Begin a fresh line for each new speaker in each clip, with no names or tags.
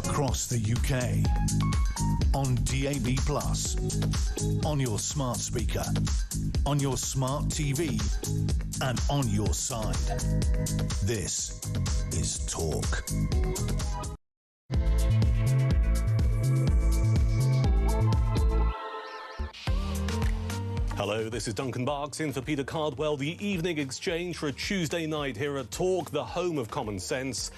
across the UK, on DAB+, on your smart speaker, on your smart TV, and on your side. This is Talk.
Hello, this is Duncan Barkes in for Peter Cardwell. The evening exchange for a Tuesday night here at Talk, the home of common sense.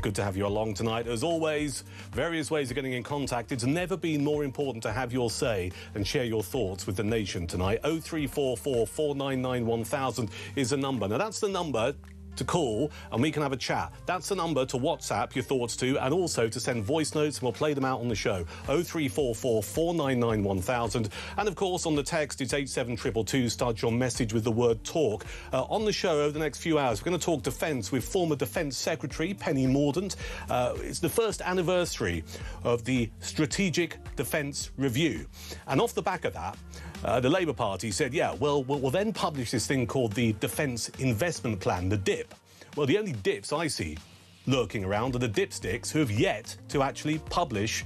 Good to have you along tonight. As always, various ways of getting in contact. It's never been more important to have your say and share your thoughts with the nation tonight. 0344 499 1000 is the number. Now, that's the number to call and we can have a chat. That's the number to WhatsApp your thoughts to, and also to send voice notes and we'll play them out on the show. 0344 499 1000. And of course on the text it's 87222. Start your message with the word talk. On the show over the next few hours we're going to talk defence with former Defence Secretary Penny Mordaunt. It's the first anniversary of the Strategic Defence Review, and off the back of that the Labour Party said, yeah, well, we'll then publish this thing called the Defence Investment Plan, the DIP. Well, the only dips I see lurking around are the dipsticks who have yet to actually publish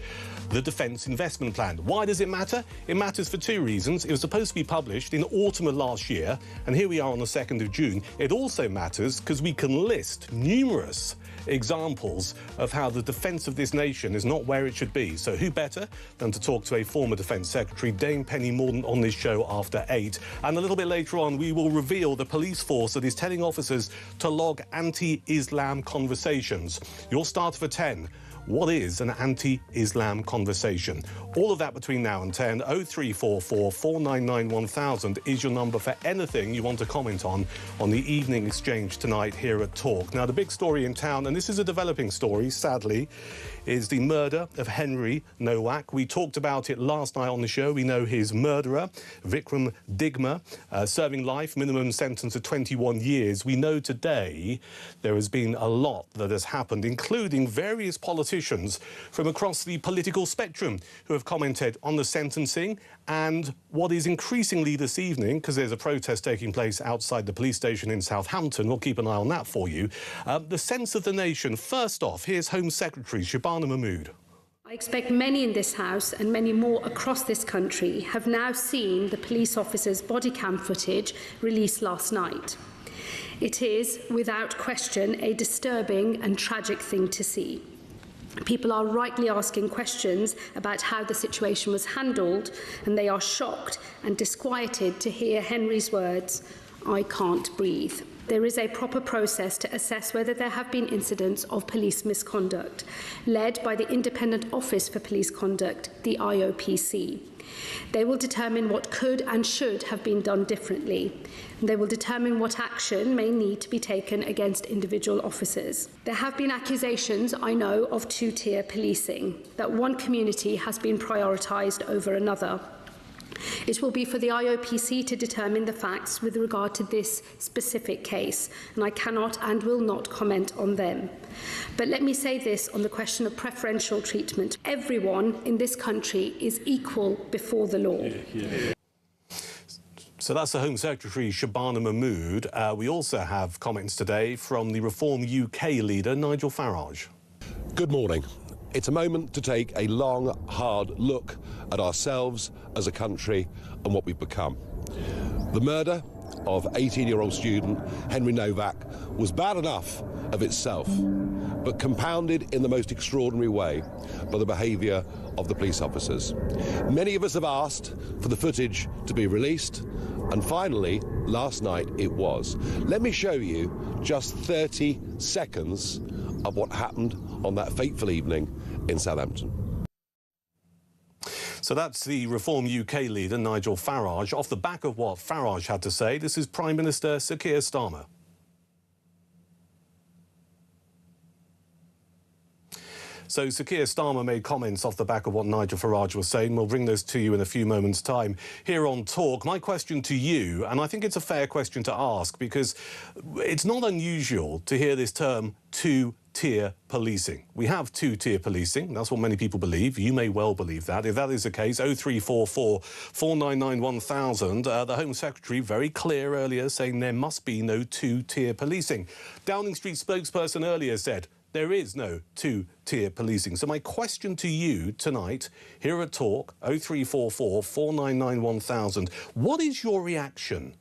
the Defence Investment Plan. Why does it matter? It matters for two reasons. It was supposed to be published in autumn of last year, and here we are on the 2nd of June. It also matters because we can list numerous examples of how the defence of this nation is not where it should be. So who better than to talk to a former Defence Secretary, Dame Penny Mordaunt, on this show after 8. And a little bit later on, we will reveal the police force that is telling officers to log anti-Islam conversations. Your starter for 10. What is an anti-Islam conversation? All of that between now and 10. 0344 499 1000 is your number for anything you want to comment on the evening exchange tonight here at Talk. Now, the big story in town, and this is a developing story, sadly, is the murder of Henry Nowak. We talked about it last night on the show. We know his murderer, Vikram Digma, serving life, minimum sentence of 21 years. We know today there has been a lot that has happened, including various politicians from across the political spectrum who have commented on the sentencing, and what is increasingly this evening, because there's a protest taking place outside the police station in Southampton, we'll keep an eye on that for you, the sense of the nation. First off, here's Home Secretary Shabana Mahmood.
I expect many in this House and many more across this country have now seen the police officer's body cam footage released last night. It is, without question, a disturbing and tragic thing to see. People are rightly asking questions about how the situation was handled, and they are shocked and disquieted to hear Henry's words, "I can't breathe." There is a proper process to assess whether there have been incidents of police misconduct, led by the Independent Office for Police Conduct, the IOPC. They will determine what could and should have been done differently. They will determine what action may need to be taken against individual officers. There have been accusations, I know, of two-tier policing, that one community has been prioritised over another. It will be for the IOPC to determine the facts with regard to this specific case, and I cannot and will not comment on them. But let me say this on the question of preferential treatment. Everyone in this country is equal before the law.
So that's the Home Secretary, Shabana Mahmood. We also have comments today from the Reform UK leader, Nigel Farage.
Good morning. It's a moment to take a long, hard look at ourselves as a country and what we've become. The murder of 18-year-old student Henry Nowak was bad enough of itself, but compounded in the most extraordinary way by the behaviour of the police officers. Many of us have asked for the footage to be released, and finally, last night it was. Let me show you just 30 seconds of what happened on that fateful evening in Southampton.
So that's the Reform UK leader, Nigel Farage. Off the back of what Farage had to say, this is Prime Minister Sir Keir Starmer. So Sir Keir Starmer made comments off the back of what Nigel Farage was saying. We'll bring those to you in a few moments' time here on Talk. My question to you, and I think it's a fair question to ask, because it's not unusual to hear this term two-tier policing. We have two-tier policing. That's what many people believe. You may well believe that. If that is the case, 0344 499 1000. The Home Secretary very clear earlier saying there must be no two-tier policing. Downing Street spokesperson earlier said there is no two-tier policing. So my question to you tonight, here at Talk, 0344 499 1000, what is your reaction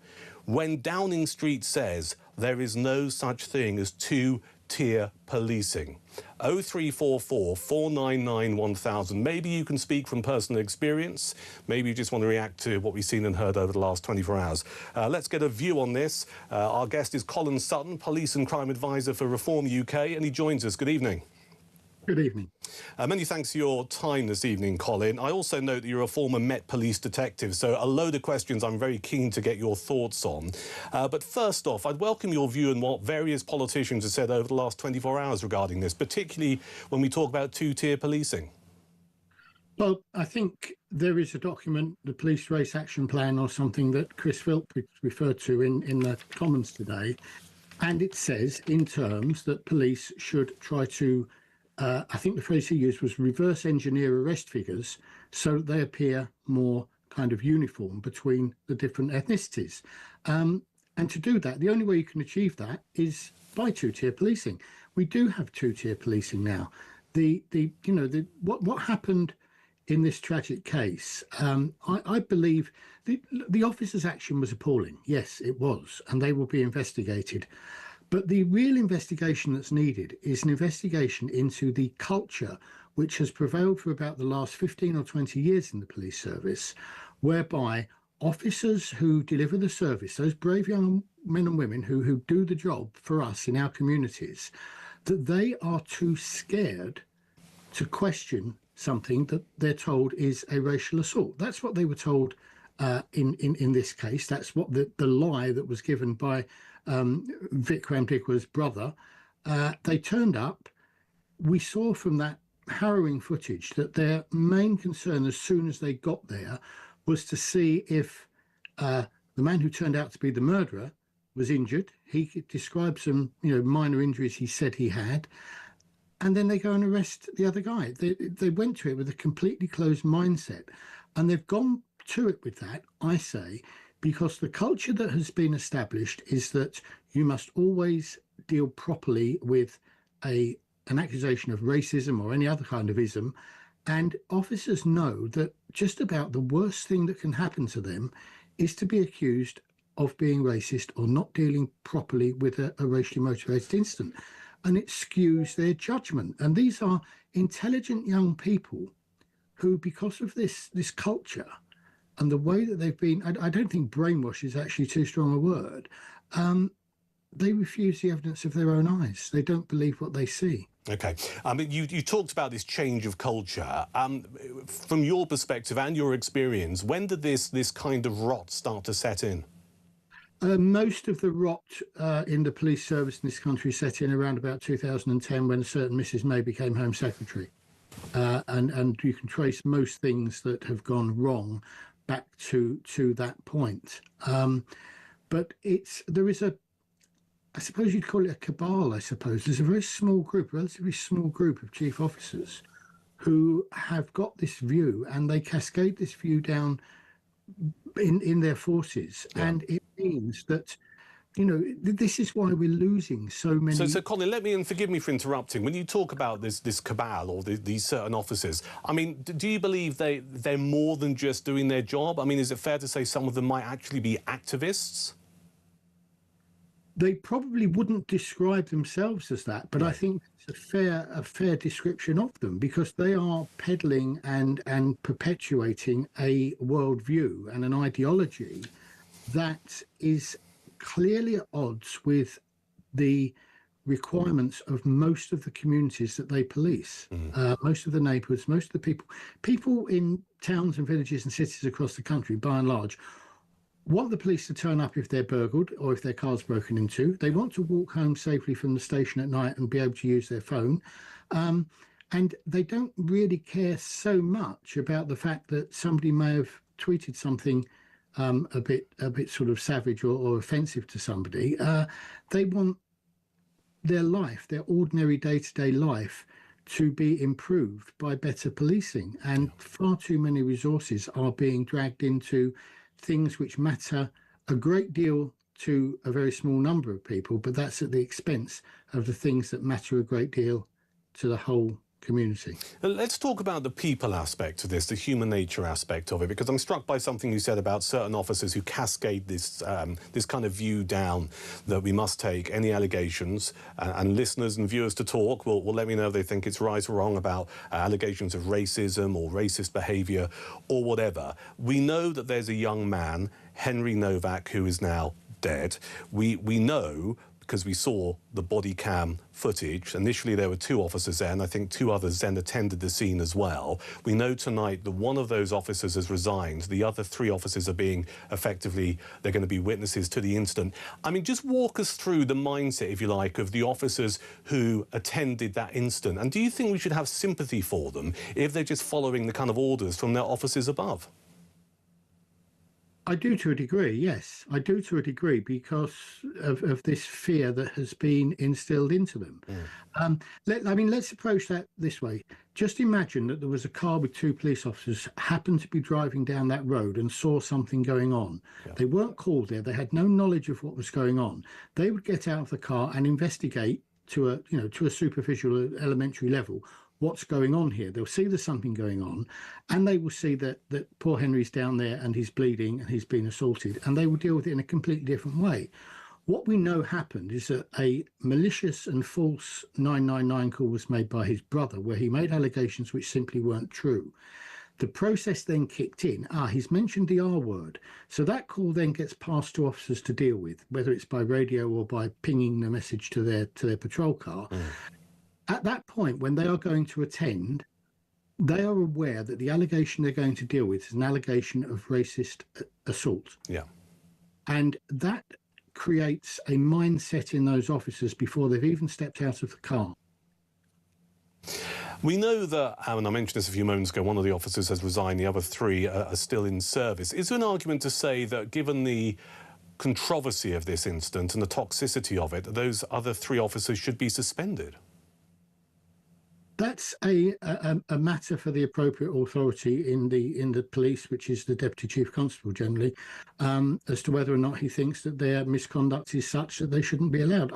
when Downing Street says there is no such thing as two-tier policing? 0344 499 1000. Maybe you can speak from personal experience. Maybe you just want to react to what we've seen and heard over the last 24 hours. Let's get a view on this. Our guest is Colin Sutton, Police and Crime Advisor for Reform UK, and he joins us. Good evening.
Good evening.
Many thanks for your time this evening, Colin. I also note that you're a former Met Police detective, so a load of questions I'm very keen to get your thoughts on. But first off, I'd welcome your view on what various politicians have said over the last 24 hours regarding this, particularly when we talk about two-tier policing.
Well, I think there is a document, the Police Race Action Plan or something, that Chris Philp referred to in the Commons today, and it says in terms that police should try to I think the phrase he used was reverse engineer arrest figures so that they appear more kind of uniform between the different ethnicities. And to do that, the only way you can achieve that is by two-tier policing. We do have two-tier policing now. What happened in this tragic case, I believe the officer's action was appalling. Yes, it was, and they will be investigated. But the real investigation that's needed is an investigation into the culture which has prevailed for about the last 15 or 20 years in the police service, whereby officers who deliver the service, those brave young men and women who do the job for us in our communities, that they are too scared to question something that they're told is a racial assault. That's what they were told in this case. That's what the lie that was given by Vikram Dikwa's brother. They turned up. We saw from that harrowing footage that their main concern as soon as they got there was to see if the man who turned out to be the murderer was injured. He described some minor injuries he said he had, and then they go and arrest the other guy. They went to it with a completely closed mindset, and they've gone to it with that, I say, because the culture that has been established is that you must always deal properly with an accusation of racism or any other kind of ism. And officers know that just about the worst thing that can happen to them is to be accused of being racist or not dealing properly with a racially motivated incident. And it skews their judgment. And these are intelligent young people who, because of this culture, and the way that they've been, I don't think brainwash is actually too strong a word. They refuse the evidence of their own eyes. They don't believe what they see.
OK. I mean, you talked about this change of culture. From your perspective and your experience, when did this kind of rot start to set in?
Most of the rot in the police service in this country set in around about 2010 when a certain Mrs May became Home Secretary. And you can trace most things that have gone wrong back to that point. But there is I suppose you'd call it a cabal, I suppose. There's a very small group, relatively small group of chief officers who have got this view, and they cascade this view down in their forces. Yeah. And it means that, this is why we're losing so many.
So Colin, let me, and forgive me for interrupting, when you talk about this cabal or these certain officers, I mean, do you believe they're more than just doing their job? I mean, is it fair to say some of them might actually be activists?
They probably wouldn't describe themselves as that, but right. I think it's a fair description of them, because they are peddling and perpetuating a worldview and an ideology that is clearly at odds with the requirements of most of the communities that they police, most of the neighbourhoods, most of the people in towns and villages and cities across the country, by and large, want the police to turn up if they're burgled or if their car's broken into. They want to walk home safely from the station at night and be able to use their phone. And they don't really care so much about the fact that somebody may have tweeted something a bit sort of savage or offensive to somebody. They want their life, their ordinary day-to-day life, to be improved by better policing. And far too many resources are being dragged into things which matter a great deal to a very small number of people, but that's at the expense of the things that matter a great deal to the whole community.
Let's talk about the people aspect of this, the human nature aspect of it, because I'm struck by something you said about certain officers who cascade this this kind of view down that we must take any allegations, and listeners and viewers to talk will let me know if they think it's right or wrong about allegations of racism or racist behaviour or whatever. We know that there's a young man, Henry Novak, who is now dead. We know, because we saw the body cam footage. Initially, there were 2 officers there, and I think 2 others then attended the scene as well. We know tonight that one of those officers has resigned. The other 3 officers are being effectively, they're going to be witnesses to the incident. I mean, just walk us through the mindset, if you like, of the officers who attended that incident. And do you think we should have sympathy for them if they're just following the kind of orders from their officers above?
I do to a degree, yes. I do to a degree because of this fear that has been instilled into them. Let's approach that this way. Just imagine that there was a car with 2 police officers happened to be driving down that road and saw something going on. Yeah. They weren't called there. They had no knowledge of what was going on. They would get out of the car and investigate to a superficial elementary level what's going on here. They'll see there's something going on, and they will see that poor Henry's down there and he's bleeding and he's been assaulted, and they will deal with it in a completely different way. What we know happened is that a malicious and false 999 call was made by his brother, where he made allegations which simply weren't true. The process then kicked in. He's mentioned the R word. So that call then gets passed to officers to deal with, whether it's by radio or by pinging the message to their patrol car. At that point, when they are going to attend, they are aware that the allegation they're going to deal with is an allegation of racist assault. Yeah. And that creates a mindset in those officers before they've even stepped out of the car.
We know that, and I mentioned this a few moments ago, one of the officers has resigned, the other 3 are still in service. Is there an argument to say that, given the controversy of this incident and the toxicity of it, those other 3 officers should be suspended?
That's a matter for the appropriate authority in the police, which is the Deputy Chief Constable generally, as to whether or not he thinks that their misconduct is such that they shouldn't be allowed.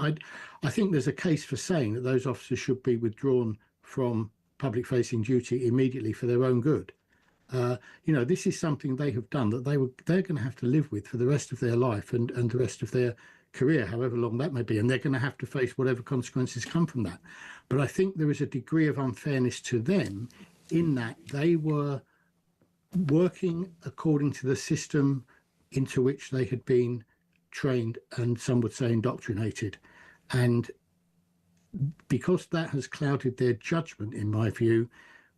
I think there's a case for saying that those officers should be withdrawn from public-facing duty immediately for their own good. This is something they have done that they're going to have to live with for the rest of their life and the rest of their career, however long that may be, and they're going to have to face whatever consequences come from that. But I think there is a degree of unfairness to them in that they were working according to the system into which they had been trained and some would say indoctrinated. And because that has clouded their judgment, in my view,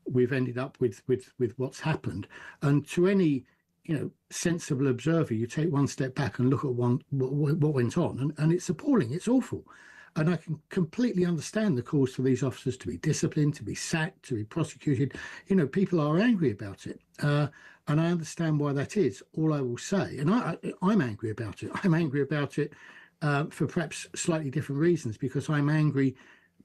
we've ended up with what's happened. And to any sensible observer, you take one step back and look at what went on, and it's appalling, it's awful. And I can completely understand the calls for these officers to be disciplined, to be sacked, to be prosecuted. People are angry about it. And I understand why that is. All I will say, and I'm angry about it. I'm angry about it for perhaps slightly different reasons, because I'm angry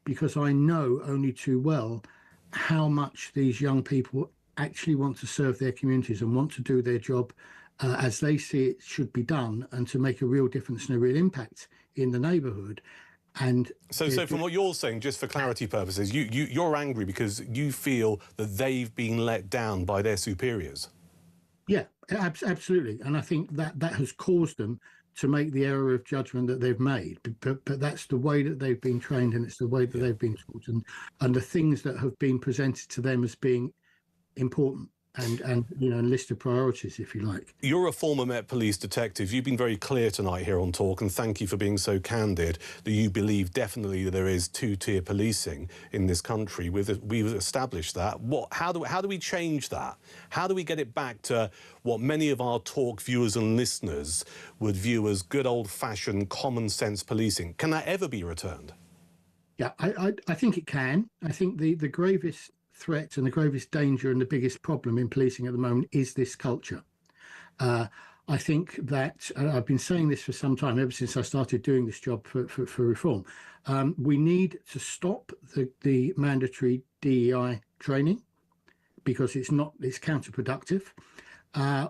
because I know only too well how much these young people actually want to serve their communities and want to do their job as they see it should be done, and to make a real difference and a real impact in the neighbourhood. And
so from what you're saying, just for clarity purposes, you're angry because you feel that they've been let down by their superiors.
Yeah, absolutely. And I think that has caused them to make the error of judgment that they've made. But that's the way that they've been trained, and it's the way that they've been taught, and the things that have been presented to them as being important and a list of priorities, if you like.
You're a former Met Police detective. You've been very clear tonight here on Talk, and thank you for being so candid that you believe definitely that there is 2-tier policing in this country. We've established that. How do we change that? How do we get it back to what many of our Talk viewers and listeners would view as good old-fashioned common sense policing? Can that ever be returned?
Yeah, I think it can. I think the gravest threat and the gravest danger and the biggest problem in policing at the moment is this culture. I think that I've been saying this for some time, ever since I started doing this job for reform. We need to stop the mandatory DEI training, because it's counterproductive.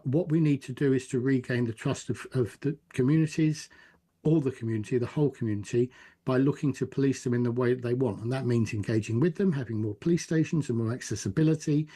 What we need to do is to regain the trust of the communities, all the community, the whole community, by looking to police them in the way that they want. And that means engaging with them, having more police stations and more accessibility.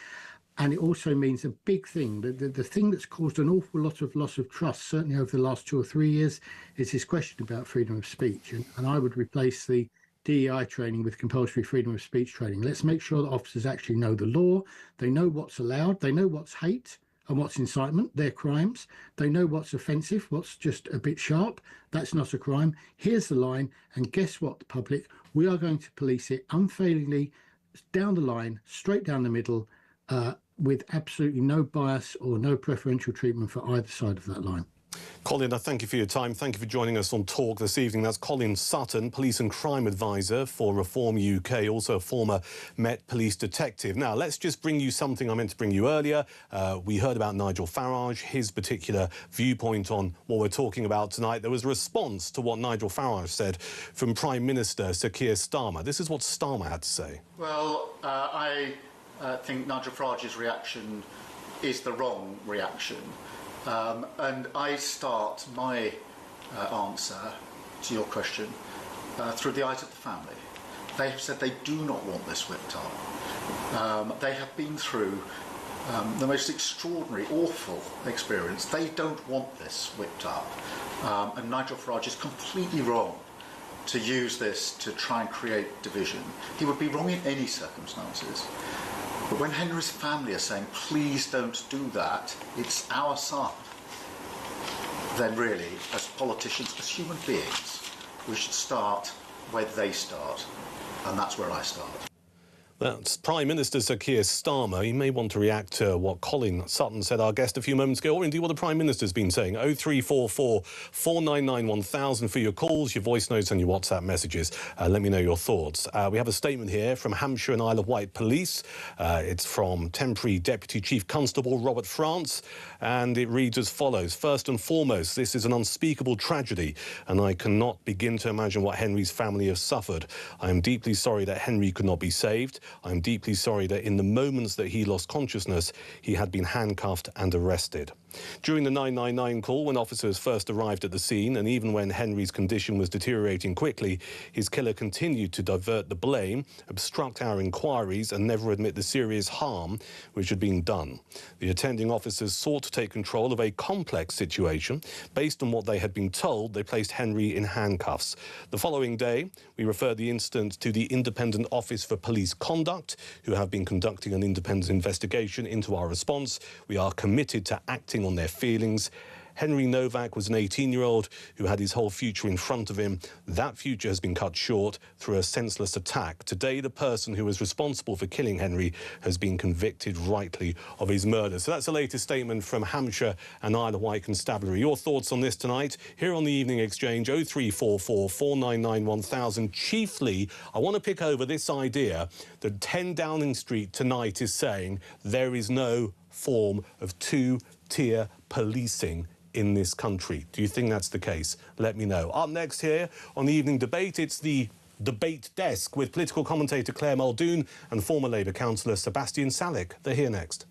And it also means a big thing, the thing that's caused an awful lot of loss of trust, certainly over the last 2 or 3 years, is this question about freedom of speech. And I would replace the DEI training with compulsory freedom of speech training. Let's make sure that officers actually know the law. They know what's allowed. They know what's hate and what's incitement. They're crimes. They know what's offensive, what's just a bit sharp. That's not a crime. Here's the line. And guess what, the public? We are going to police it unfailingly, down the line, straight down the middle, with absolutely no bias or no preferential treatment for either side of that line.
Colin, I thank you for your time. Thank you for joining us on Talk this evening. That's Colin Sutton, Police and Crime Advisor for Reform UK, also a former Met Police detective. Now, let's just bring you something I meant to bring you earlier. We heard about Nigel Farage, his particular viewpoint on what we're talking about tonight. There was a response to what Nigel Farage said from Prime Minister Sir Keir Starmer. This is what Starmer had to say.
Well, I think Nigel Farage's reaction is the wrong reaction. And I start my answer to your question through the eyes of the family. They have said they do not want this whipped up. They have been through the most extraordinary, awful experience. They don't want this whipped up. And Nigel Farage is completely wrong to use this to try and create division. He would be wrong in any circumstances. But when Henry's family are saying, please don't do that, it's our son, then really, as politicians, as human beings, we should start where they start. And that's where I start.
That's Prime Minister Sir Keir Starmer. He may want to react to what Colin Sutton said, our guest, a few moments ago, or indeed what the Prime Minister's been saying. 0344 499 1000 for your calls, your voice notes and your WhatsApp messages. Let me know your thoughts. We have a statement here from Hampshire and Isle of Wight Police. It's from Temporary Deputy Chief Constable Robert France, and it reads as follows. First and foremost, this is an unspeakable tragedy, and I cannot begin to imagine what Henry's family have suffered. I am deeply sorry that Henry could not be saved. I'm deeply sorry that in the moments that he lost consciousness, he had been handcuffed and arrested. During the 999 call, when officers first arrived at the scene, and even when Henry's condition was deteriorating quickly, his killer continued to divert the blame, obstruct our inquiries, and never admit the serious harm which had been done. The attending officers sought to take control of a complex situation. Based on what they had been told, they placed Henry in handcuffs. The following day, we referred the incident to the Independent Office for Police Conduct, who have been conducting an independent investigation into our response. We are committed to acting on their feelings. Henry Novak was an 18-year-old who had his whole future in front of him. That future has been cut short through a senseless attack. Today, the person who was responsible for killing Henry has been convicted rightly of his murder. So that's the latest statement from Hampshire and Isle of Wight Constabulary. Your thoughts on this tonight here on the Evening Exchange, 0344 499 1000. Chiefly, I want to pick over this idea that 10 Downing Street tonight is saying there is no form of two-tier policing in this country. Do you think that's the case? Let me know. Up next here on the Evening Debate, it's the Debate Desk with political commentator Claire Muldoon and former Labour councillor Sebastian Salek. They're here next.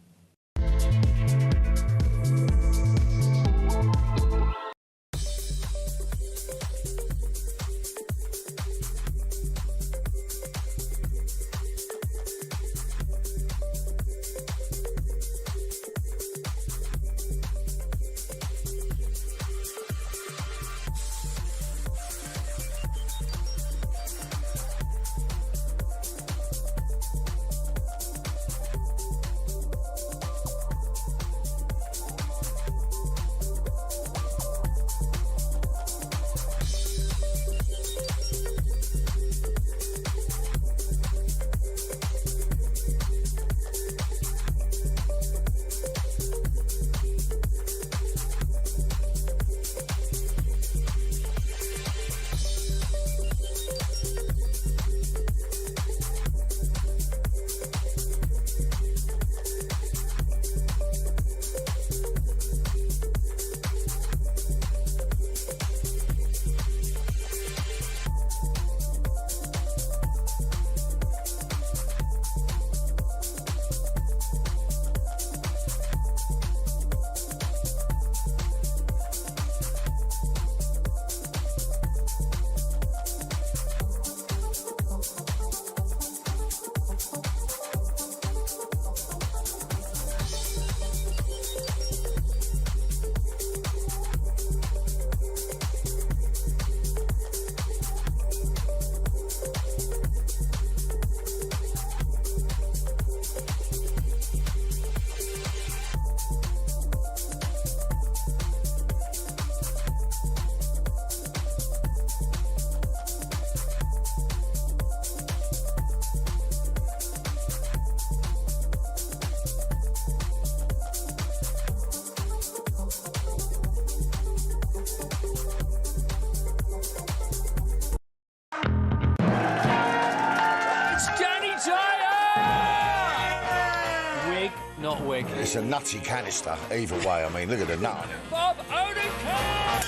week.
It's a nutty canister, either way. I mean, look at the nut on it.
Bob Odenkirk!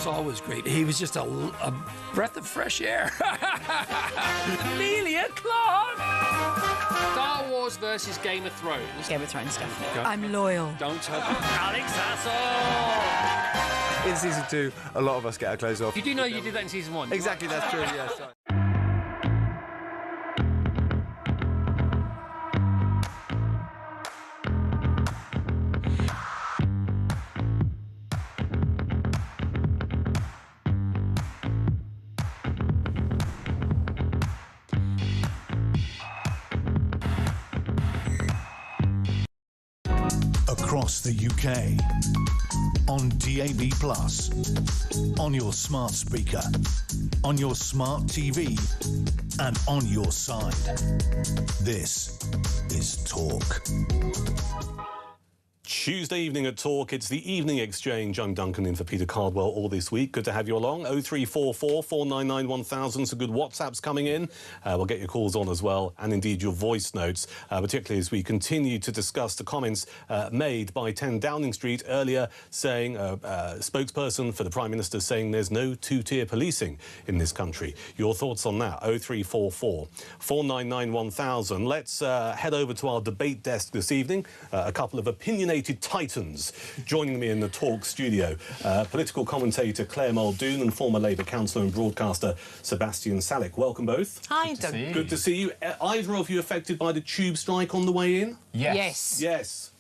Saul was great. He was just a breath of fresh air. Amelia Clark! Star Wars versus Game of Thrones.
Game of Thrones, definitely.
I'm loyal.
Don't tell Alex Hassel!
In season 2, a lot of us get our clothes off.
You do know you did that in season 1?
Exactly, that's true, yes.
Across the UK, on DAB+, on your smart speaker, on your smart TV, and on your side. This is Talk.
Tuesday evening at Talk, it's the Evening Exchange. I'm Duncan in for Peter Cardwell all this week. Good to have you along. 0344 499 1000. Some good WhatsApps coming in. We'll get your calls on as well, and indeed your voice notes, particularly as we continue to discuss the comments made by 10 Downing Street earlier, saying, spokesperson for the Prime Minister saying there's no two-tier policing in this country. Your thoughts on that? 0344 499 1000. Let's head over to our debate desk this evening. A couple of opinionated titans joining me in the Talk studio. Political commentator Claire Muldoon and former Labour councillor and broadcaster Sebastian Salek. Welcome both.
Hi, Doug.
Good to see you. Either of you affected by the tube strike on the way in?
Yes.
Yes.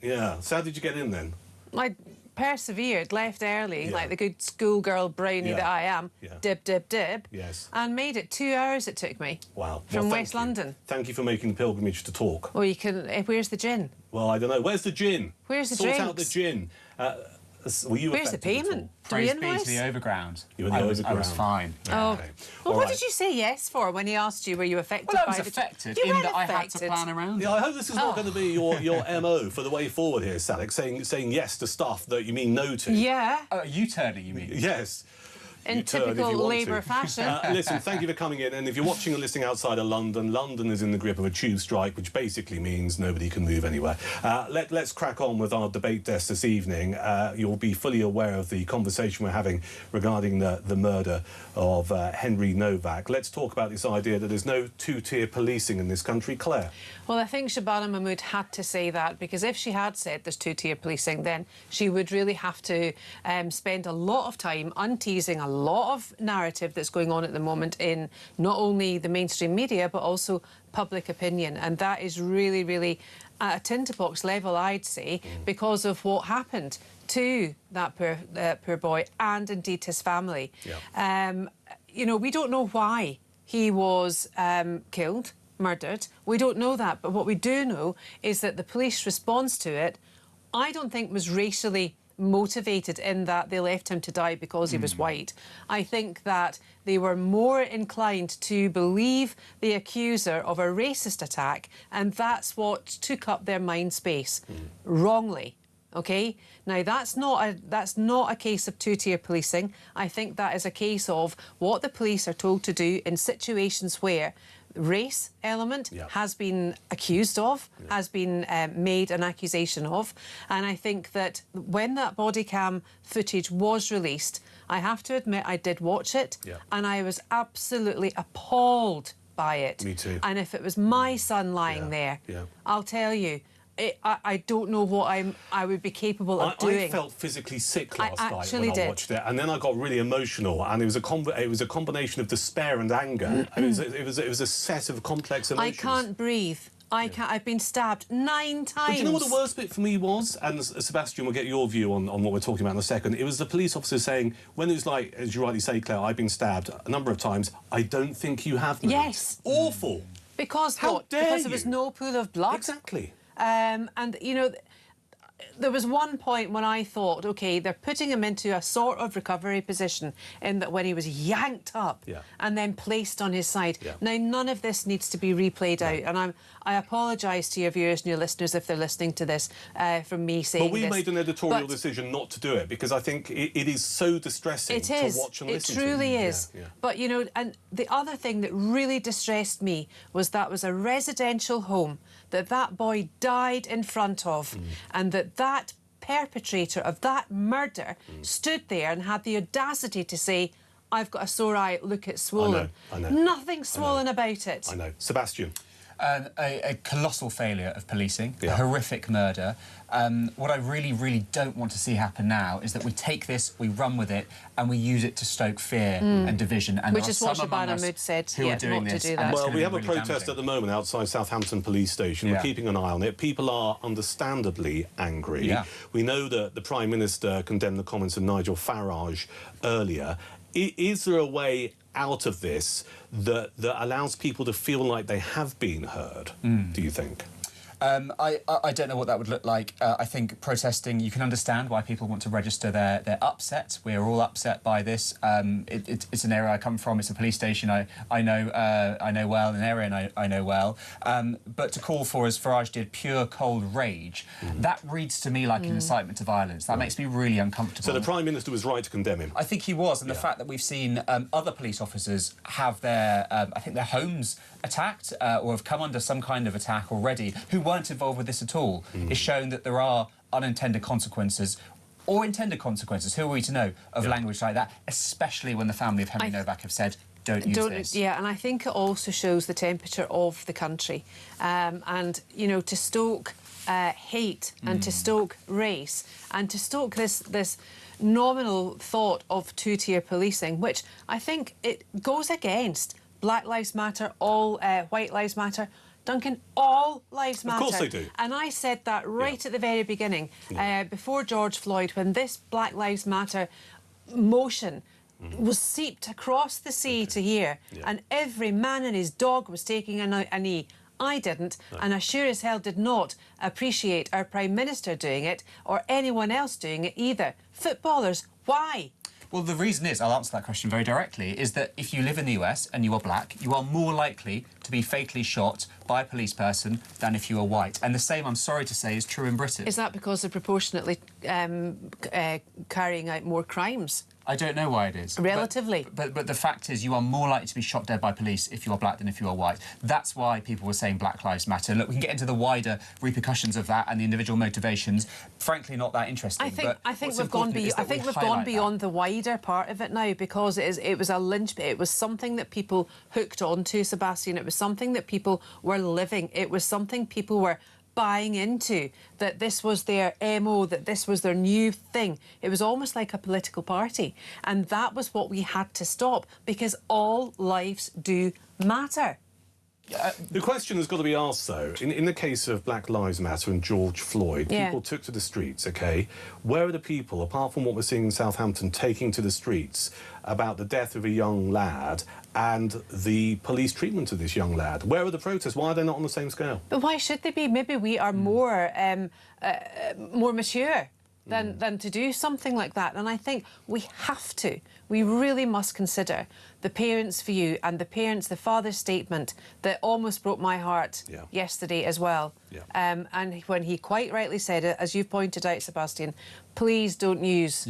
Yeah. So how did you get in then?
I persevered, left early, like the good schoolgirl brownie that I am. Dib, dib, dib.
Yes.
And made it 2 hours it took me.
Wow.
From
Well,
West London.
Thank you for making the pilgrimage to Talk.
Well, you can... where's the gin?
Well, I don't know. Where's the gin?
Where's the
Sort
drinks?
out the gin. Were you
Where's the
affected at all?
payment? Do we
Praise be
invoice?
to the overground.
You were the overground.
I was fine.
Oh.
Okay.
Well,
All
what
right.
did you say yes for when he asked you were you affected
Well, I
by
was
the...
affected
You
in
weren't
that I had to
affected.
plan around.
Yeah, I hope this is not going to be your MO for the way forward here, Salek, saying yes to stuff that you mean no to.
Yeah.
U-turning, you mean?
Yes.
In
You turn if you
typical
want
Labour
to.
fashion.
Listen, thank you for coming in. And if you're watching and listening outside of London, London is in the grip of a tube strike, which basically means nobody can move anywhere. Let's crack on with our debate desk this evening. You'll be fully aware of the conversation we're having regarding the murder of Henry Novak. Let's talk about this idea that there's no two-tier policing in this country. Claire?
Well, I think Shabana Mahmood had to say that, because if she had said there's two-tier policing, then she would really have to spend a lot of time unteasing a lot of narrative that's going on at the moment in not only the mainstream media, but also public opinion. And that is really, really at a tinderbox level, I'd say, because of what happened to that poor boy and indeed his family.
Yeah.
You know, we don't know why he was killed, murdered. We don't know that, but what we do know is that the police response to it, I don't think was racially motivated in that they left him to die because he was white. I think that they were more inclined to believe the accuser of a racist attack, and that's what took up their mind space wrongly. OK? Now, that's not a case of two-tier policing. I think that is a case of what the police are told to do in situations where race element has been accused of, has been made an accusation of. And I think that when that body cam footage was released, I have to admit I did watch it, and I was absolutely appalled by it.
Me too.
And if it was my son lying there, I'll tell you, I don't know what I would be capable of doing.
I felt physically sick last night
actually
when I watched it, and then I got really emotional, and it was a combination of despair and anger. It was a set of complex emotions.
I can't breathe. I've been stabbed 9 times.
But do you know what the worst bit for me was? And Sebastian, we'll get your view on what we're talking about in a second. It was the police officer saying, when it was like, as you rightly say, Claire, I've been stabbed a number of times, I don't think you have me.
Yes.
Awful.
Because
How
what?
dare
Because
you?
there was no pool of blood.
Exactly.
And, you know, there was one point when I thought, OK, they're putting him into a sort of recovery position in that when he was yanked up and then placed on his side. Now, none of this needs to be replayed out. And I apologise to your viewers and your listeners if they're listening to this from me saying
this. But we made an editorial decision not to do it because I think it is so distressing to watch and listen to.
It truly is. But, you know, and the other thing that really distressed me was that was a residential home that boy died in front of, and that perpetrator of that murder stood there and had the audacity to say, I've got a sore eye, look, it's swollen.
I know.
Nothing swollen about it.
I know. Sebastian?
A colossal failure of policing, a horrific murder. What I really, really don't want to see happen now is that we take this, we run with it, and we use it to stoke fear and division. And
which is what Shabana Mood said,
who are doing
not
this.
to do that.
Well, we have a
really
protest
damaging.
at the moment outside Southampton Police Station. We're keeping an eye on it. People are understandably angry. We know that the Prime Minister condemned the comments of Nigel Farage earlier. Is there a way out of this that allows people to feel like they have been heard, do you think?
I don't know what that would look like. I think protesting, you can understand why people want to register their upset. We're all upset by this. It's an area I come from. It's a police station I know well, an area I know well. But to call for, as Farage did, pure cold rage, that reads to me like an incitement to violence. That makes me really uncomfortable.
So the Prime Minister was right to condemn him?
I think he was, and the fact that we've seen other police officers have their, I think their homes attacked or have come under some kind of attack already, who weren't involved with this at all, is showing that there are unintended consequences or intended consequences, who are we to know, of language like that, especially when the family of Henry Novak have said, don't use this.
Yeah, and I think it also shows the temperature of the country. And, you know, to stoke hate and to stoke race and to stoke this nominal thought of two-tier policing, which I think it goes against Black Lives Matter, all White Lives Matter. Duncan, all lives matter.
Of course they do.
And I said that right at the very beginning, before George Floyd, when this Black Lives Matter motion was seeped across the sea to here, and every man and his dog was taking a knee. I didn't, and I sure as hell did not appreciate our Prime Minister doing it, or anyone else doing it either. Footballers, why?
Well, the reason is, I'll answer that question very directly, is that if you live in the US and you are black, you are more likely to be fatally shot by a police person than if you are white. And the same, I'm sorry to say, is true in Britain.
Is that because they're proportionately carrying out more crimes?
I don't know why it is.
Relatively.
But the fact is, you are more likely to be shot dead by police if you are black than if you are white. That's why people were saying Black Lives Matter. Look, we can get into the wider repercussions of that and the individual motivations. Frankly, not that interesting.
I think we've gone beyond the wider part of it now, because it was a linchpin. It was something that people hooked onto, Sebastian. It was something that people were living. It was something people were buying into, that this was their MO, that this was their new thing. It was almost like a political party. And that was what we had to stop, because all lives do matter.
The question has got to be asked, though, in the case of Black Lives Matter and George Floyd, people took to the streets, OK? Where are the people, apart from what we're seeing in Southampton, taking to the streets about the death of a young lad and the police treatment of this young lad? Where are the protests? Why are they not on the same scale?
But why should they be? Maybe we are more mature than to do something like that. And I think we have to. We really must consider the parents' view and the father's statement that almost broke my heart yesterday as well. And when he quite rightly said it, as you've pointed out, Sebastian, please don't use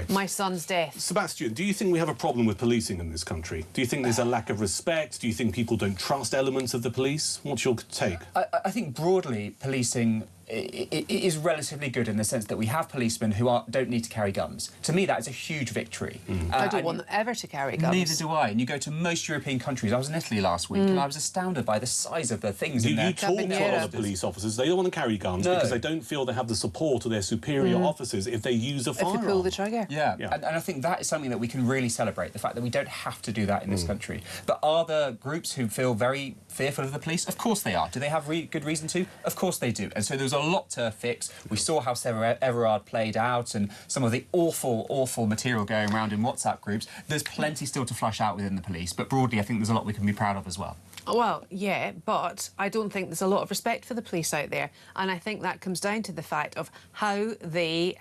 my son's death.
Sebastian, do you think we have a problem with policing in this country? Do you think there's a lack of respect? Do you think people don't trust elements of the police? What's your take?
I think broadly policing it is relatively good in the sense that we have policemen who don't need to carry guns. To me, that is a huge victory.
I don't want them ever to carry guns.
Neither do I. And you go to most European countries. I was in Italy last week and I was astounded by the size of the things in there.
You talk to a lot of police officers. They don't want to carry guns because they don't feel they have the support of their superior officers if they use a firearm.
If they pull the trigger.
Yeah. And I think that is something that we can really celebrate, the fact that we don't have to do that in this country. But are there groups who feel very fearful of the police? Of course they are. Do they have good reason to? Of course they do. And so there's a lot to fix. We saw how Sarah Everard played out and some of the awful material going around in WhatsApp groups. There's plenty still to flush out within the police, but broadly I think there's a lot we can be proud of as well.
Well, yeah, but I don't think there's a lot of respect for the police out there, and I think that comes down to the fact of how they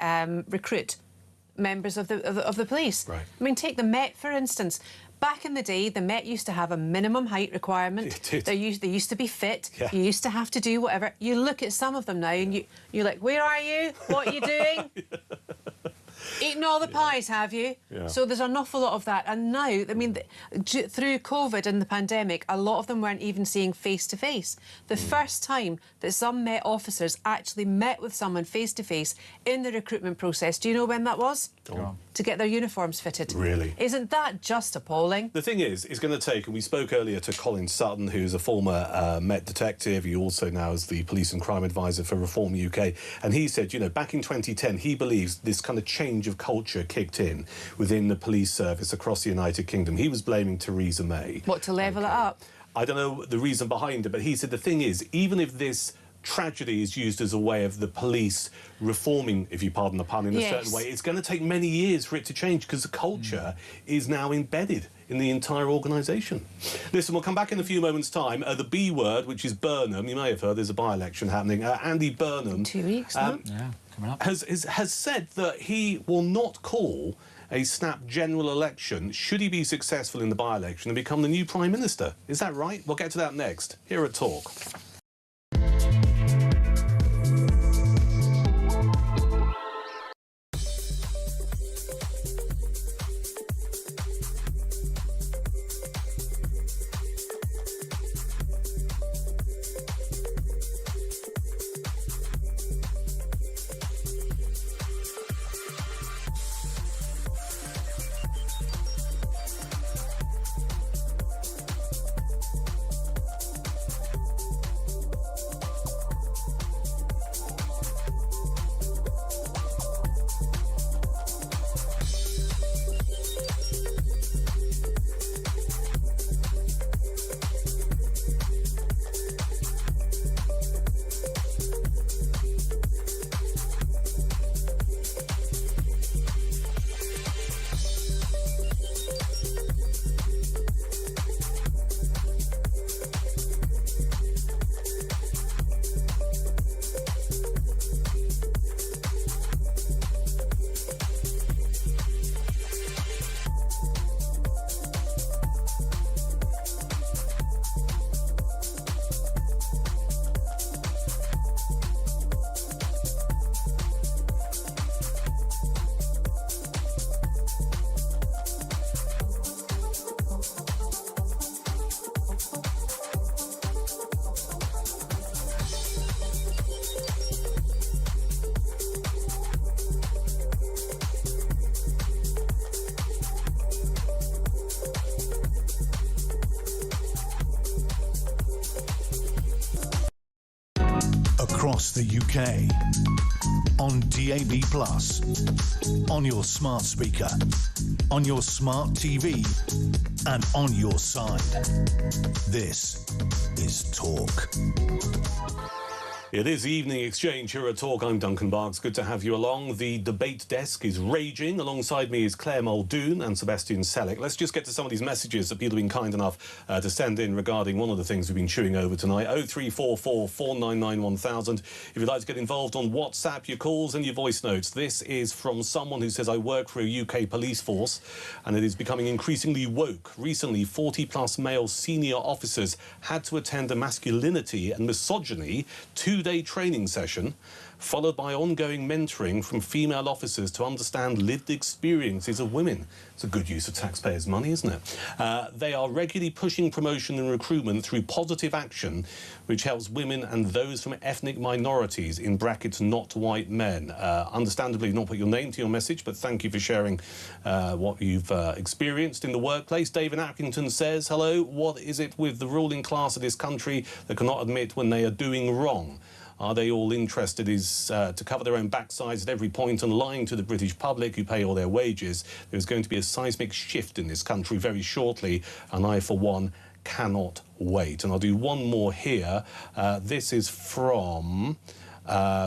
recruit members of the police.
Right.
I mean, take the Met, for instance. Back in the day, the Met used to have a minimum height requirement. They used to be fit.
Yeah.
You used to have to do whatever. You look at some of them now and you're like, where are you? What are you doing? Eaten all the pies, have you?
Yeah.
So there's an awful lot of that. And now, I mean, through COVID and the pandemic, a lot of them weren't even seeing face-to-face. The first time that some Met officers actually met with someone face-to-face in the recruitment process, do you know when that was?
Go on.
To get their uniforms fitted.
Really?
Isn't that just appalling?
The thing is, it's going to take, and we spoke earlier to Colin Sutton, who's a former Met detective. He also now is the Police and Crime Advisor for Reform UK. And he said, you know, back in 2010, he believes this kind of change of culture kicked in within the police service across the United Kingdom. He was blaming Theresa May.
What, to level it up?
I don't know the reason behind it, but he said the thing is, even if this tragedy is used as a way of the police reforming, if you pardon the pun, in a certain way, it's going to take many years for it to change because the culture is now embedded in the entire organisation. Listen, we'll come back in a few moments' time. The B word, which is Burnham, you may have heard there's a by-election happening. Andy Burnham
2 weeks now.
Yeah, coming up.
has said that he will not call a snap general election should he be successful in the by-election and become the new Prime Minister. Is that right? We'll get to that next. Here at Talk.
Across the UK, on DAB+, on your smart speaker, on your smart TV, and on your side. This is Talk.
It is Evening Exchange here at Talk. I'm Duncan Barkes. Good to have you along. The debate desk is raging. Alongside me is Claire Muldoon and Sebastian Selleck. Let's just get to some of these messages that people have been kind enough to send in regarding one of the things we've been chewing over tonight. 0344 499 1000. If you'd like to get involved on WhatsApp, your calls and your voice notes. This is from someone who says, I work for a UK police force and it is becoming increasingly woke. Recently, 40-plus male senior officers had to attend a masculinity and misogyny 2-day training session, followed by ongoing mentoring from female officers to understand lived experiences of women. It's a good use of taxpayers' money, isn't it? They are regularly pushing promotion and recruitment through positive action, which helps women and those from ethnic minorities, in brackets, not white men. Understandably, not put your name to your message, but thank you for sharing what you've experienced in the workplace. David Appington says, hello, what is it with the ruling class of this country that cannot admit when they are doing wrong? Are they all interested to cover their own backsides at every point and lying to the British public who pay all their wages? There's going to be a seismic shift in this country very shortly, and I, for one, cannot wait. And I'll do one more here. This is from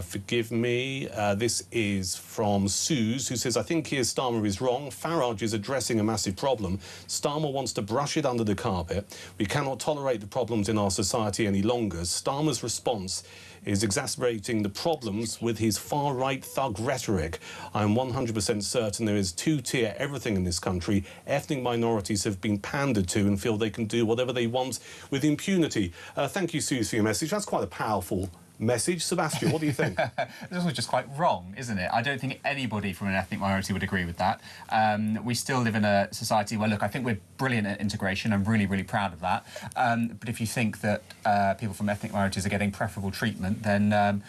Forgive me. This is from Suze, who says, I think Keir Starmer is wrong. Farage is addressing a massive problem. Starmer wants to brush it under the carpet. We cannot tolerate the problems in our society any longer. Starmer's response is exacerbating the problems with his far-right thug rhetoric. I am 100% certain there is two-tier everything in this country. Ethnic minorities have been pandered to and feel they can do whatever they want with impunity. Thank you, Suze, for your message. That's quite a powerful message. Sebastian, what do you think?
This was just quite wrong, isn't it? I don't think anybody from an ethnic minority would agree with that. We still live in a society where, look, I think we're brilliant at integration. I'm really, really proud of that. But if you think that people from ethnic minorities are getting preferable treatment, then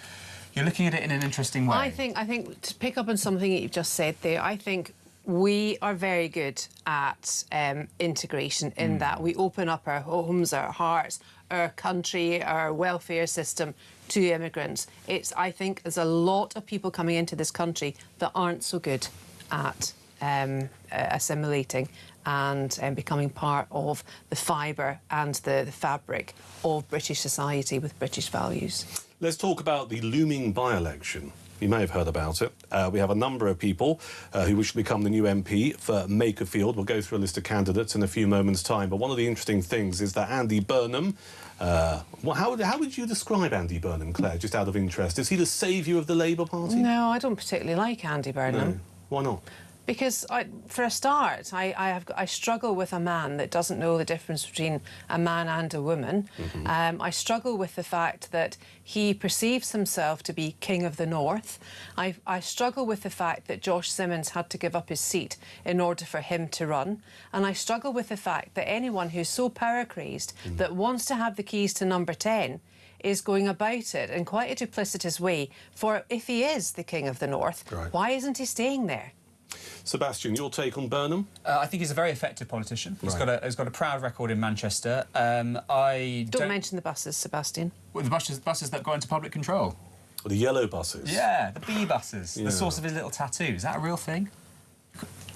you're looking at it in an interesting way.
I think to pick up on something that you've just said there, I think we are very good at integration in that we open up our homes, our hearts, our country, our welfare system to immigrants. I think there's a lot of people coming into this country that aren't so good at assimilating and becoming part of the fibre and the fabric of British society with British values.
Let's talk about the looming by-election. You may have heard about it. We have a number of people who wish to become the new MP for Makerfield. We'll go through a list of candidates in a few moments' time. But one of the interesting things is that Andy Burnham... how would you describe Andy Burnham, Claire, just out of interest? Is he the saviour of the Labour Party?
No, I don't particularly like Andy Burnham.
No. Why not?
Because, for a start, I struggle with a man that doesn't know the difference between a man and a woman. I struggle with the fact that he perceives himself to be King of the North. I struggle with the fact that Josh Simmons had to give up his seat in order for him to run. And I struggle with the fact that anyone who's so power-crazed that wants to have the keys to number 10 is going about it in quite a duplicitous way. For if he is the King of the North, why isn't he staying there?
Sebastian, your take on Burnham?
I think he's a very effective politician. He's got a proud record in Manchester. I
don't mention the buses, Sebastian.
Well, the buses that go into public control.
The yellow buses?
Yeah, the bee buses. The source of his little tattoo. Is that a real thing?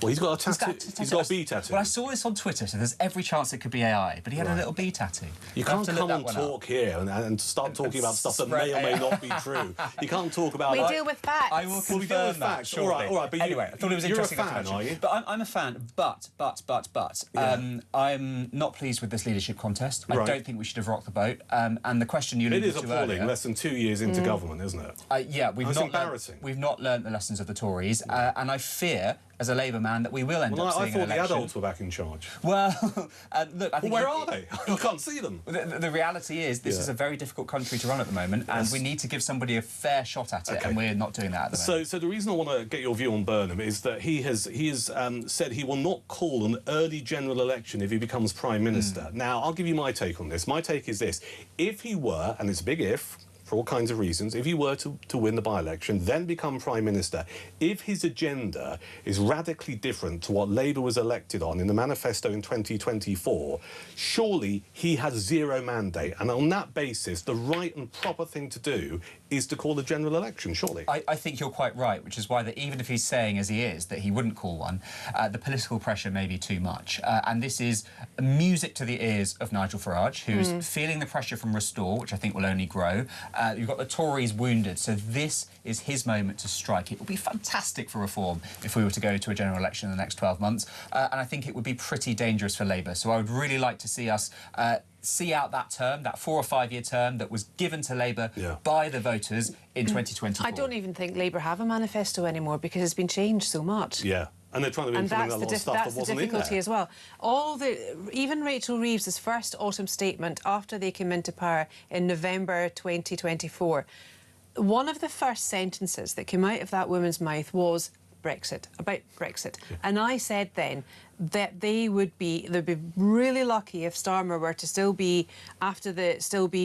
Well, he's got a tattoo. He's got a bee tattoo.
Well, I saw this on Twitter, so there's every chance it could be AI, but he had a little bee tattoo.
You can't come and talk here and start talking about stuff that may or may not be true. You can't talk about...
We deal with facts.
I will confirm that, shortly.
All right, but
anyway, I thought it was interesting.
You're a fan, are you?
But I'm a fan, but... I'm not pleased with this leadership contest. I don't think we should have rocked the boat. And the question you alluded to earlier...
It is appalling, less than 2 years into government, isn't it?
Yeah, we've not learnt the lessons of the Tories, and I fear, as a Labour man, that we will end up seeing an election.
I thought the adults were back in charge.
Well, look, I think...
where are they? I can't see them.
The reality is this is a very difficult country to run at the moment, and we need to give somebody a fair shot at it, and we're not doing that at the moment.
So the reason I want to get your view on Burnham is that he has said he will not call an early general election if he becomes Prime Minister. Now, I'll give you my take on this. My take is this. If he were, and it's a big if, for all kinds of reasons, if he were to win the by-election, then become Prime Minister, if his agenda is radically different to what Labour was elected on in the manifesto in 2024, surely he has zero mandate. And on that basis, the right and proper thing to do is to call a general election, surely.
I think you're quite right, which is why that even if he's saying, as he is, that he wouldn't call one, the political pressure may be too much. And this is music to the ears of Nigel Farage, who's feeling the pressure from Restore, which I think will only grow. You've got the Tories wounded, so this is his moment to strike. It would be fantastic for Reform if we were to go to a general election in the next 12 months, and I think it would be pretty dangerous for Labour. So I would really like to see us see out that term, that 4 or 5 year term that was given to Labour by the voters in 2024.
I don't even think Labour have a manifesto anymore because it's been changed so much.
Yeah. And they're trying to implement a lot of stuff that wasn't in there.
That's the difficulty as well. Even Rachel Reeves' first autumn statement after they came into power in November 2024, one of the first sentences that came out of that woman's mouth was about Brexit. And I said then that they'd be really lucky if Starmer were to still be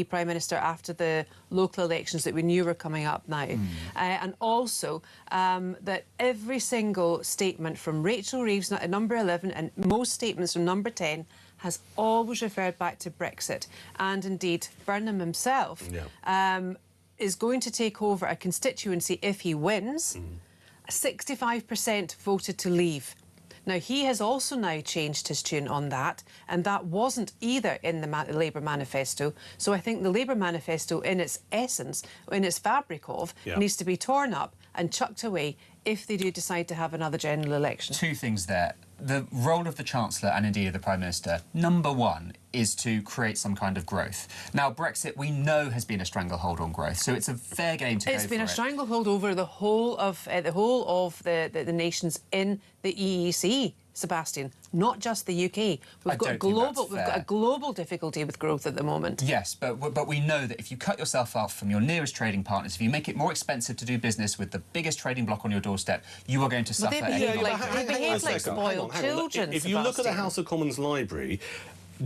Prime Minister after the local elections that we knew were coming up now. And also that every single statement from Rachel Reeves at number 11 and most statements from number 10 has always referred back to Brexit. And indeed, Burnham himself is going to take over a constituency if he wins. 65% voted to leave. Now, he has also now changed his tune on that, and that wasn't either in the Labour manifesto. So I think the Labour manifesto, in its essence, in its fabric of, needs to be torn up and chucked away if they do decide to have another general election.
Two things there. The role of the Chancellor and indeed of the Prime Minister, number one, is to create some kind of growth. Now, Brexit, we know, has been a stranglehold on growth, so it's a fair game to go for it.
It's been a stranglehold over the whole of the nations in the EEC, Sebastian, not just the UK. We've got a global difficulty with growth at the moment.
Yes, but we know that if you cut yourself off from your nearest trading partners, if you make it more expensive to do business with the biggest trading bloc on your doorstep, you are going to suffer.
They behave like spoiled children.
If you look at the House of Commons library,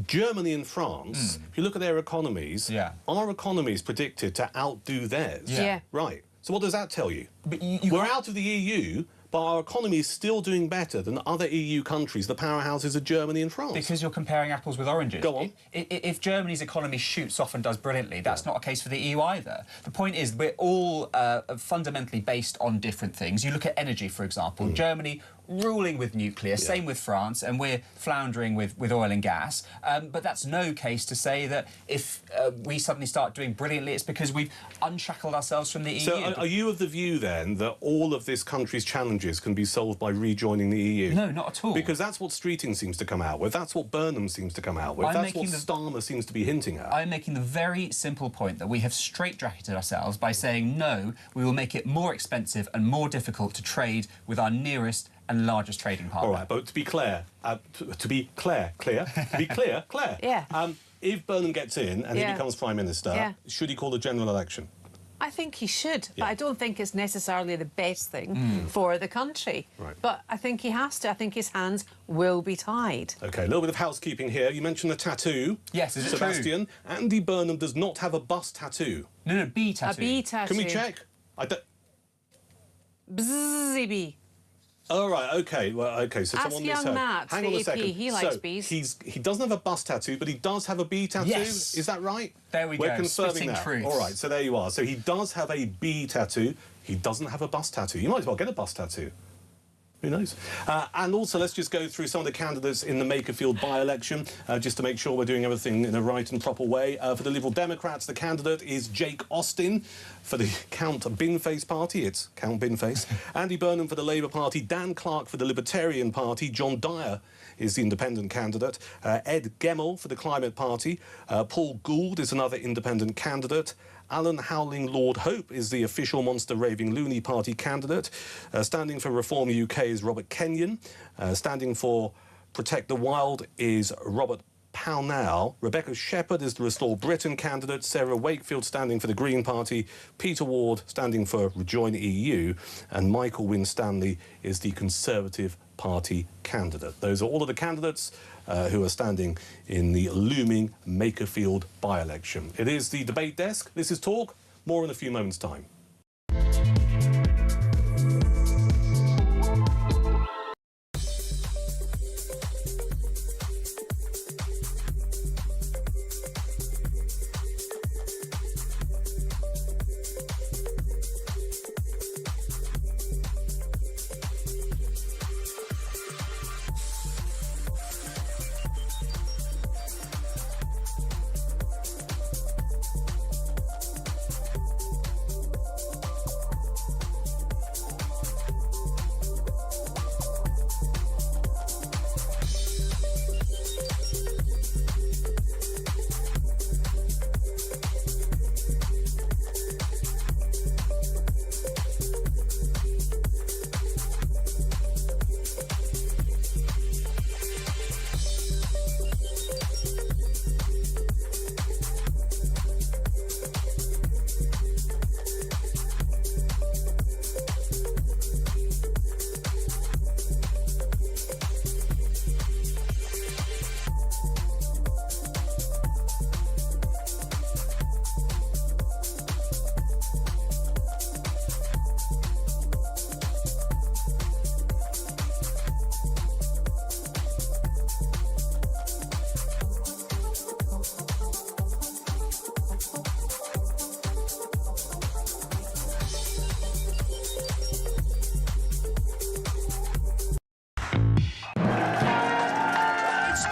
Germany and France, if you look at their economies, our economy is predicted to outdo theirs. Right. So what does that tell you? We're out of the EU, but our economy is still doing better than other EU countries, the powerhouses of Germany and France.
Because you're comparing apples with oranges.
Go on.
If Germany's economy shoots off and does brilliantly, that's not a case for the EU either. The point is we're all fundamentally based on different things. You look at energy, for example. Germany ruling with nuclear, same with France, and we're floundering with oil and gas. But that's no case to say that if we suddenly start doing brilliantly, it's because we've unshackled ourselves from the EU.
So are you of the view, then, that all of this country's challenges can be solved by rejoining the EU?
No, not at all.
Because that's what Streeting seems to come out with, that's what Burnham seems to come out with, that's what Starmer seems to be hinting at.
I'm making the very simple point that we have straight-jacketed ourselves by saying, no, we will make it more expensive and more difficult to trade with our nearest and largest trading partner.
All right, but to be clear, Claire. If Burnham gets in and he becomes Prime Minister, should he call a general election?
I think he should, but I don't think it's necessarily the best thing for the country.
Right.
But I think he has to. I think his hands will be tied.
OK, a little bit of housekeeping here. You mentioned a tattoo.
Yes, is it
Sebastian,
true?
Andy Burnham does not have a bust tattoo.
No, B tattoo.
A B tattoo.
Can we check?
Bzzzy B.
All right, OK. Well, OK, so
Ask
someone
young
misheard.
Matt,
Hang on
the
a second.
AP, he likes
so
Bs.
he doesn't have a bust tattoo, but he does have a B tattoo.
Yes.
Is that right?
There we go.
We're confirming
Spitting
that.
truths.
All right, so there you are. So he does have a B tattoo. He doesn't have a bust tattoo. You might as well get a bust tattoo. Who knows? And also, let's just go through some of the candidates in the Makerfield by-election, just to make sure we're doing everything in a right and proper way. For the Liberal Democrats, the candidate is Jake Austin. For the Count Binface Party, it's Count Binface. Andy Burnham for the Labour Party, Dan Clark for the Libertarian Party, John Dyer is the independent candidate, Ed Gemmell for the Climate Party, Paul Gould is another independent candidate, Alan Howling Lord Hope is the official Monster Raving Loony Party candidate. Standing for Reform UK is Robert Kenyon. Standing for Protect the Wild is Robert Pownall. Rebecca Shepherd is the Restore Britain candidate. Sarah Wakefield standing for the Green Party. Peter Ward standing for Rejoin EU. And Michael Winstanley is the Conservative Party candidate. Those are all of the candidates who are standing in the looming Makerfield by-election. It is the debate desk. This is Talk. More in a few moments' time.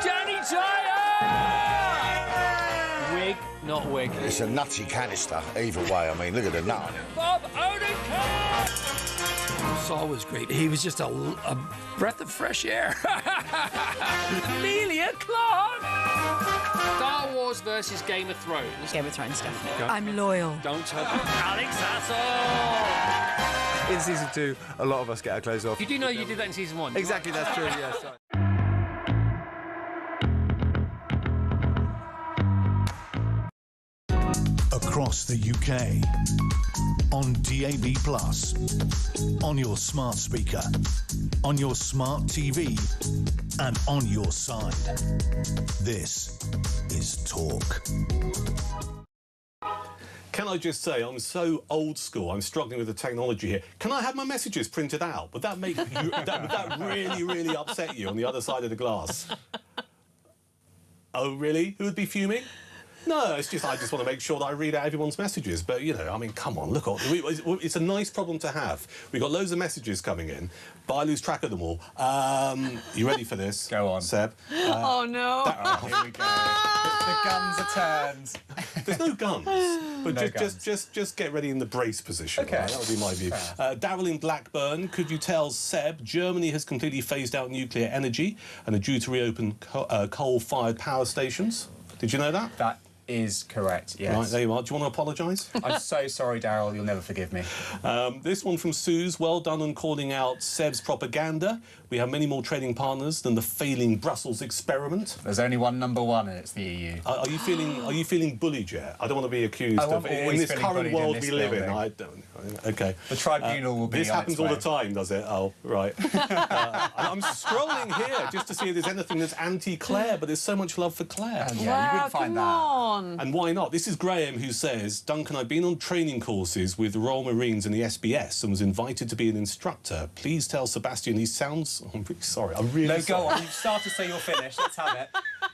Danny Dyer! Wig, not wig.
It's a nutty canister, either way. I mean, look at the nut on it.
Bob Odenkirk! Saul was great. He was just a breath of fresh air. Amelia Clark! Star Wars versus Game of Thrones.
Game of Thrones, definitely.
I'm loyal. Don't tell Alex Hassel!
In season 2, a lot of us get our clothes off.
You do know you did that in season 1?
Exactly, that's true, yes.
Across the UK, on DAB+, on your smart speaker, on your smart TV, and on your side. This is Talk.
Can I just say, I'm so old school, I'm struggling with the technology here. Can I have my messages printed out? Would that make you, would that really, really upset you on the other side of the glass? Oh, really? Who would be fuming? No, it's just I just want to make sure that I read out everyone's messages. But, you know, I mean, come on, look, it's a nice problem to have. We've got loads of messages coming in, but I lose track of them all. You ready for this?
Go on.
Seb.
Oh, no.
Here we go. The guns are turned.
There's no guns, but
No
just get ready in the brace position.
Okay.
Right? That would be my view. Daryl in Blackburn, could you tell Seb Germany has completely phased out nuclear energy and are due to reopen coal-fired power stations? Did you know that?
That is correct, yes.
Right, there you are. Do you want to apologise?
I'm so sorry, Daryl. You'll never forgive me.
This one from Suze. Well done on calling out Seb's propaganda. We have many more trading partners than the failing Brussels experiment.
There's only one number one, and it's the EU.
Are you feeling bullied yet? I don't want to be accused of in this current world we live in. I don't. Okay.
The tribunal will be.
This
on
happens
its
all
way.
the time, does it? Oh, right. I'm scrolling here just to see if there's anything that's anti-Claire, but there's so much love for Claire.
Yeah, you wouldn't find that.
On.
And why not? This is Graham who says, Duncan, I've been on training courses with the Royal Marines and the SBS and was invited to be an instructor. Please tell Sebastian he sounds... I'm really sorry. I'm really
No,
sorry.
go on. You've started, so you're finished. Let's have it.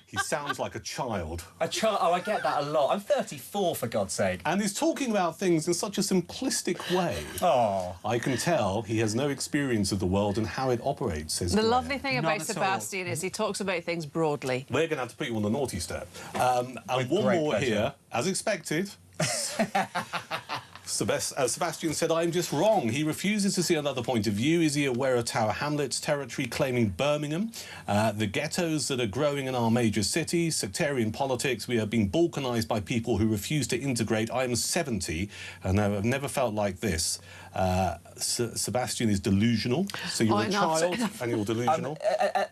He sounds like a child.
Oh, I get that a lot. I'm 34, for God's sake.
And he's talking about things in such a simplistic way.
Oh.
I can tell he has no experience of the world and how it operates, says
The
Graham.
lovely thing
Not
about
at all.
Sebastian is he talks about things broadly.
We're going to have to put you on the naughty step. And
With
one
great
more
pleasure.
here, as expected. Sebastian said, I'm just wrong. He refuses to see another point of view. Is he aware of Tower Hamlets territory claiming Birmingham? The ghettos that are growing in our major cities, sectarian politics. We are being balkanised by people who refuse to integrate. I am 70 and I've never felt like this. Sebastian is delusional. So you're a child and you're delusional.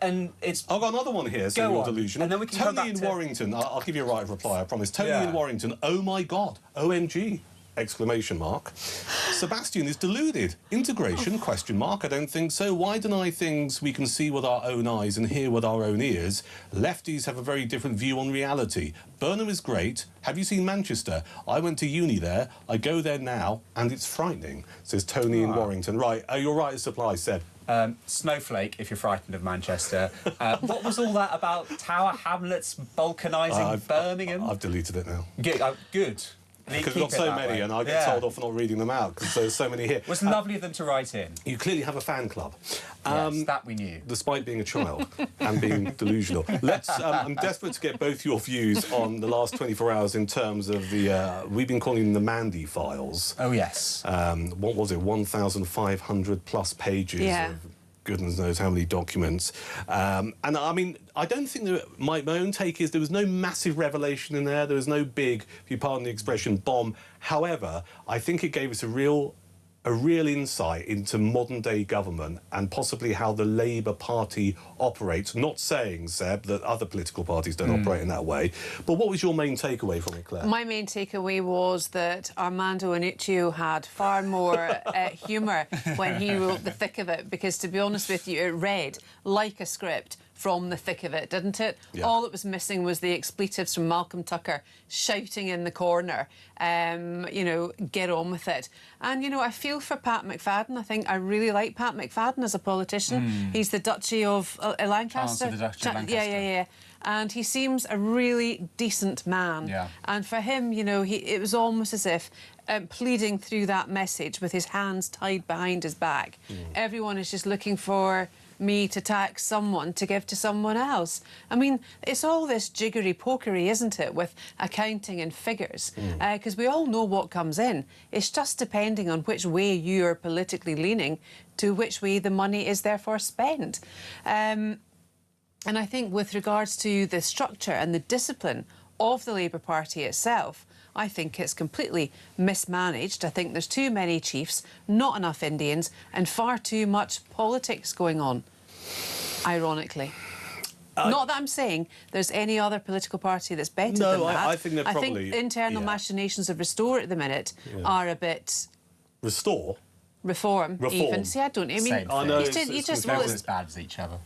And it's...
I've got another one here, so
Go
you're
on.
delusional.
And then we can come
Tony
back
in
to...
Warrington. I'll give you a right reply, I promise. Tony
Yeah.
in Warrington. Oh, my God. OMG. Exclamation mark. Sebastian is deluded. Integration? Question mark. I don't think so. Why deny things we can see with our own eyes and hear with our own ears? Lefties have a very different view on reality. Burnham is great. Have you seen Manchester? I went to uni there. I go there now, and it's frightening, says Tony in Warrington. Right. You're right as supply, Seb.
Snowflake, if you're frightened of Manchester. What was all that about Tower Hamlets balkanising Birmingham?
I've deleted it now.
Good. Good.
Because we've got so many, and I get told off for not reading them out, because there's so many here.
It was lovely of them to write in.
You clearly have a fan club.
Yes, that we knew.
Despite being a child and being delusional. I'm desperate to get both your views on the last 24 hours in terms of the... we've been calling them the Mandy files.
Oh, yes.
What was it? 1,500 plus pages of goodness knows how many documents. And I mean, I don't think that my own take is there was no massive revelation in there. There was no big, if you pardon the expression, bomb. However, I think it gave us a real insight into modern-day government and possibly how the Labour Party operates. Not saying, Seb, that other political parties don't operate in that way. But what was your main takeaway from it, Claire?
My main takeaway was that Armando Iannuccio had far more humour when he wrote the thick of it, because, to be honest with you, it read like a script from the thick of it, didn't it? Yeah. All that was missing was the expletives from Malcolm Tucker shouting in the corner, you know, get on with it. And, you know, I feel for Pat McFadden. I think I really like Pat McFadden as a politician. He's the Duchy of Lancaster.
The Duchy of Lancaster.
Yeah. And he seems a really decent man.
Yeah.
And for him, you know, it was almost as if pleading through that message with his hands tied behind his back. Everyone is just looking for me to tax someone to give to someone else. I mean, it's all this jiggery-pokery, isn't it, with accounting and figures? Because we all know what comes in. It's just depending on which way you are politically leaning to which way the money is therefore spent. And I think with regards to the structure and the discipline of the Labour Party itself, I think it's completely mismanaged. I think there's too many chiefs, not enough Indians, and far too much politics going on, ironically. Not that I'm saying there's any other political party that's better than that.
I think they're probably...
I think the internal machinations of Restore at the minute are a bit...
Restore?
Reform. Even. See, I don't... I mean,
you just want as bad as each other.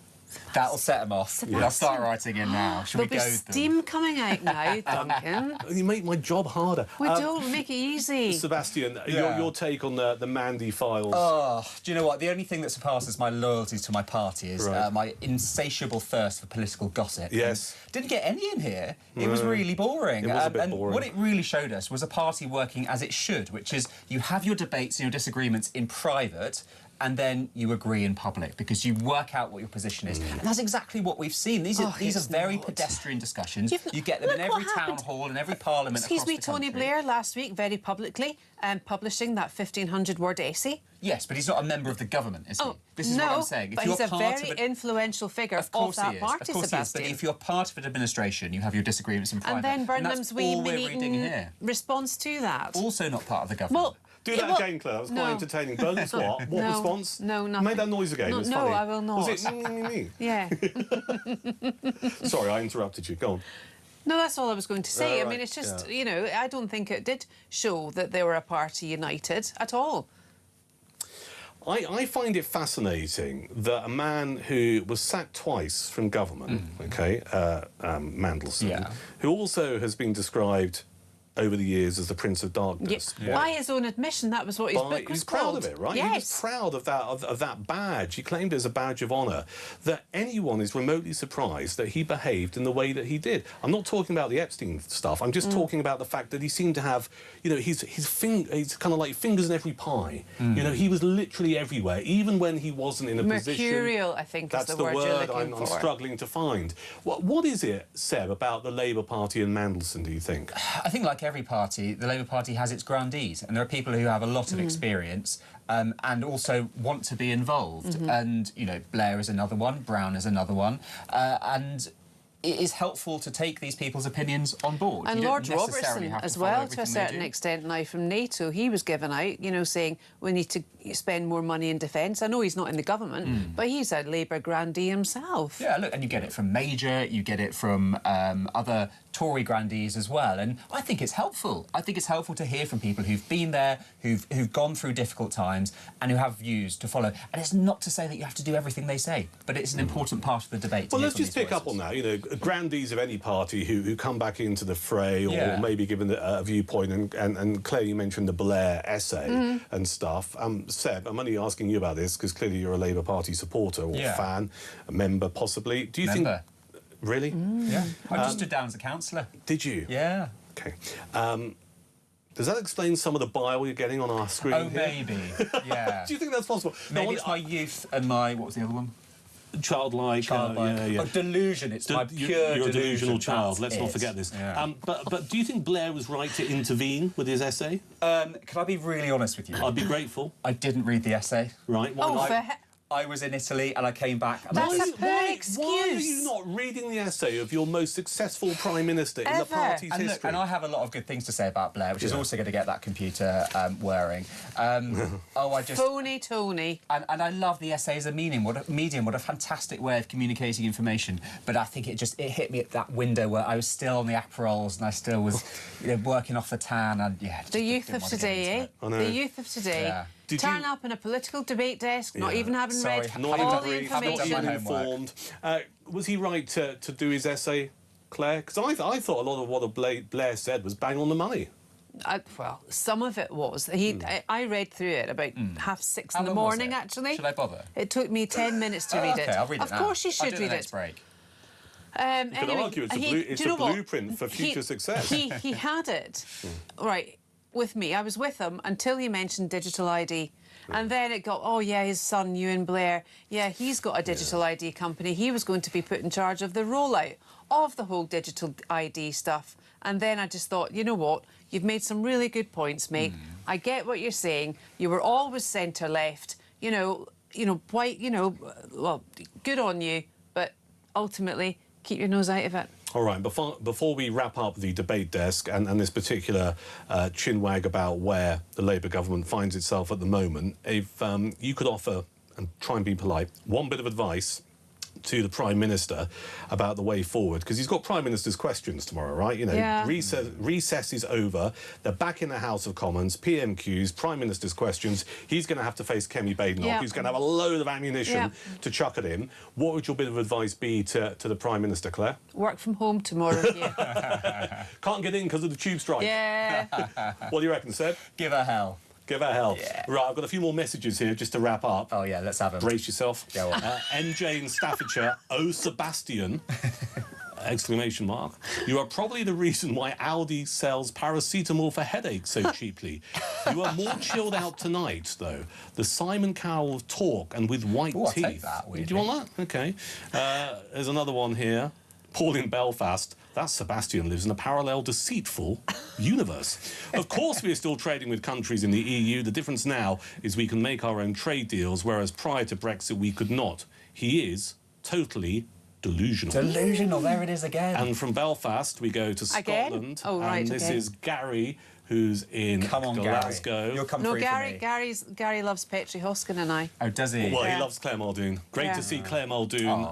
That'll set them off. They'll start writing in now. Should we go with them?
There'll be steam coming out now, Duncan.
You make my job harder.
We don't make it easy.
Sebastian, your take on the Mandy files?
Oh, do you know what? The only thing that surpasses my loyalty to my party is my insatiable thirst for political gossip.
Yes.
Didn't get any in here. It was really boring.
It was a bit boring.
What it really showed us was a party working as it should, which is you have your debates and your disagreements in private, and then you agree in public because you work out what your position is. And that's exactly what we've seen. These are very pedestrian discussions. You get them in every town hall and every parliament across the country.
Tony Blair last week, very publicly, publishing that 1,500-word essay.
Yes, but he's not a member of the government, is he? This is
what
I'm saying.
But he's a very influential figure of that party, Sebastian.
But if you're part of an administration, you have your disagreements in private.
And then Burnham's wee mini response to that.
Also not part of the government.
Well,
do that again, Claire. That was quite entertaining. Burnham's what? What response?
No, nothing.
Made that noise again. It was funny.
No, I will not.
Was it?
Yeah.
Sorry, I interrupted you. Go on.
No, that's all I was going to say. I mean, it's just, you know, I don't think it did show that they were a party united at all.
I find it fascinating that a man who was sacked twice from government, Mandelson, who also has been described over the years as the Prince of Darkness.
By his own admission, that was what his book was
He was
called.
proud of it, right?
Yes.
He was proud of that badge. He claimed it as a badge of honour. That anyone is remotely surprised that he behaved in the way that he did. I'm not talking about the Epstein stuff. I'm just talking about the fact that he seemed to have, you know, he's kind of like fingers in every pie. You know, he was literally everywhere, even when he wasn't in a position.
Mercurial, I think, is the word you're looking for.
I'm struggling to find. What is it, Seb, about the Labour Party and Mandelson, do you think?
I think, like every party, the Labour Party has its grandees, and there are people who have a lot of experience and also want to be involved. And, you know, Blair is another one, Brown is another one, and it is helpful to take these people's opinions on board.
And Lord Robertson as well, to a certain extent now, from NATO, he was given out, you know, saying we need to spend more money in defence. I know he's not in the government, but he's a Labour grandee himself.
Yeah, look, and you get it from Major, you get it from other Tory grandees as well, and I think it's helpful. I think it's helpful to hear from people who've been there, who've gone through difficult times, and who have views to follow. And it's not to say that you have to do everything they say, but it's an important part of the debate.
Well, let's just pick up on that. You know, grandees of any party who come back into the fray or maybe given a viewpoint, and Claire, you mentioned the Blair essay and stuff. Seb, I'm only asking you about this because clearly you're a Labour Party supporter or fan, a member possibly. Do you think... Really?
Yeah. I just stood down as a councillor.
Did you?
Yeah.
OK. Does that explain some of the bile you're getting on our screen here?
Maybe, yeah.
Do you think that's possible?
Maybe it's my youth and my... What was the other one?
Childlike.
Oh, delusion. It's my pure
You're a delusional child. Let's not forget this.
Yeah.
But do you think Blair was right to intervene with his essay?
Can I be really honest with you?
I'd be grateful.
I didn't read the essay.
Right. Why not?
I was in Italy and I came back. And
That's a poor excuse.
Why are you not reading the essay of your most successful Prime Minister in the party's history?
Look, and I have a lot of good things to say about Blair, which is also going to get that computer whirring.
Phony Tony.
And I love the essay as a medium. What a fantastic way of communicating information. But I think it hit me at that window where I was still on the Aperols and I still was, you know, working off the tan. And
the youth of today, The youth of today. Yeah. Turn up in a political debate desk, not even having read all the information.
Not even informed. Was he right to do his essay, Claire? Because I thought a lot of what Blair said was bang on the money.
Well, some of it was. I read through it about 6:30 in the morning, actually.
Should I bother?
It took me 10 minutes to read it.
I'll read it now.
Of course you should read it.
Break.
You could argue it's a blueprint for future success.
He had it. Right. with me. I was with him until he mentioned digital ID. And then it got, oh, yeah, his son, Ewan Blair, yeah, he's got a digital ID company. He was going to be put in charge of the rollout of the whole digital ID stuff. And then I just thought, you know what? You've made some really good points, mate. I get what you're saying. You were always centre-left. Well, good on you, but ultimately, keep your nose out of it.
All right, before we wrap up the debate desk and this particular chinwag about where the Labour government finds itself at the moment, if you could offer, and try and be polite, one bit of advice to the Prime Minister about the way forward, because he's got Prime Minister's questions tomorrow, right? You know,
Yeah.
recess is over. They're back in the House of Commons, PMQs, Prime Minister's questions. He's going to have to face Kemi Badenoch, who's going to have a load of ammunition to chuck at him. What would your bit of advice be to the Prime Minister, Claire?
Work from home tomorrow, yeah.
Can't get in because of the tube strike.
Yeah.
What do you reckon, Seb?
Give her hell.
Give her hell.
Yeah.
Right, I've got a few more messages here just to wrap up.
Oh, yeah, let's have them.
Brace yourself.
Go on.
MJ in Staffordshire, oh, Sebastian, exclamation mark. You are probably the reason why Aldi sells paracetamol for headaches so cheaply. You are more chilled out tonight, though. The Simon Cowell of talk and with white
I'll
teeth.
take that,
do you want that? OK. There's another one here. Paul in Belfast. That Sebastian lives in a parallel, deceitful universe. Of course, we are still trading with countries in the EU. The difference now is we can make our own trade deals, whereas prior to Brexit, we could not. He is totally delusional.
Delusional, there it is again.
And from Belfast, we go to Scotland.
Oh, right,
and this is Gary, who's in Glasgow.
Gary. You'll come
No,
through
Gary,
for me.
Gary loves Petrie Hoskin and I.
Oh, does he?
Well,
Yeah.
he loves Claire Muldoon. Great to see Claire Muldoon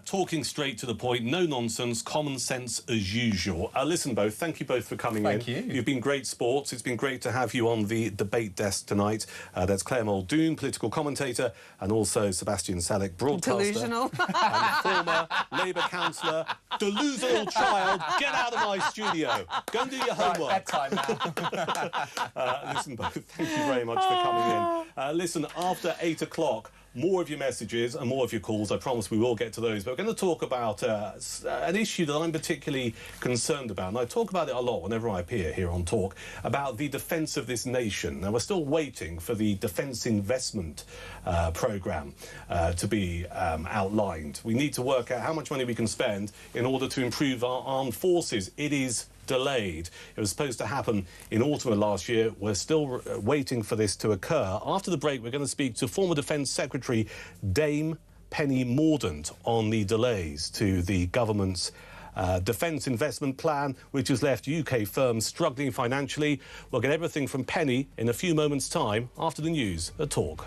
talking straight to the point, no nonsense, common sense as usual. Listen, both, thank you both for coming in.
Thank you.
You've been great sports. It's been great to have you on the debate desk tonight. That's Claire Muldoon, political commentator, and also Sebastian Salek, broadcaster.
Delusional.
And former Labour councillor. Delusional child, get out of my studio. Go and do your homework.
Right, bedtime now.
Listen, both, thank you very much for coming in. Listen, after 8 o'clock, more of your messages and more of your calls. I promise we will get to those. But we're going to talk about an issue that I'm particularly concerned about. And I talk about it a lot whenever I appear here on Talk, about the defence of this nation. Now, we're still waiting for the defence investment programme to be outlined. We need to work out how much money we can spend in order to improve our armed forces. It is delayed. It was supposed to happen in autumn of last year. We're still waiting for this to occur. After the break, we're going to speak to former Defence Secretary Dame Penny Mordaunt on the delays to the government's defence investment plan, which has left UK firms struggling financially. We'll get everything from Penny in a few moments' time after the news at Talk.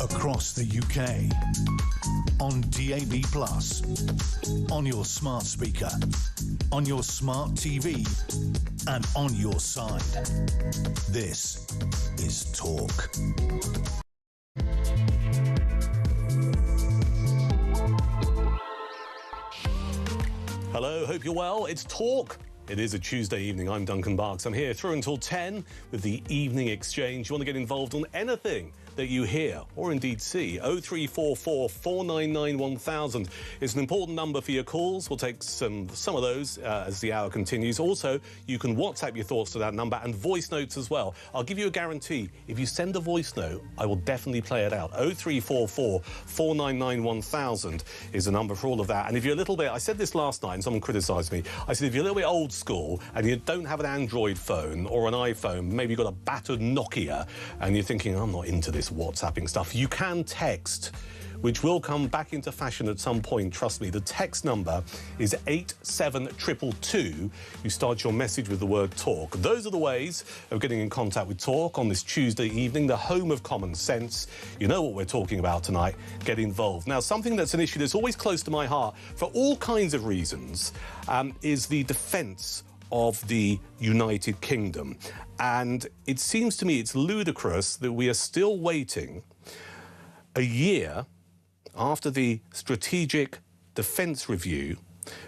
across the UK. On DAB+, on your smart speaker, on your smart TV, and on your side. This is Talk.
Hello, hope you're well. It's Talk. It is a Tuesday evening. I'm Duncan Barkes. I'm here through until 10 with the Evening Exchange. You want to get involved on anything that you hear or indeed see? 0344 499 1000 is an important number for your calls. We'll take some of those as the hour continues. Also, you can WhatsApp your thoughts to that number and voice notes as well. I'll give you a guarantee. If you send a voice note, I will definitely play it out. 0344 499 1000 is the number for all of that. And if you're a little bit, I said this last night and someone criticised me. I said if you're a little bit old school and you don't have an Android phone or an iPhone, maybe you've got a battered Nokia and you're thinking, I'm not into this WhatsApping stuff, you can text, which will come back into fashion at some point, trust me. The text number is 87222. You start your message with the word Talk. Those are the ways of getting in contact with Talk on this Tuesday evening, the home of common sense. You know what we're talking about tonight. Get involved. Now, something that's an issue that's always close to my heart for all kinds of reasons is the defence of the United Kingdom. And it seems to me it's ludicrous that we are still waiting a year after the Strategic Defence Review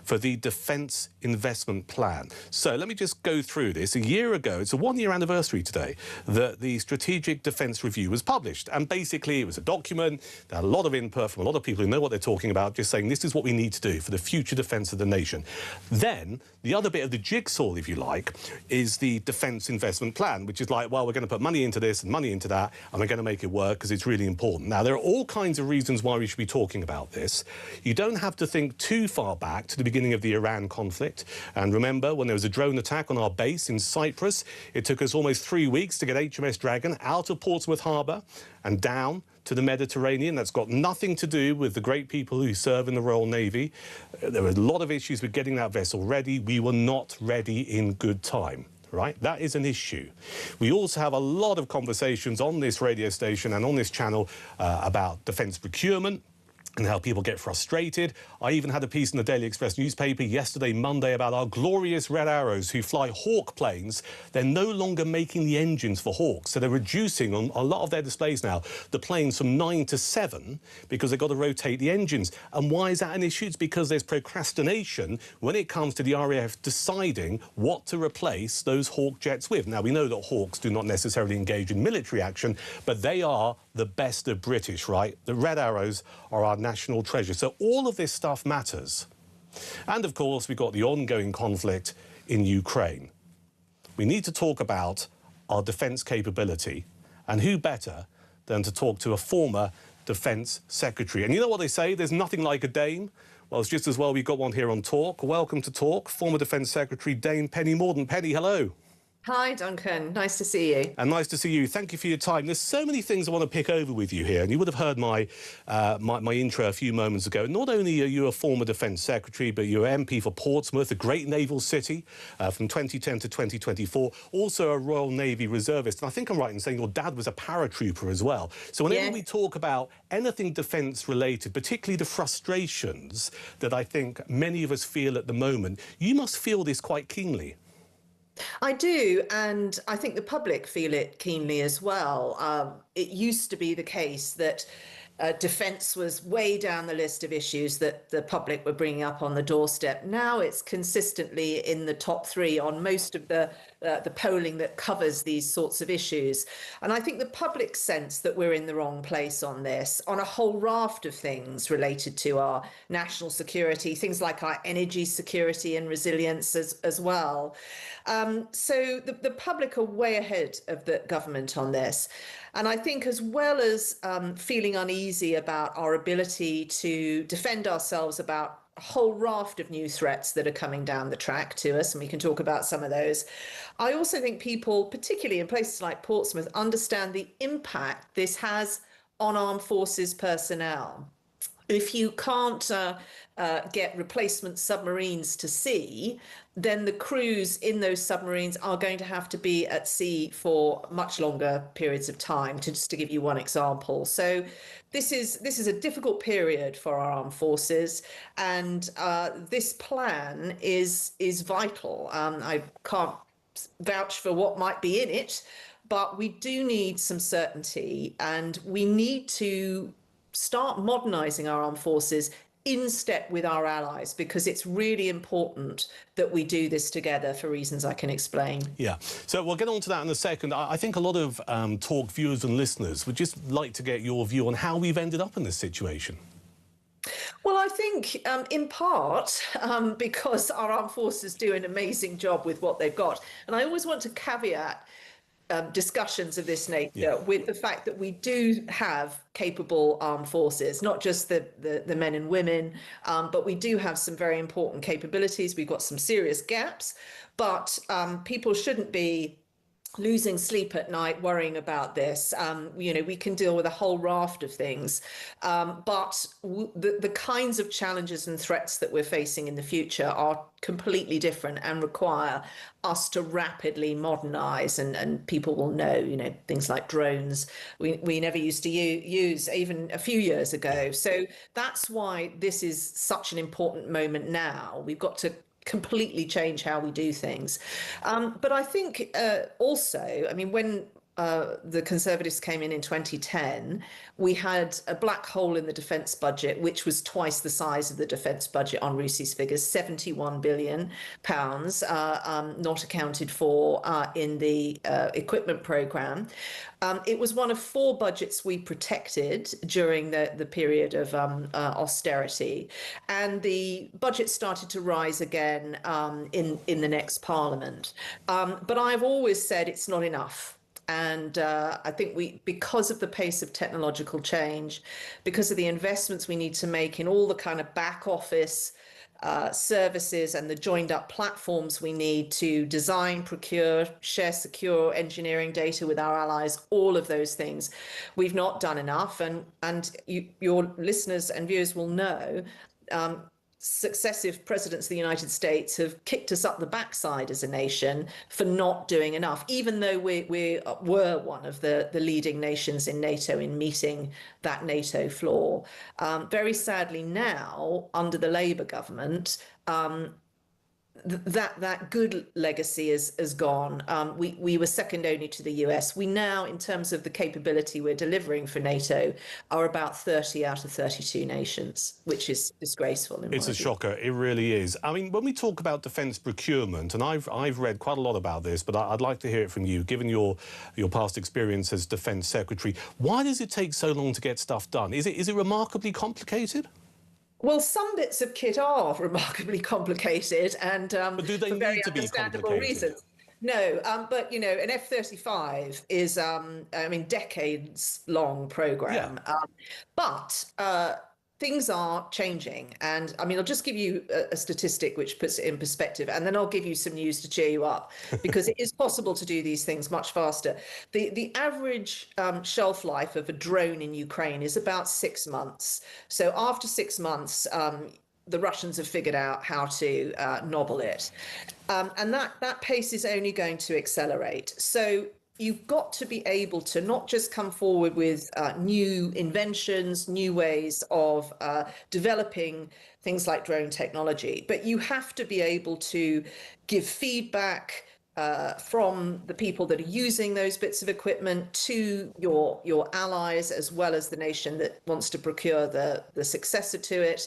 for the Defence Investment Plan. So let me just go through this. A year ago, it's a one-year anniversary today, that the Strategic Defence Review was published. And basically, it was a document that had a lot of input from a lot of people who know what they're talking about, just saying this is what we need to do for the future defence of the nation. Then, the other bit of the jigsaw, if you like, is the Defence Investment Plan, which is like, well, we're going to put money into this and money into that, and we're going to make it work because it's really important. Now, there are all kinds of reasons why we should be talking about this. You don't have to think too far back to the beginning of the Iran conflict. And remember, when there was a drone attack on our base in Cyprus, it took us almost 3 weeks to get HMS Dragon out of Portsmouth Harbour and down to the Mediterranean. That's got nothing to do with the great people who serve in the Royal Navy. There were a lot of issues with getting that vessel ready. We were not ready in good time. Right? That is an issue. We also have a lot of conversations on this radio station and on this channel about defence procurement and how people get frustrated. I even had a piece in the Daily Express newspaper yesterday, Monday, about our glorious Red Arrows who fly Hawk planes. They're no longer making the engines for Hawks, so they're reducing on a lot of their displays now the planes from 9 to 7 because they've got to rotate the engines. And why is that an issue? It's because there's procrastination when it comes to the RAF deciding what to replace those Hawk jets with. Now, we know that Hawks do not necessarily engage in military action, but they are the best of British, right? The Red Arrows are our national treasure. So all of this stuff matters. And of course, we've got the ongoing conflict in Ukraine. We need to talk about our defence capability, and who better than to talk to a former Defence Secretary. And you know what they say, there's nothing like a dame. Well, it's just as well we've got one here on Talk. Welcome to Talk, former Defence Secretary Dame Penny Mordaunt. Penny, hello.
Hi, Duncan. Nice to see you.
And nice to see you. Thank you for your time. There's so many things I want to pick over with you here, and you would have heard my intro a few moments ago. Not only are you a former Defence Secretary, but you're MP for Portsmouth, a great naval city, from 2010 to 2024, also a Royal Navy reservist. And I think I'm right in saying your dad was a paratrooper as well. So whenever we talk about anything defence-related, particularly the frustrations that I think many of us feel at the moment, you must feel this quite keenly.
I do, and I think the public feel it keenly as well. It used to be the case that defence was way down the list of issues that the public were bringing up on the doorstep. Now it's consistently in the top 3 on most of the polling that covers these sorts of issues. And I think the public sense that we're in the wrong place on this, on a whole raft of things related to our national security, things like our energy security and resilience as well. So the public are way ahead of the government on this. And I think as well as feeling uneasy about our ability to defend ourselves about a whole raft of new threats that are coming down the track to us, and we can talk about some of those, I also think people, particularly in places like Portsmouth, understand the impact this has on armed forces personnel. If you can't get replacement submarines to sea, then the crews in those submarines are going to have to be at sea for much longer periods of time, just to give you one example. So this is a difficult period for our armed forces, and this plan is vital. I can't vouch for what might be in it, but we do need some certainty, and we need to start modernising our armed forces in step with our allies, because it's really important that we do this together for reasons I can explain.
Yeah, so we'll get on to that in a second. I think a lot of Talk viewers and listeners would just like to get your view on how we've ended up in this situation.
Well, I think in part because our armed forces do an amazing job with what they've got. And I always want to caveat discussions of this nature with the fact that we do have capable armed forces, not just the men and women, but we do have some very important capabilities. We've got some serious gaps, but people shouldn't be losing sleep at night worrying about this. We can deal with a whole raft of things, but the kinds of challenges and threats that we're facing in the future are completely different and require us to rapidly modernize, and people will know, things like drones we never used to use even a few years ago. So that's why this is such an important moment now. We've got to completely change how we do things. But I think also, when the Conservatives came in 2010, we had a black hole in the defence budget, which was twice the size of the defence budget on RUSI's figures, £71 billion, not accounted for in the equipment programme. It was one of 4 budgets we protected during the period of austerity, and the budget started to rise again in the next Parliament. But I've always said it's not enough. And I think because of the pace of technological change, because of the investments we need to make in all the kind of back office services and the joined up platforms we need to design, procure, share secure engineering data with our allies, all of those things, we've not done enough. And your listeners and viewers will know successive presidents of the United States have kicked us up the backside as a nation for not doing enough, even though we were one of the leading nations in NATO in meeting that NATO floor. Very sadly now, under the Labour government, that good legacy is gone. We were second only to the US. We now, in terms of the capability we're delivering for NATO, are about 30 out of 32 nations, which is disgraceful.
It's a shocker. It really is. When we talk about defence procurement, and I've read quite a lot about this, but I'd like to hear it from you, given your past experience as Defence Secretary. Why does it take so long to get stuff done? Is it remarkably complicated?
Well, some bits of kit are remarkably complicated, and
but do they
for very
need to be
understandable
complicated?
reasons. No, but an F-35 is decades-long program.
Yeah.
But things are changing, and I'll just give you a statistic which puts it in perspective, and then I'll give you some news to cheer you up, because it is possible to do these things much faster. The average shelf life of a drone in Ukraine is about 6 months. So after 6 months, the Russians have figured out how to nobble it, and that pace is only going to accelerate. So you've got to be able to not just come forward with new inventions, new ways of developing things like drone technology, but you have to be able to give feedback from the people that are using those bits of equipment to your allies, as well as the nation that wants to procure the successor to it.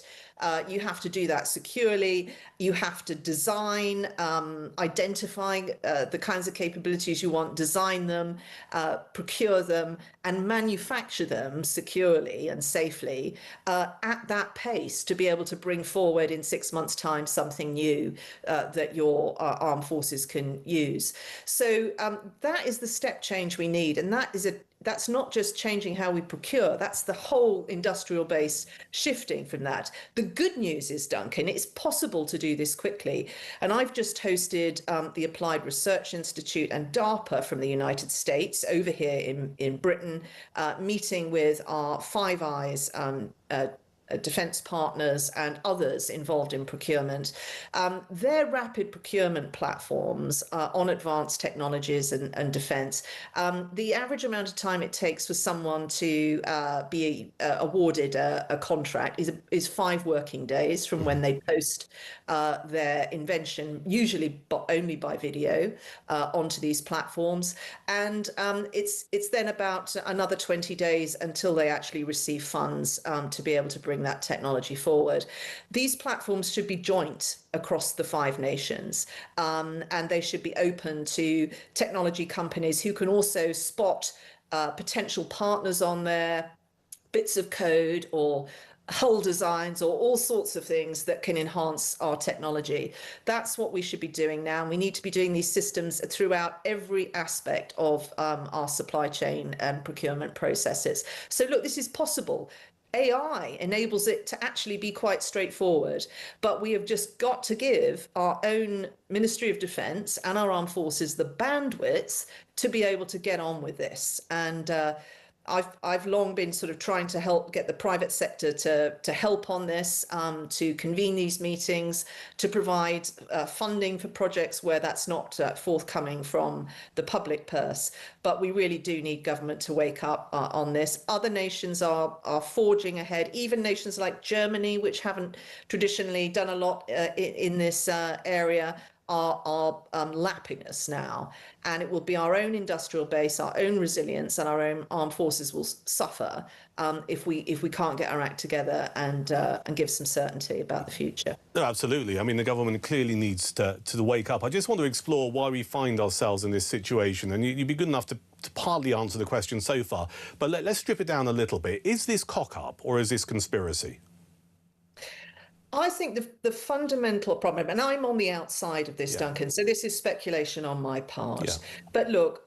You have to do that securely. You have to design, identify the kinds of capabilities you want, design them, procure them, and manufacture them securely and safely at that pace to be able to bring forward in 6 months' time something new that your armed forces can use. So that is the step change we need, and that's not just changing how we procure, that's the whole industrial base shifting from that. The good news is, Duncan, it's possible to do this quickly. And I've just hosted the Applied Research Institute and DARPA from the United States over here in Britain, meeting with our Five Eyes defence partners and others involved in procurement. Their rapid procurement platforms on advanced technologies and defence, the average amount of time it takes for someone to be awarded a contract is 5 working days from when they post their invention, usually only by video, onto these platforms. And it's then about another 20 days until they actually receive funds to be able to bring that technology forward. These platforms should be joint across the 5 nations, and they should be open to technology companies who can also spot potential partners on there, bits of code or hull designs or all sorts of things that can enhance our technology. That's what we should be doing now. We need to be doing these systems throughout every aspect of our supply chain and procurement processes. So look, this is possible. AI enables it to actually be quite straightforward, but we have just got to give our own Ministry of Defence and our armed forces the bandwidth to be able to get on with this. And I've long been sort of trying to help get the private sector to help on this, to convene these meetings, to provide funding for projects where that's not forthcoming from the public purse. But we really do need government to wake up on this. Other nations are forging ahead, even nations like Germany, which haven't traditionally done a lot in this area, are lapping us now, and it will be our own industrial base, our own resilience, and our own armed forces will suffer if we can't get our act together and give some certainty about the future.
No, absolutely. I mean, the government clearly needs to wake up. I just want to explore why we find ourselves in this situation, and you'd be good enough to partly answer the question so far, but let's strip it down a little bit. Is this cock-up or is this conspiracy?
I think the fundamental problem, and I'm on the outside of this,
Yeah.
Duncan, so this is speculation on my part.
Yeah.
But look,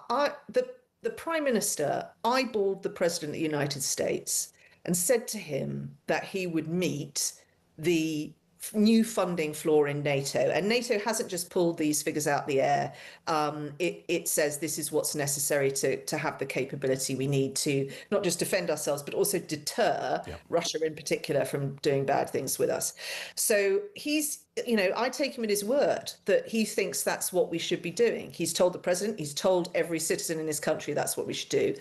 the Prime Minister eyeballed the President of the United States and said to him that he would meet the new funding floor in NATO. And NATO hasn't just pulled these figures out the air. It says this is what's necessary to have the capability we need to not just defend ourselves, but also deter Russia in particular from doing bad things with us. So he's, I take him at his word that he thinks that's what we should be doing. He's told the president, he's told every citizen in this country that's what we should do.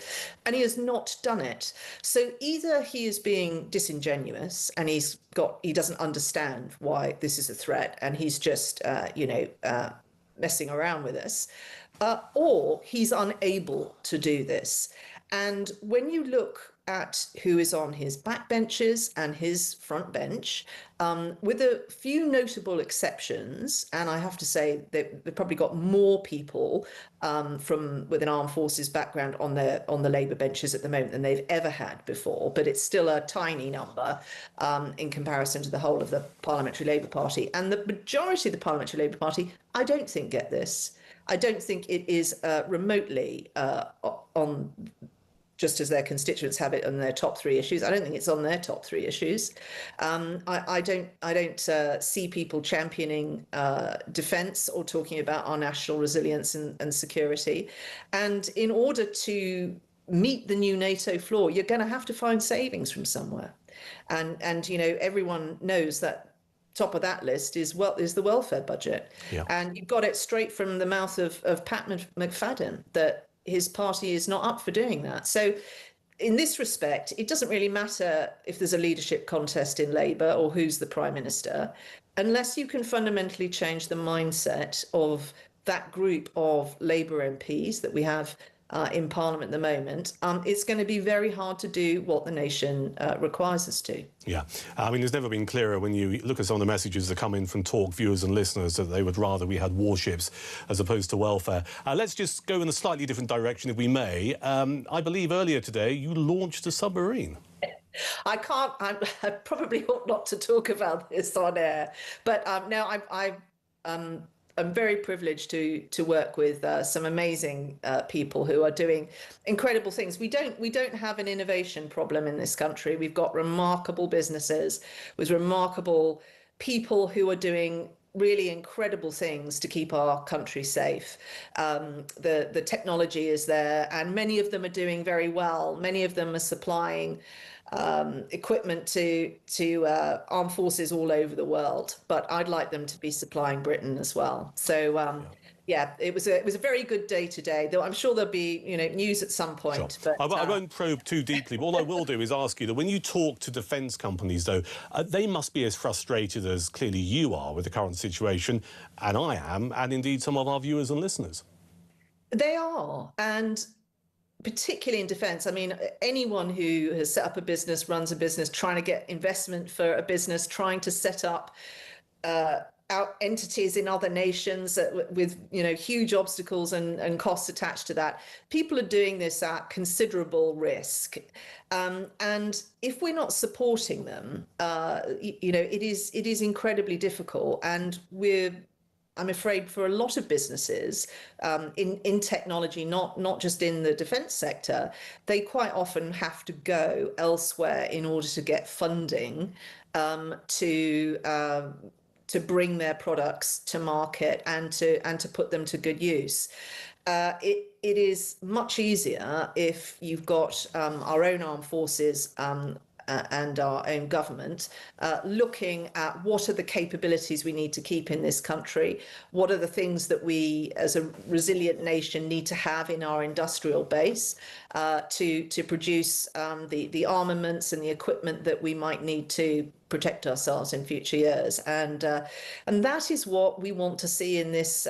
And he has not done it. So either he is being disingenuous and he doesn't understand why this is a threat and he's just, messing around with us, or he's unable to do this. And when you look at who is on his backbenches and his front bench, with a few notable exceptions, and I have to say they've probably got more people with an armed forces background on the Labour benches at the moment than they've ever had before, but it's still a tiny number in comparison to the whole of the Parliamentary Labour Party. And the majority of the Parliamentary Labour Party, I don't think get this. I don't think it is remotely on, just as their constituents have it on their top 3 issues. I don't think it's on their top 3 issues. I don't see people championing defence or talking about our national resilience and security. And in order to meet the new NATO floor, you're going to have to find savings from somewhere. And everyone knows that top of that list is the welfare budget. Yeah. And you've got it straight from the mouth of Pat McFadden that his party is not up for doing that. So in this respect, it doesn't really matter if there's a leadership contest in Labour or who's the Prime Minister, unless you can fundamentally change the mindset of that group of Labour MPs that we have in Parliament at the moment. It's going to be very hard to do what the nation requires us to.
Yeah, I mean, it's never been clearer when you look at some of the messages that come in from Talk viewers and listeners that they would rather we had warships as opposed to welfare. Let's just go in a slightly different direction, if we may. I believe earlier today you launched a submarine.
I probably ought not to talk about this on air, but no, I'm very privileged to work with some amazing people who are doing incredible things. We don't have an innovation problem in this country. We've got remarkable businesses with remarkable people who are doing really incredible things to keep our country safe. The technology is there, and many of them are doing very well. Many of them are supplying equipment to armed forces all over the world, but I'd like them to be supplying Britain as well. So yeah, it was a very good day today. Though I'm sure there'll be news at some point.
Sure.
But
I won't probe too deeply. But all I will do is ask you that when you talk to defence companies, though, they must be as frustrated as clearly you are with the current situation, and I am, and indeed some of our viewers and listeners.
They are, and particularly in defence. I mean, anyone who has set up a business, runs a business, trying to get investment for a business, trying to set up entities in other nations with huge obstacles and costs attached to that. People are doing this at considerable risk, and if we're not supporting them, it is incredibly difficult. And I'm afraid for a lot of businesses in technology, not just in the defence sector, they quite often have to go elsewhere in order to get funding to bring their products to market and to put them to good use. It is much easier if you've got our own armed forces and our own government looking at what are the capabilities we need to keep in this country, what are the things that we as a resilient nation need to have in our industrial base to produce the armaments and the equipment that we might need to protect ourselves in future years. And that is what we want to see in this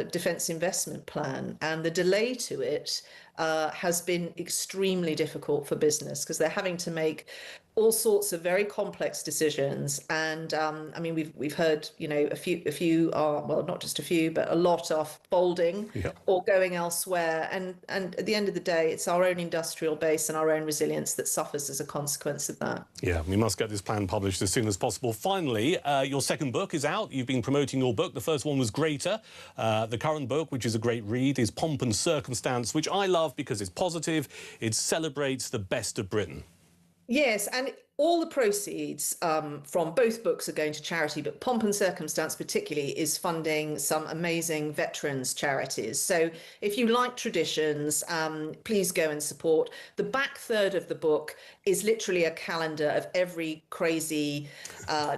defence investment plan. And the delay to it has been extremely difficult for business because they're having to make all sorts of very complex decisions. And I mean, we've heard, a few are, well, not just a few, but a lot are folding or going elsewhere. And at the end of the day, it's our own industrial base and our own resilience that suffers as a consequence of that.
Yeah, we must get this plan published as soon as possible. Finally, your second book is out. You've been promoting your book. The first one was Greater. The current book, which is a great read, is Pomp and Circumstance, which I love because it's positive. It celebrates the best of Britain.
Yes, and all the proceeds from both books are going to charity, but Pomp and Circumstance particularly is funding some amazing veterans charities. So if you like traditions, please go and support. The back third of the book is literally a calendar of every crazy,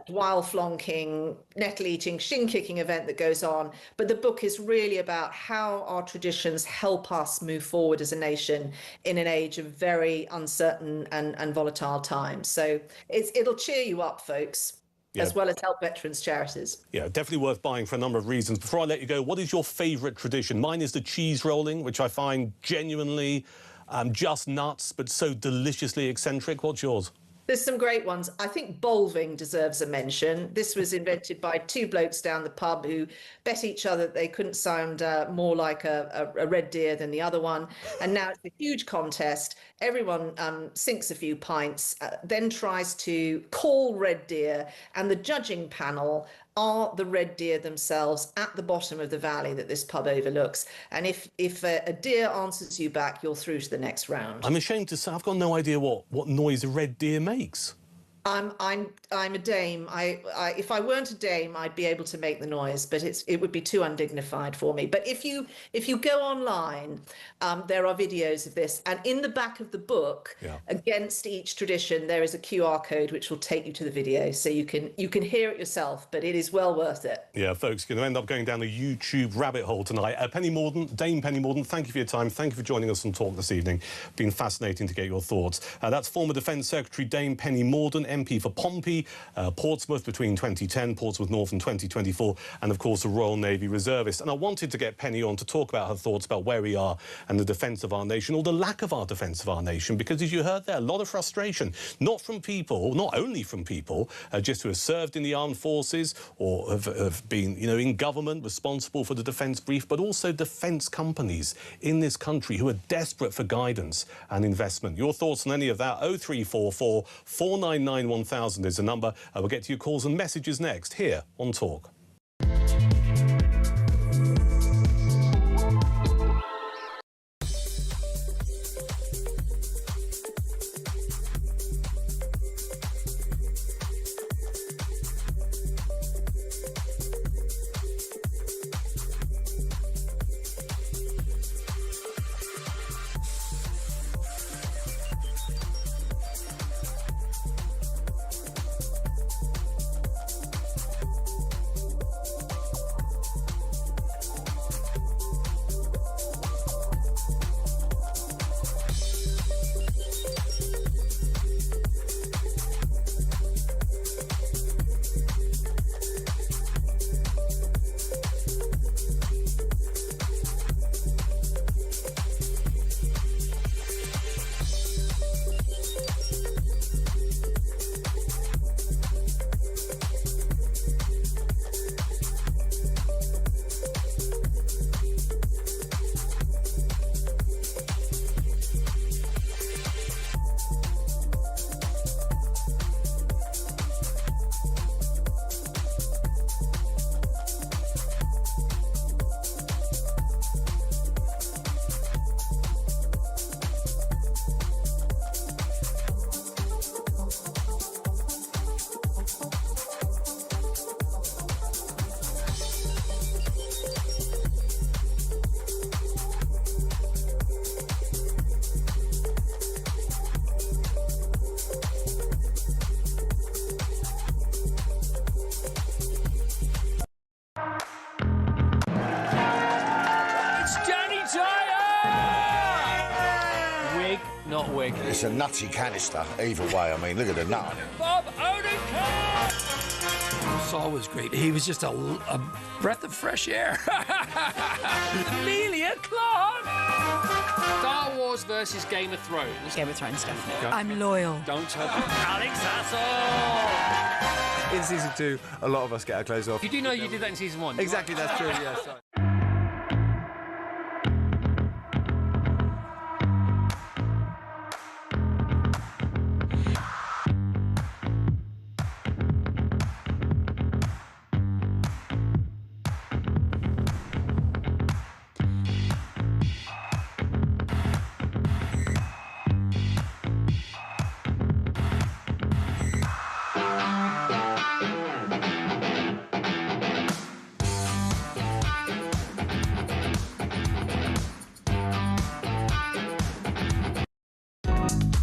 dwell-flonking, nettle-eating, shin-kicking event that goes on. But the book is really about how our traditions help us move forward as a nation in an age of very uncertain and volatile times. So it'll cheer you up, folks, as well as help veterans charities.
Yeah, definitely worth buying for a number of reasons. Before I let you go, what is your favourite tradition? Mine is the cheese rolling, which I find genuinely just nuts, but so deliciously eccentric. What's yours?
There's some great ones. I think bowling deserves a mention. This was invented by two blokes down the pub who bet each other that they couldn't sound more like a red deer than the other one. And now it's a huge contest. Everyone sinks a few pints, then tries to call red deer, and the judging panel are the red deer themselves at the bottom of the valley that this pub overlooks. And if a deer answers you back, you're through to the next round.
I'm ashamed to say I've got no idea what noise a red deer makes.
I'm a dame. If I weren't a dame, I'd be able to make the noise, but it would be too undignified for me. But if you go online, there are videos of this, and in the back of the book, against each tradition, there is a QR code which will take you to the video, so you can hear it yourself. But it is well worth it. Yeah, folks, you're going to end up going down the YouTube rabbit hole tonight. Dame Penny Mordaunt, thank you for your time. Thank you for joining us on Talk this evening. Been fascinating to get your thoughts. That's former Defence Secretary Dame Penny Mordaunt, MP for Pompey, Portsmouth between 2010, Portsmouth North in 2024, and of course a Royal Navy reservist. And I wanted to get Penny on to talk about her thoughts about where we are and the defence of our nation, or the lack of our defence of our nation, because as you heard there, a lot of frustration, not only from people just who have served in the armed forces or have been, in government responsible for the defence brief, but also defence companies in this country who are desperate for guidance and investment. Your thoughts on any of that? 0344 499 1000 is the number. We'll get to your calls and messages next here on Talk.
not a wig.
It's a nutty canister, either way. I mean, look at the nut on it.
Bob Odenkirk! Saul was great. He was just a breath of fresh air. Amelia Clark! Star Wars versus Game of Thrones.
Game of Thrones, definitely.
I'm loyal. Don't tell Alex Hassel!
In season 2, a lot of us get our clothes off.
You do know you did that in season 1?
Exactly, that's true, yes.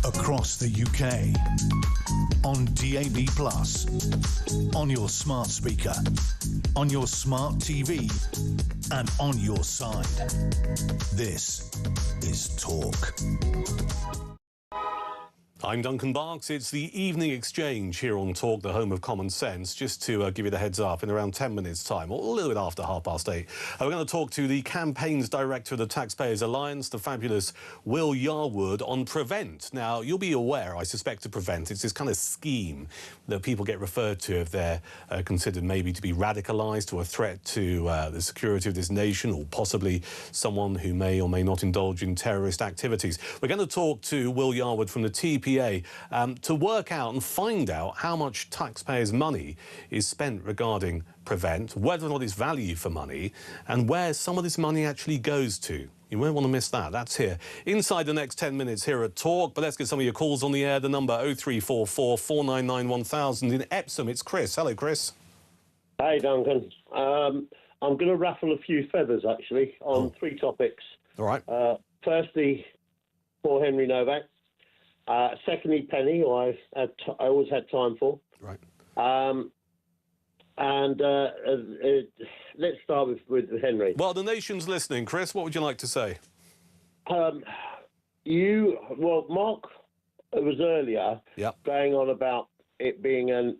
Across the UK, on DAB+, on your smart speaker, on your smart TV, and on your side. This is Talk.
I'm Duncan Barkes. It's the evening exchange here on Talk, the home of common sense. Just to give you the heads up, in around 10 minutes' time, or a little bit after 8:30, we're going to talk to the campaigns director of the Taxpayers Alliance, the fabulous Will Yarwood, on Prevent. Now, you'll be aware, I suspect, of Prevent. It's this kind of scheme that people get referred to if they're considered maybe to be radicalised or a threat to the security of this nation, or possibly someone who may or may not indulge in terrorist activities. We're going to talk to Will Yarwood from the TPA to work out and find out how much taxpayers' money is spent regarding Prevent, whether or not it's value for money, and where some of this money actually goes to. You won't want to miss that. That's here inside the next 10 minutes here at Talk. But let's get some of your calls on the air. The number 0344 499 1000. In Epsom, it's Chris. Hello, Chris.
Hey, Duncan. I'm going to ruffle a few feathers, actually, on three topics.
All right.
Firstly, poor Henry Novak. Secondly, Penny, who I always had time for.
Right.
Let's start with Henry.
Well, the nation's listening. Chris, what would you like to say?
Mark, it was earlier going on about it being an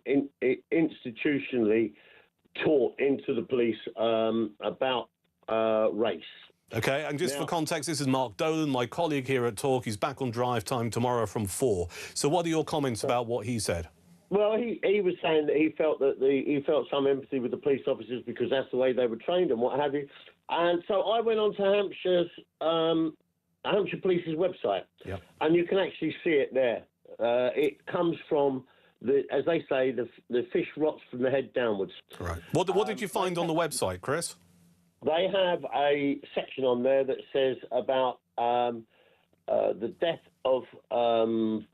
institutionally taught into the police about race.
OK, and just for context, this is Mark Dolan, my colleague here at Talk. He's back on drive time tomorrow from 4. So what are your comments about what he said?
Well, he was saying that he felt some empathy with the police officers because that's the way they were trained and what have you. And so I went on to Hampshire Police's website, and you can actually see it there. It comes from, as they say, the fish rots from the head downwards.
Right. What did you find on the website, Chris?
They have a section on there that says about the death of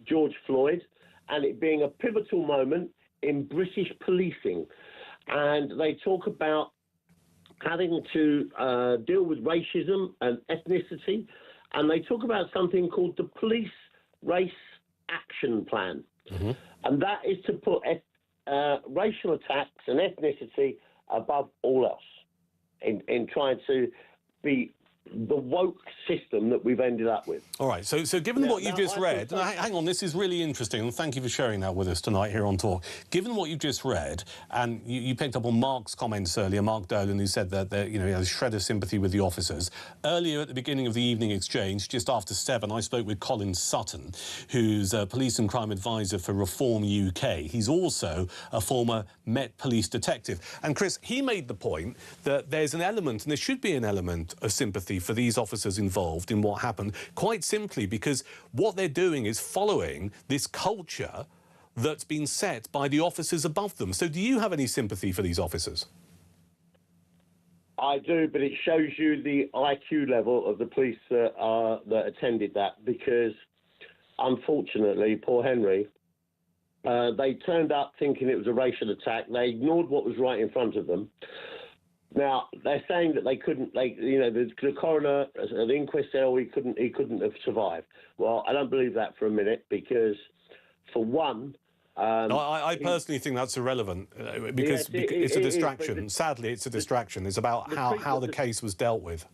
George Floyd and it being a pivotal moment in British policing. And they talk about having to deal with racism and ethnicity. And they talk about something called the Police Race Action Plan. Mm-hmm. And that is to put racial attacks and ethnicity above all else. In trying to be the woke system that we've ended up with.
All right, so given what you've just read, hang on, this is really interesting, and thank you for sharing that with us tonight here on Talk. Given what you've just read, and you picked up on Mark's comments earlier, Mark Dolan, who said that he has a shred of sympathy with the officers. Earlier at the beginning of the evening exchange, just after 7, I spoke with Colin Sutton, who's a police and crime advisor for Reform UK. He's also a former Met Police detective. And Chris, he made the point that there's an element, and there should be an element of sympathy for these officers involved in what happened, quite simply because what they're doing is following this culture that's been set by the officers above them. So do you have any sympathy for these officers?
I do, but it shows you the IQ level of the police that attended that, because unfortunately, poor Henry, they turned up thinking it was a racial attack. They ignored what was right in front of them. Now, they're saying that they couldn't, the coroner, the inquest said, he couldn't have survived. Well, I don't believe that for a minute, because, for one...
no, I personally think that's irrelevant, because it's a distraction. Sadly, it's a distraction. It's about how the case was dealt with.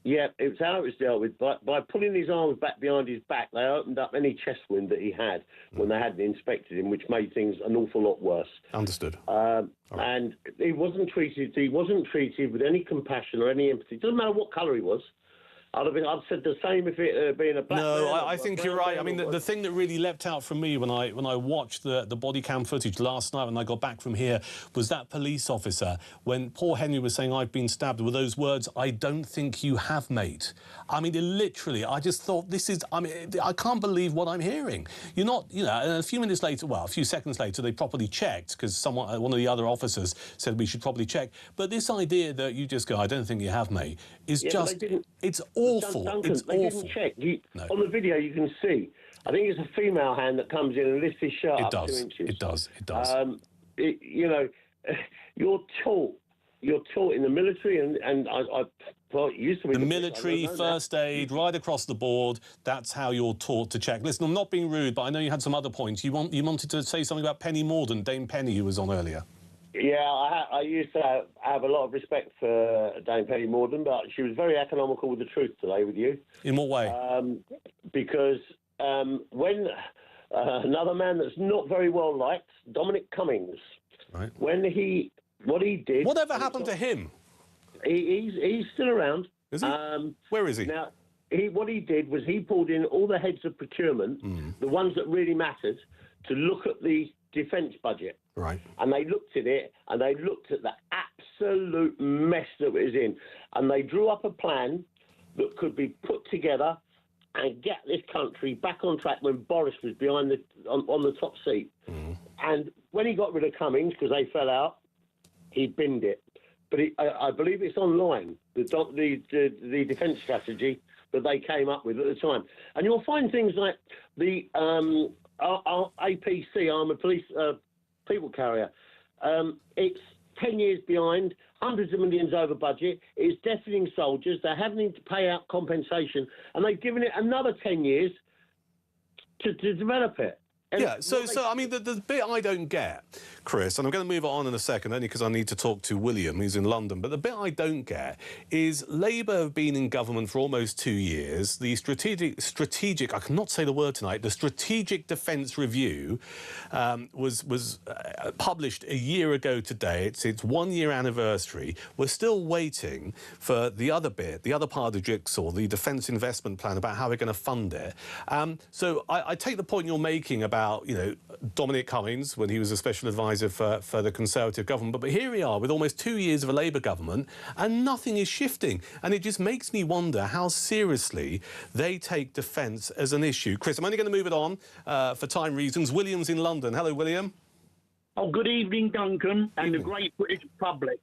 Yeah, it's how it was dealt with. By pulling his arms back behind his back, they opened up any chest wound that he had when they hadn't inspected him, which made things an awful lot worse.
Understood.
And he wasn't treated with any compassion or any empathy. It doesn't matter what colour he was. I'd said the same if it had been a black man.
No, I think you're right. I mean, the thing that really leapt out from me when I watched the body cam footage last night when I got back from here was that police officer when poor Henry was saying, "I've been stabbed," with those words, "I don't think you have, mate." I mean, literally, I just thought this is, I mean, I can't believe what I'm hearing. You're not, you know, and a few minutes later, well, a few seconds later, they properly checked because one of the other officers said we should probably check. But this idea that you just go, "I don't think you have, mate," is just, it's awful.
Duncan,
it's
they
awful.
didn't check. On the video, you can see. I think it's a female hand that comes in and lifts his shirt up 2 inches.
It does. It does.
You know, you're taught in the military, and I used to be
the military, first aid, right across the board. That's how you're taught to check. Listen, I'm not being rude, but I know you had some other points. You wanted to say something about Penny Mordaunt, Dame Penny, who was on earlier.
Yeah, I used to have a lot of respect for Dame Penny Mordaunt, but she was very economical with the truth today with you.
In what way?
Because when another man that's not very well liked, Dominic Cummings,
right?
What he did...
Whatever happened to him?
He's still around.
Is he? Where is he?
Now, what he did was he pulled in all the heads of procurement, the ones that really mattered, to look at the defence budget.
Right.
And they looked at it, and they looked at the absolute mess that it was in, and they drew up a plan that could be put together and get this country back on track when Boris was behind on the top seat. And when he got rid of Cummings, because they fell out, he binned it. But I believe it's online, the defence strategy that they came up with at the time. And you'll find things like the our APC, Armoured Police People Carrier. It's 10 years behind, hundreds of millions over budget. It's deafening soldiers. They're having to pay out compensation, and they've given it another 10 years to develop it. And
yeah, so I mean, the bit I don't get, Chris, and I'm going to move on in a second, only because I need to talk to William, who's in London, but the bit I don't get is Labour have been in government for almost 2 years. The strategic, I cannot say the word tonight, the Strategic Defence Review was published a year ago today. It's its 1 year anniversary. We're still waiting for the other bit, the other part of the jigsaw, the Defence Investment Plan, about how we're going to fund it. So I take the point you're making about, you know, Dominic Cummings when he was a special advisor for the Conservative government. But here we are with almost 2 years of a Labour government and nothing is shifting. And it just makes me wonder how seriously they take defence as an issue. Chris, I'm only going to move it on for time reasons. William's in London. Hello, William.
Oh, good evening, Duncan, and the great British public.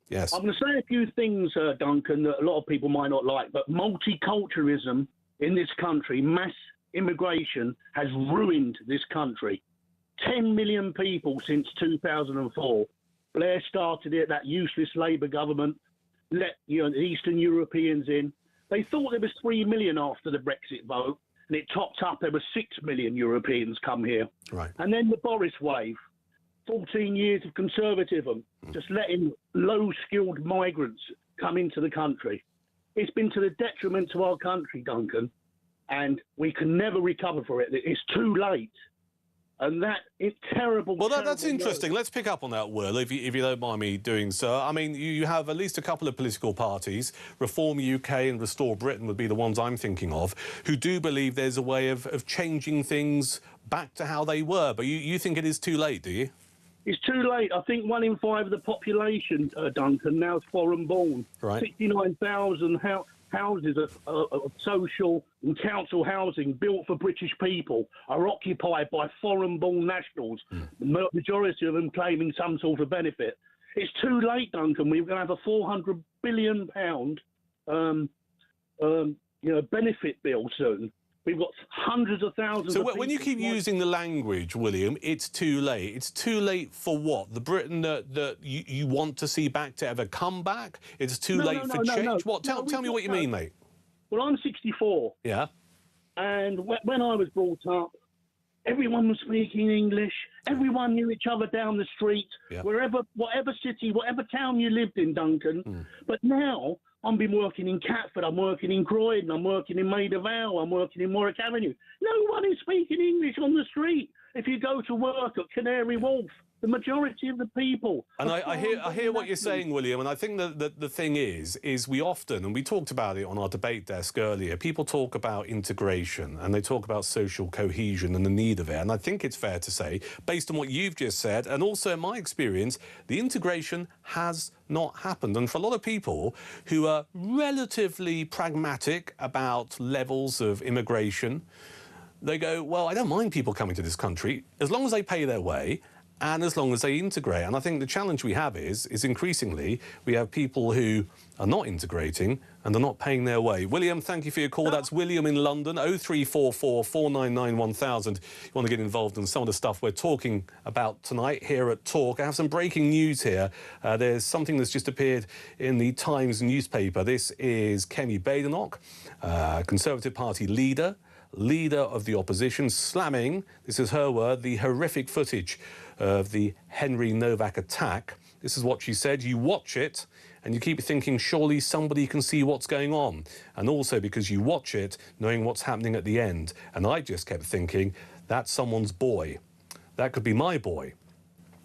Yes.
I'm going to say a few things, Duncan, that a lot of people might not like, but multiculturalism in this country, mass immigration, has ruined this country. 10 million people since 2004. Blair started it, that useless Labour government, let the Eastern Europeans in. They thought there was 3 million after the Brexit vote, and it topped up, there were 6 million Europeans come here.
Right.
And then the Boris wave, 14 years of conservatism, just letting low-skilled migrants come into the country. It's been to the detriment to our country, Duncan, and we can never recover for it. It's too late. And that is terrible.
Well, that's interesting. Let's pick up on that, Will, if you don't mind me doing so. I mean, you have at least a couple of political parties, Reform UK and Restore Britain would be the ones I'm thinking of, who do believe there's a way of changing things back to how they were. But you think it is too late, do you?
It's too late. I think 1 in 5 of the population, Duncan, now is foreign-born.
Right.
69,000 houses of social and council housing built for British people are occupied by foreign-born nationals, the majority of them claiming some sort of benefit. It's too late, Duncan. We're going to have a £400 billion benefit bill soon. We've got hundreds of thousands of people.
So when you keep using the language, William, it's too late. It's too late for what? The Britain that you want to see back to ever come back? It's too late for change? What? Tell me what you mean, mate.
Well, I'm 64.
Yeah.
And when I was brought up, everyone was speaking English. Everyone knew each other down the street,
Yeah.
wherever, whatever city, whatever town you lived in, Duncan. But now I've been working in Catford, I'm working in Croydon, I'm working in Maida Vale, I'm working in Warwick Avenue. No one is speaking English on the street. If you go to work at Canary Wharf, the majority of the people.
And I hear what you're saying, William, and I think that the thing is we often, and we talked about it on our debate desk earlier, people talk about integration and they talk about social cohesion and the need of it. And I think it's fair to say, based on what you've just said, and also in my experience, the integration has not happened. And for a lot of people who are relatively pragmatic about levels of immigration, they go, well, I don't mind people coming to this country as long as they pay their way and as long as they integrate. And I think the challenge we have is increasingly we have people who are not integrating and are not paying their way. William, thank you for your call. That's William in London, 0344 499 1000. You want to get involved in some of the stuff we're talking about tonight here at Talk. I have some breaking news here. There's something that's just appeared in the Times newspaper. This is Kemi Badenoch, Conservative Party leader of the opposition, slamming, this is her word, the horrific footage of the Henry Novak attack. This is what she said: you watch it and you keep thinking, surely somebody can see what's going on. And also because you watch it knowing what's happening at the end. And I just kept thinking, that's someone's boy. That could be my boy.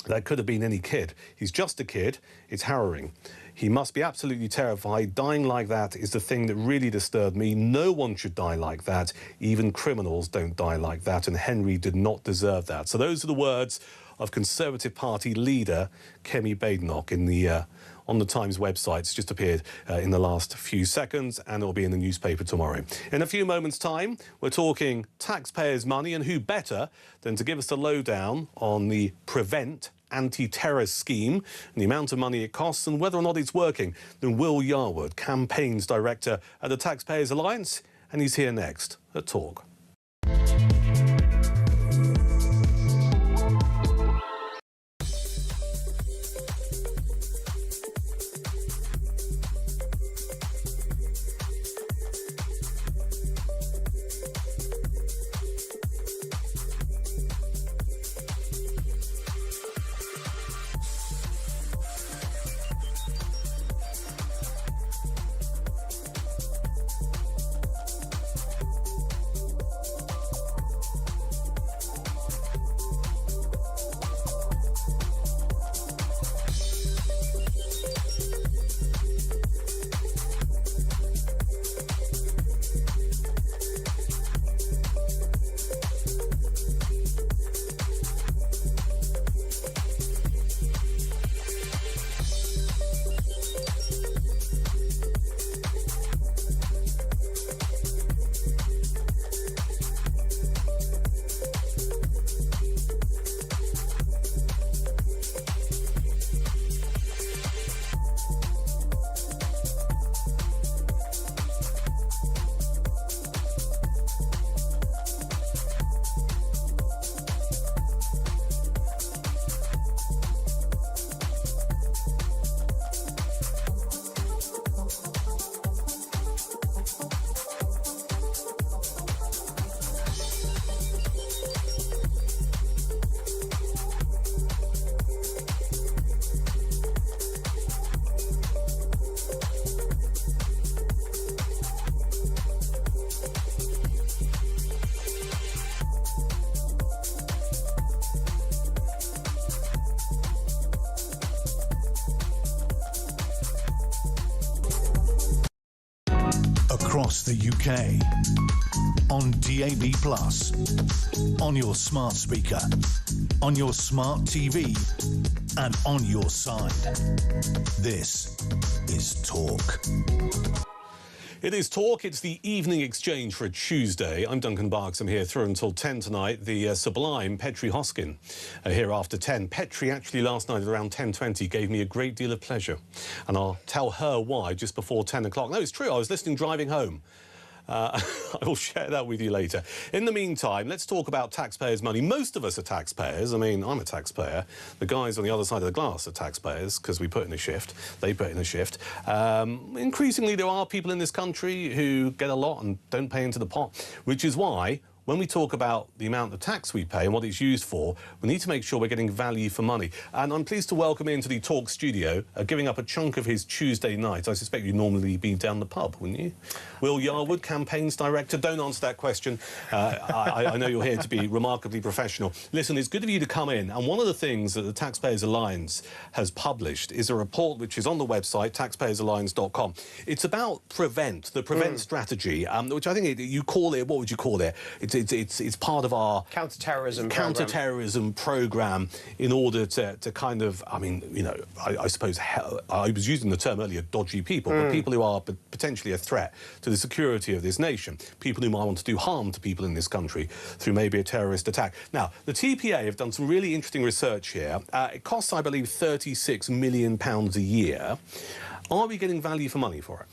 That could have been any kid. He's just a kid. It's harrowing. He must be absolutely terrified. Dying like that is the thing that really disturbed me. No one should die like that. Even criminals don't die like that, and Henry did not deserve that. So those are the words of Conservative Party leader Kemi Badenoch in the on the Times website. It's just appeared in the last few seconds, and it'll be in the newspaper tomorrow. In a few moments' time, we're talking taxpayers' money, and who better than to give us the lowdown on the Prevent anti-terror scheme and the amount of money it costs and whether or not it's working than Will Yarwood, campaigns director at the Taxpayers Alliance, and he's here next at Talk.
Across the UK, on DAB+, on your smart speaker, on your smart TV, and on your side. This is Talk.
It is Talk. It's the evening exchange for a Tuesday. I'm Duncan Barkes. I'm here through until 10 tonight. The sublime Petri Hoskin here after 10. Petri actually last night at around 10:20 gave me a great deal of pleasure. And I'll tell her why just before 10 o'clock. No, it's true. I was listening driving home. I will share that with you later. In the meantime, let's talk about taxpayers' money. Most of us are taxpayers. I mean, I'm a taxpayer. The guys on the other side of the glass are taxpayers because we put in a shift. They put in a shift. Increasingly, there are people in this country who get a lot and don't pay into the pot, which is why when we talk about the amount of tax we pay and what it's used for, we need to make sure we're getting value for money. And I'm pleased to welcome into the Talk studio, giving up a chunk of his Tuesday night. I suspect you'd normally be down the pub, wouldn't you? Will Yarwood, Campaigns Director. Don't answer that question. I know you're here to be remarkably professional. Listen, it's good of you to come in. And one of the things that the Taxpayers Alliance has published is a report which is on the website, taxpayersalliance.com. It's about the prevent strategy, which I think you call it, what would you call it? It's part of our counter-terrorism programme in order to kind of, I mean, you know, I suppose I was using the term earlier, dodgy people, but people who are potentially a threat to the security of this nation, people who might want to do harm to people in this country through maybe a terrorist attack. Now, the TPA have done some really interesting research here. It costs, I believe, £36 million a year. Are we getting value for money for it?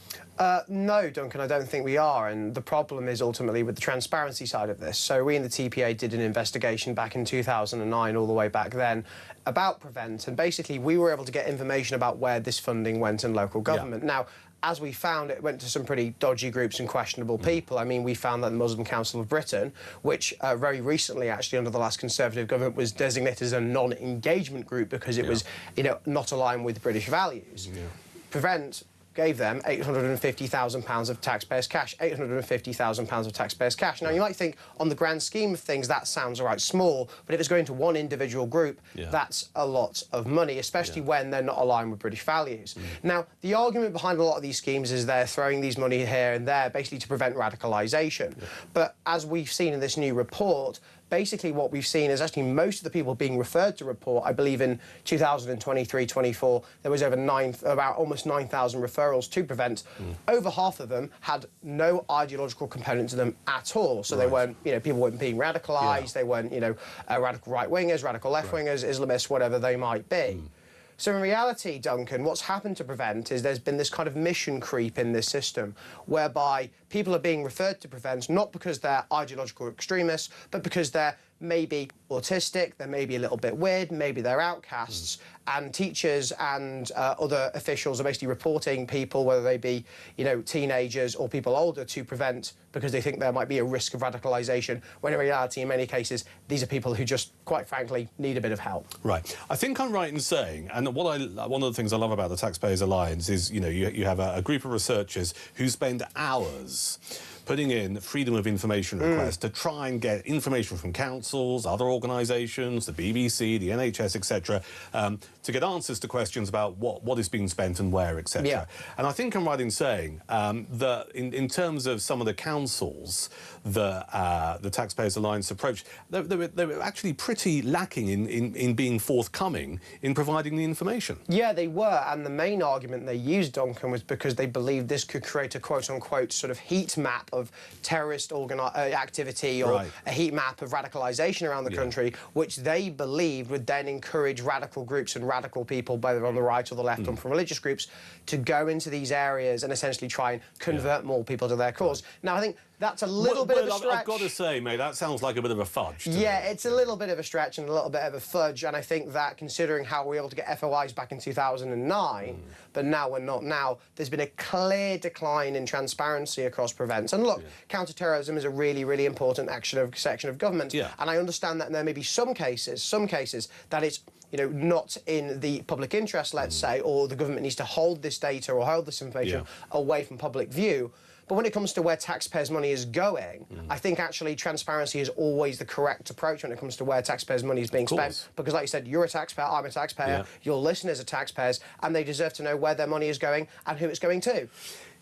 No, Duncan, I don't think we are, and the problem is ultimately with the transparency side of this. So we in the TPA did an investigation back in 2009, all the way back then, about Prevent, and basically we were able to get information about where this funding went in local government. Now, as we found, it went to some pretty dodgy groups and questionable people. I mean, we found that the Muslim Council of Britain, which very recently, actually, under the last Conservative government, was designated as a non-engagement group because it was, you know, not aligned with British values. Prevent gave them £850,000 of taxpayers' cash, £850,000 of taxpayers' cash. Now, you might think, on the grand scheme of things, that sounds all right small, but if it's going to one individual group, that's a lot of money, especially when they're not aligned with British values. Now, the argument behind a lot of these schemes is they're throwing these money here and there, basically to prevent radicalisation. But as we've seen in this new report, basically what we've seen is actually most of the people being referred to report, I believe in 2023-24, there was about almost 9,000 referrals to Prevent. Over half of them had no ideological component to them at all. So they weren't, you know, people weren't being radicalised, they weren't, you know, radical right-wingers, radical left-wingers, Islamists, whatever they might be. So in reality, Duncan, what's happened to Prevent is there's been this kind of mission creep in this system whereby people are being referred to Prevent not because they're ideological extremists, but because they're maybe autistic, they're maybe a little bit weird, maybe they're outcasts, and teachers and other officials are basically reporting people, whether they be, you know, teenagers or people older, to Prevent because they think there might be a risk of radicalisation, when in reality, in many cases, these are people who just, quite frankly, need a bit of help.
Right. I think I'm right in saying, and one of the things I love about the Taxpayers Alliance is, you know, you have a group of researchers who spend hours putting in freedom of information requests to try and get information from councils, other organisations, the BBC, the NHS, etc., to get answers to questions about what is being spent and where, etc. And I think I'm right in saying that in terms of some of the councils the Taxpayers Alliance approach, they were actually pretty lacking in being forthcoming in providing the information.
Yeah, they were, and the main argument they used, Duncan, was because they believed this could create a quote-unquote sort of heat map of terrorist activity or a heat map of radicalisation around the country, which they believed would then encourage radical groups and radical people, whether on the right or the left or from religious groups, to go into these areas and essentially try and convert more people to their cause. Now, I think that's a little bit of a stretch.
I've got to say, mate, that sounds like a bit of a fudge.
Yeah, it's a little bit of a stretch and a little bit of a fudge, and I think that, considering how we were able to get FOIs back in 2009, but now we're not now, there's been a clear decline in transparency across Prevent. And look, counter-terrorism is a really, really important section of government, and I understand that there may be some cases that it's, you know, not in the public interest, let's say, or the government needs to hold this data or hold this information away from public view. But when it comes to where taxpayers' money is going, I think actually transparency is always the correct approach when it comes to where taxpayers' money is being spent. Because like you said, you're a taxpayer, I'm a taxpayer, your listeners are taxpayers, and they deserve to know where their money is going and who it's going to.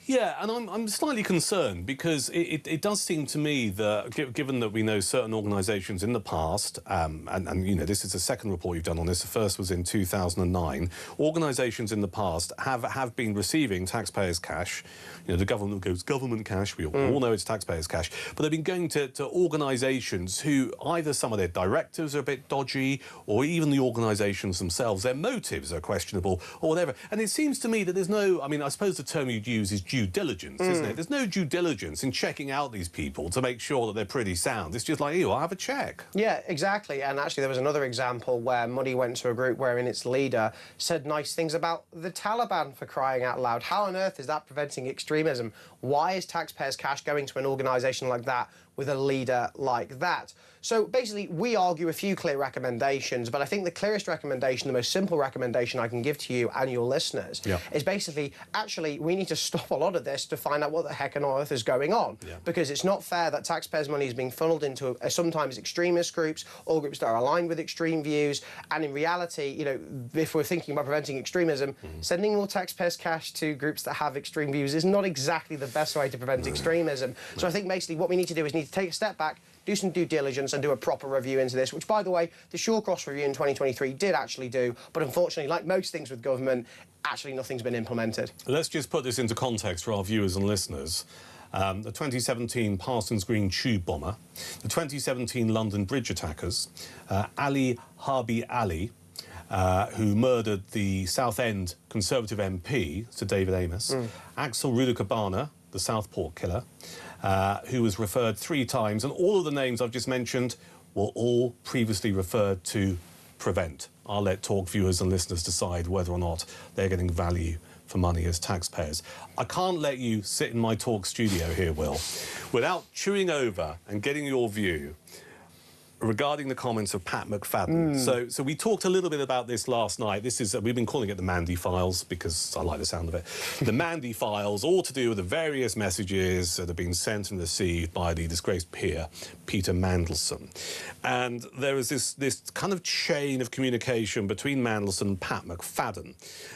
Yeah, and I'm slightly concerned because it does seem to me that, given that we know certain organisations in the past, and you know, this is the second report you've done on this, the first was in 2009, organisations in the past have been receiving taxpayers' cash. You know, the government goes government cash, we all know it's taxpayers' cash, but they've been going to organisations who either some of their directors are a bit dodgy, or even the organisations themselves, their motives are questionable, or whatever. And it seems to me that there's no, I mean, I suppose the term you'd use is due diligence, isn't it? There's no due diligence in checking out these people to make sure that they're pretty sound. It's just like, ew, I'll have a check.
Yeah, exactly. And actually there was another example where money went to a group wherein its leader said nice things about the Taliban, for crying out loud. How on earth is that preventing extremism? Why is taxpayers' cash going to an organisation like that with a leader like that. So basically, we argue a few clear recommendations, but I think the clearest recommendation, the most simple recommendation I can give to you and your listeners is basically, actually, we need to stop a lot of this to find out what the heck on earth is going on. Because it's not fair that taxpayers' money is being funneled into sometimes extremist groups or groups that are aligned with extreme views. And in reality, you know, if we're thinking about preventing extremism, sending more taxpayers' cash to groups that have extreme views is not exactly the best way to prevent extremism. So I think basically what we need to do is need to take a step back, do some due diligence and do a proper review into this, which, by the way, the Shawcross review in 2023 did actually do, but unfortunately, like most things with government, actually nothing's been implemented.
Let's just put this into context for our viewers and listeners. The 2017 Parsons Green tube bomber, the 2017 London bridge attackers, Ali Harbi Ali, who murdered the Southend Conservative MP, Sir David Amos, Axel Rudakabana, the Southport killer, who was referred 3 times, and all of the names I've just mentioned were all previously referred to Prevent. I'll let Talk viewers and listeners decide whether or not they're getting value for money as taxpayers. I can't let you sit in my Talk studio here, Will, without chewing over and getting your view regarding the comments of Pat McFadden. So we talked a little bit about this last night. This is, we've been calling it the Mandy Files because I like the sound of it. The Mandy Files, all to do with the various messages that have been sent and received by the disgraced peer, Peter Mandelson. And there was this kind of chain of communication between Mandelson and Pat McFadden.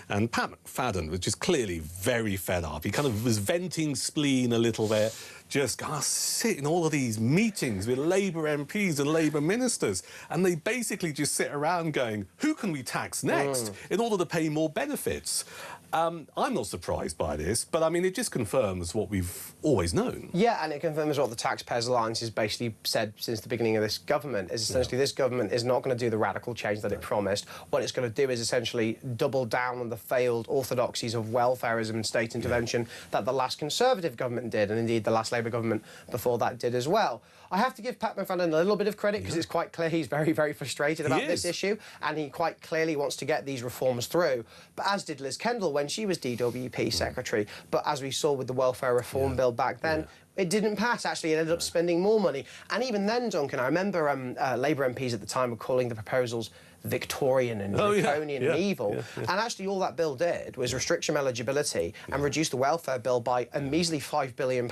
And Pat McFadden was just clearly very fed up. He kind of was venting spleen a little bit, just sit in all of these meetings with Labour MPs and Labour ministers, and they basically just sit around going, who can we tax next in order to pay more benefits? I'm not surprised by this, but I mean, it just confirms what we've always known.
Yeah, and it confirms what the Taxpayers Alliance has basically said since the beginning of this government, is essentially this government is not going to do the radical change that it promised. What it's going to do is essentially double down on the failed orthodoxies of welfareism and state intervention that the last Conservative government did, and indeed the last Labour government before that did as well. I have to give Pat McFadden a little bit of credit because it's quite clear he's very, very frustrated about this issue, and he quite clearly wants to get these reforms through. But as did Liz Kendall when she was DWP secretary. But as we saw with the welfare reform bill back then, it didn't pass. Actually, it ended up spending more money. And even then, Duncan, I remember Labour MPs at the time were calling the proposals Victorian and draconian and evil. And actually all that bill did was restrict your eligibility and reduce the welfare bill by a measly £5 billion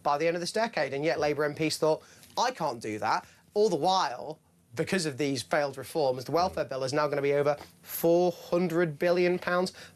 by the end of this decade. And yet Labour MPs thought, I can't do that. All the while, because of these failed reforms, the welfare bill is now going to be over £400 billion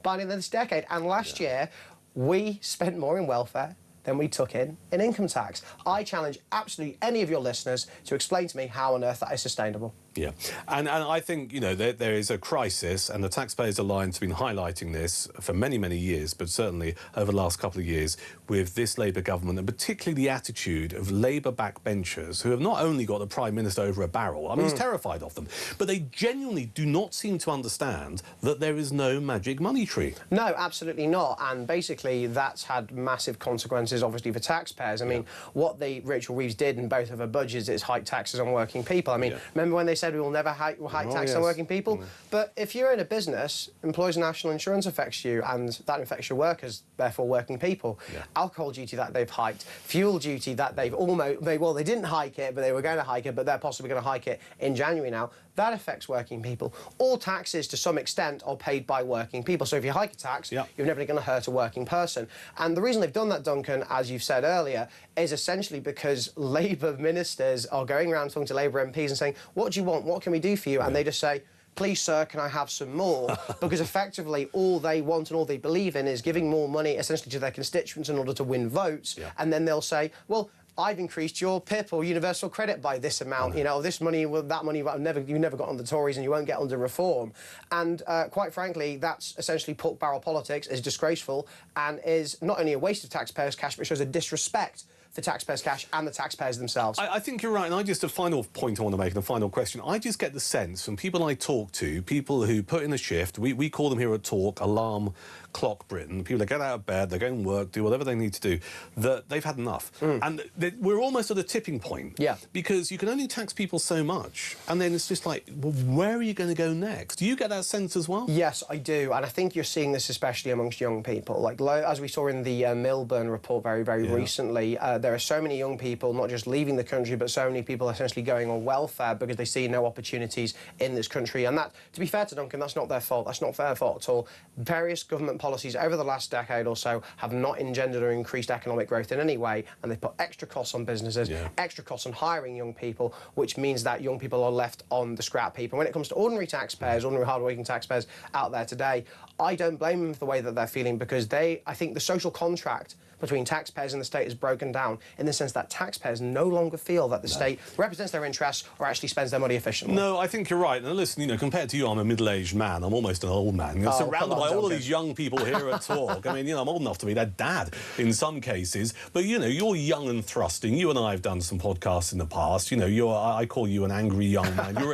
by the end of this decade. And last year, we spent more in welfare than we took in income tax. I challenge absolutely any of your listeners to explain to me how on earth that is sustainable.
Yeah, and I think, you know, there is a crisis, and the Taxpayers Alliance have been highlighting this for many, many years, but certainly over the last couple of years with this Labour government, and particularly the attitude of Labour backbenchers who have not only got the Prime Minister over a barrel, I mean, he's terrified of them, but they genuinely do not seem to understand that there is no magic money tree.
No, absolutely not, and basically that's had massive consequences, obviously, for taxpayers. I mean, what Rachel Reeves did in both of her budgets is hike taxes on working people. I mean, remember when they said we will never hike tax on working people? But if you're in a business, employees' national insurance affects you, and that affects your workers, therefore working people. Alcohol duty that they've hiked, fuel duty that they've they didn't hike it, but they were going to hike it, but they're possibly going to hike it in January now. That affects working people. All taxes, to some extent, are paid by working people. So if you hike a tax, you're never going to hurt a working person. And the reason they've done that, Duncan, as you've said earlier, is essentially because Labour ministers are going around talking to Labour MPs and saying, what do you want? What can we do for you? And they just say, please, sir, can I have some more? Because effectively all they want and all they believe in is giving more money essentially to their constituents in order to win votes. And then they'll say, well, I've increased your PIP or universal credit by this amount, you know, this money, that money, you never got on the Tories and you won't get under reform. And quite frankly, that's essentially pork barrel politics, is disgraceful and is not only a waste of taxpayers' cash, but shows a disrespect for taxpayers' cash and the taxpayers themselves.
I think you're right, and a final point I want to make, and a final question. I just get the sense from people I talk to, people who put in a shift, we call them here at Talk Alarm Clock Britain, people that get out of bed, they go and work, do whatever they need to do, that they've had enough. And we're almost at a tipping point. Because you can only tax people so much, and then it's just like, well, where are you going to go next? Do you get that sense as well?
Yes, I do, and I think you're seeing this especially amongst young people. Like, as we saw in the Milburn report very recently, there are so many young people not just leaving the country, but so many people essentially going on welfare because they see no opportunities in this country. And that, to be fair to Duncan, that's not their fault. That's not their fault at all. Various government policies over the last decade or so have not engendered or increased economic growth in any way, and they've put extra costs on businesses, extra costs on hiring young people, which means that young people are left on the scrap heap. And when it comes to ordinary taxpayers, ordinary hard-working taxpayers out there today, I don't blame them for the way that they're feeling, because I think the social contract between taxpayers and the state is broken down in the sense that taxpayers no longer feel that the state represents their interests or actually spends their money efficiently.
No, I think you're right. Now, listen, compared to you, I'm a middle-aged man. I'm almost an old man. You're surrounded by all of these young people here at Talk. I mean, I'm old enough to be their dad in some cases. But, you're young and thrusting. You and I have done some podcasts in the past. I call you an angry young man. You're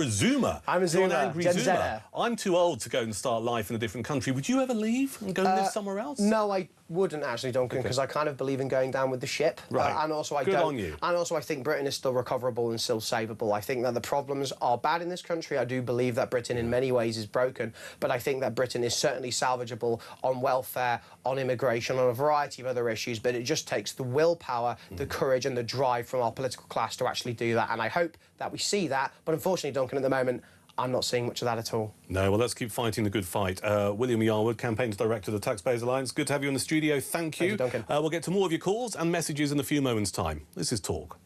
a Zoomer.
I'm a Zoomer.
You're an angry
Gen
Zoomer.
Zer.
I'm too old to go and start life in a different country. Would you ever leave and go and live somewhere else?
No, I wouldn't actually, Duncan, because I kind of believe in going down with the ship.
Right.
And also
Good on you.
And also I think Britain is still recoverable and still savable. I think that the problems are bad in this country. I do believe that Britain in many ways is broken, but I think that Britain is certainly salvageable on welfare, on immigration, on a variety of other issues, but it just takes the willpower, the courage and the drive from our political class to actually do that. And I hope that we see that, but unfortunately, Duncan, at the moment, I'm not seeing much of that at all.
No, well, let's keep fighting the good fight. William Yarwood, Campaigns Director of the Taxpayers Alliance. Good to have you in the studio. Thank you.
Thank you, Duncan.
We'll get to more of your calls and messages in a few moments' time. This is Talk.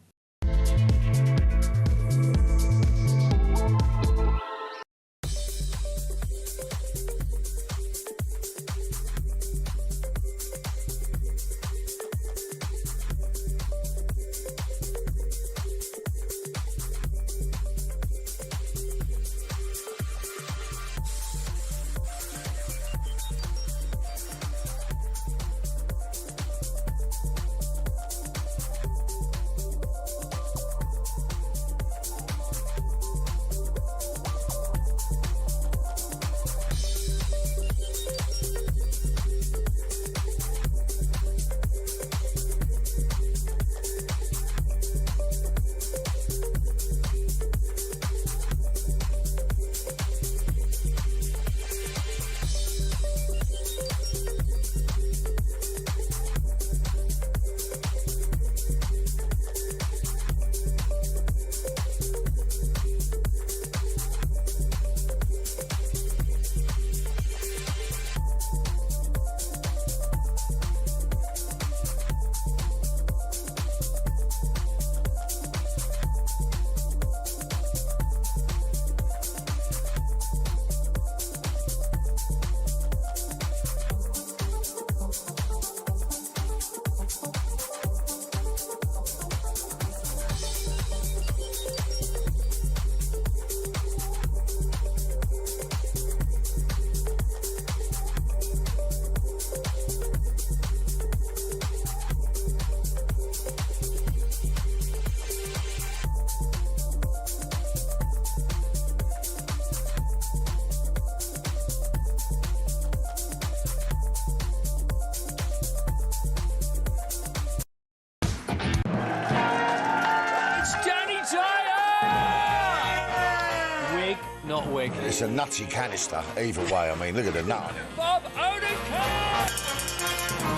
Not wig.
It's a nutty canister, either way. I mean, look at the nut on it.
Bob Odenkirk!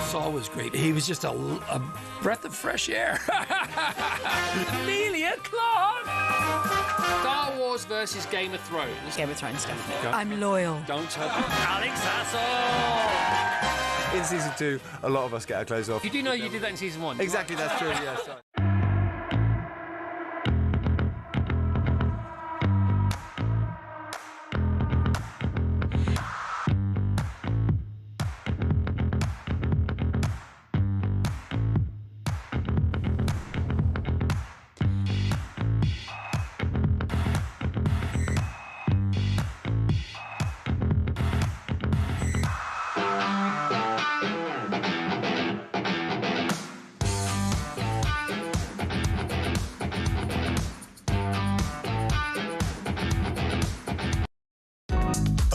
Saul was great. He was just a breath of fresh air. Amelia Clark!
Star Wars versus Game of Thrones.
Game of Thrones, definitely.
I'm loyal.
Don't tell Alex Hassel!
In season 2, a lot of us get our clothes off.
You do know you did that in season 1.
Exactly, that's true, yes.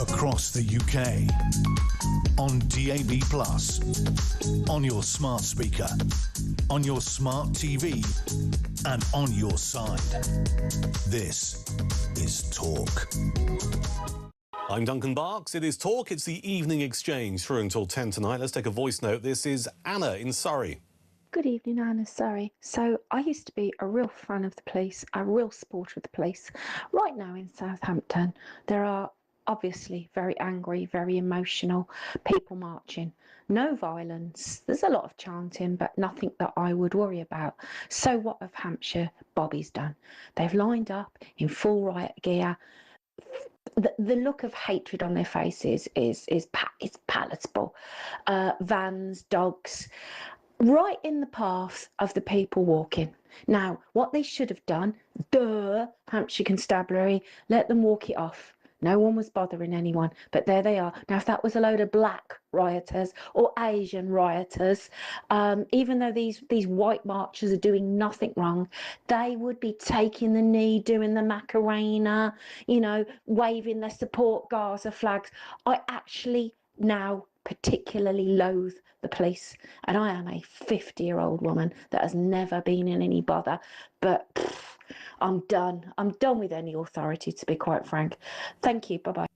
Across the UK, on DAB+, on your smart speaker, on your smart TV, and on your side. This is Talk.
I'm Duncan Barkes. It is Talk. It's the evening exchange through until 10 tonight. Let's take a voice note. This is Anna in Surrey.
Good evening, Anna. Sorry. So I used to be a real fan of the police, a real supporter of the police. Right now in Southampton, there are obviously very angry, very emotional people marching. No violence. There's a lot of chanting, but nothing that I would worry about. So what have Hampshire bobbies done? They've lined up in full riot gear. The look of hatred on their faces is palatable. Vans, dogs, right in the path of the people walking. Now, what they should have done, Hampshire Constabulary, let them walk it off. No one was bothering anyone, but there they are. Now, if that was a load of black rioters or Asian rioters, even though these white marchers are doing nothing wrong, they would be taking the knee, doing the Macarena, waving their support Gaza flags. I actually now particularly loathe the police, and I am a 50-year-old woman that has never been in any bother, but I'm done with any authority, to be quite frank. Thank you. Bye-bye.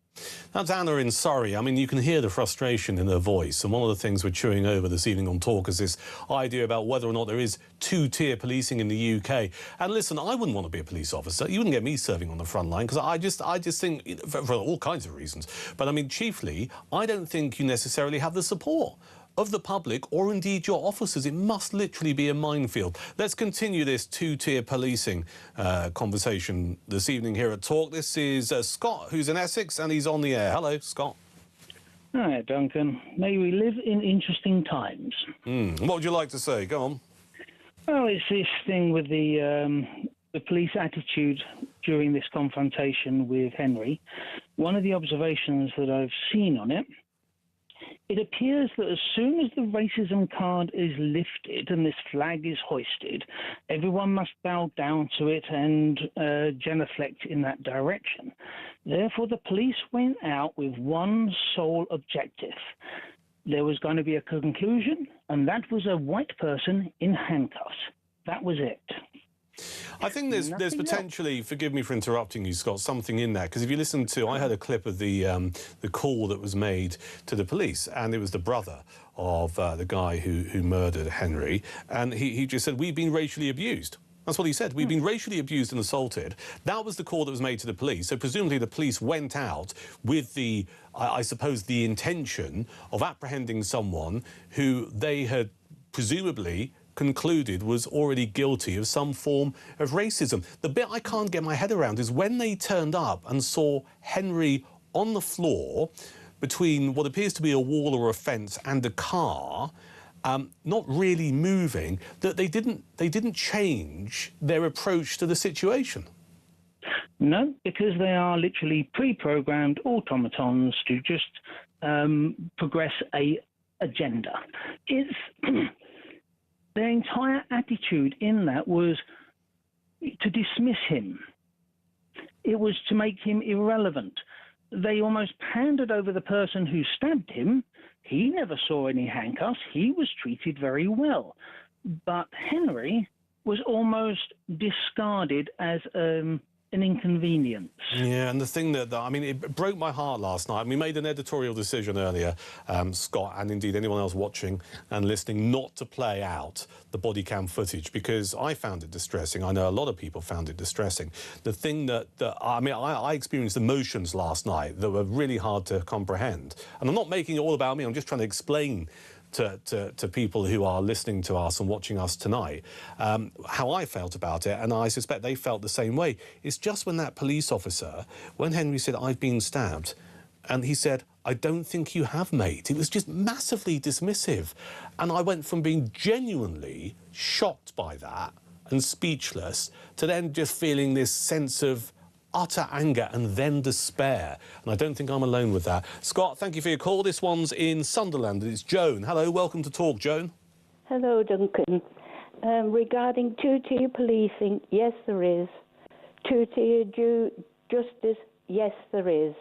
That's Anna in Surrey. I mean, you can hear the frustration in her voice. And one of the things we're chewing over this evening on Talk is this idea about whether or not there is two-tier policing in the UK. And listen, I wouldn't want to be a police officer. You wouldn't get me serving on the front line, because I just think, for all kinds of reasons. But I mean, chiefly, I don't think you necessarily have the support of the public or indeed your officers. It must literally be a minefield. Let's continue this two-tier policing conversation this evening here at Talk. This is Scott, who's in Essex, and he's on the air. Hello, Scott.
Hi, Duncan. May we live in interesting times.
What would you like to say? Go on.
Well, it's this thing with the police attitude during this confrontation with Henry. One of the observations that I've seen on it, it appears that as soon as the racism card is lifted and this flag is hoisted, everyone must bow down to it and genuflect in that direction. Therefore, the police went out with one sole objective. There was going to be a conclusion, and that was a white person in handcuffs. That was it.
I think there's potentially, forgive me for interrupting you, Scott, something in there, because if you listen to, I heard a clip of the call that was made to the police, and it was the brother of the guy who murdered Henry, and he just said, we've been racially abused. That's what he said. We've been racially abused and assaulted. That was the call that was made to the police. So presumably the police went out with the, I suppose, the intention of apprehending someone who they had presumably concluded was already guilty of some form of racism. The bit I can't get my head around is when they turned up and saw Henry on the floor between what appears to be a wall or a fence and a car, not really moving, that they didn't change their approach to the situation.
No, because they are literally pre-programmed automatons to just progress a agenda. It's their entire attitude in that was to dismiss him. It was to make him irrelevant. They almost handed over the person who stabbed him. He never saw any handcuffs. He was treated very well. But Henry was almost discarded as an inconvenience.
Yeah, and the thing that I mean, it broke my heart last night. We made an editorial decision earlier, Scott, and indeed anyone else watching and listening, not to play out the body cam footage because I found it distressing. I know a lot of people found it distressing. The thing that I mean, I experienced emotions last night that were really hard to comprehend. And I'm not making it all about me. I'm just trying to explain to people who are listening to us and watching us tonight, how I felt about it, and I suspect they felt the same way. It's just when that police officer, when Henry said, I've been stabbed, and he said, I don't think you have, mate. It was just massively dismissive. And I went from being genuinely shocked by that and speechless to then just feeling this sense of utter anger and then despair. And I don't think I'm alone with that. Scott, thank you for your call. This one's in Sunderland. It's Joan. Hello, welcome to Talk, Joan.
Hello, Duncan. Regarding two-tier policing, yes, there is. Two-tier justice, yes, there is.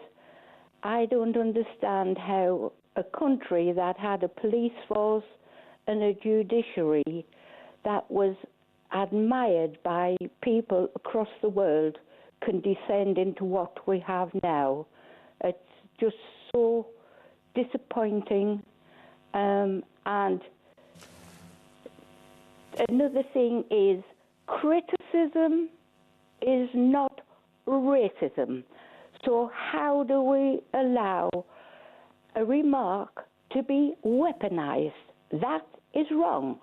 I don't understand how a country that had a police force and a judiciary that was admired by people across the world can descend into what we have now. It's just so disappointing, and another thing is criticism is not racism. So how do we allow a remark to be weaponized? That is wrong.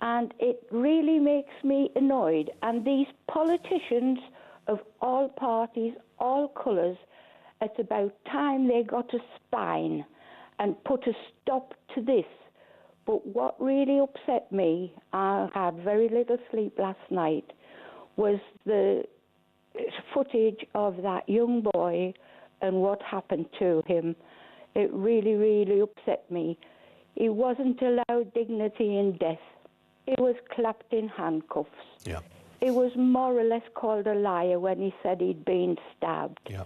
And it really makes me annoyed. And these politicians of all parties, all colours, it's about time they got a spine and put a stop to this. But what really upset me, I had very little sleep last night, was the footage of that young boy and what happened to him. It really, really upset me. He wasn't allowed dignity in death. He was clapped in handcuffs.
Yeah.
He was more or less called a liar when he said he'd been stabbed.
Yeah.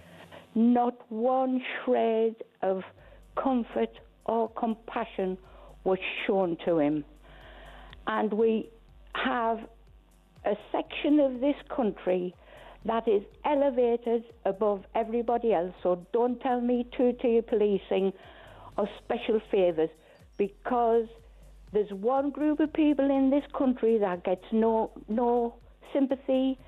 Not one shred of comfort or compassion was shown to him. And we have a section of this country that is elevated above everybody else. So don't tell me two-tier policing or special favours, because there's one group of people in this country that gets no sympathy,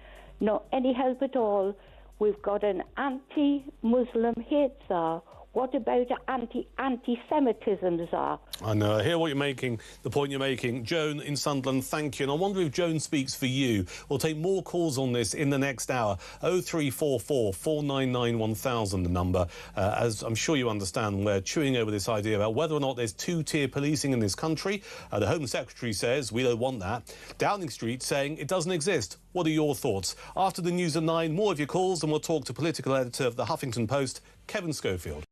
no any help at all. We've got an anti-Muslim hate czar. What about an anti-Semitism czar?
I know. I hear what you're making, the point you're making. Joan in Sunderland, thank you. And I wonder if Joan speaks for you. We'll take more calls on this in the next hour. 0344 499 1000, the number. As I'm sure you understand, we're chewing over this idea about whether or not there's two-tier policing in this country. The Home Secretary says we don't want that. Downing Street saying it doesn't exist. What are your thoughts? After the news at 9, more of your calls, and we'll talk to political editor of the Huffington Post, Kevin Schofield.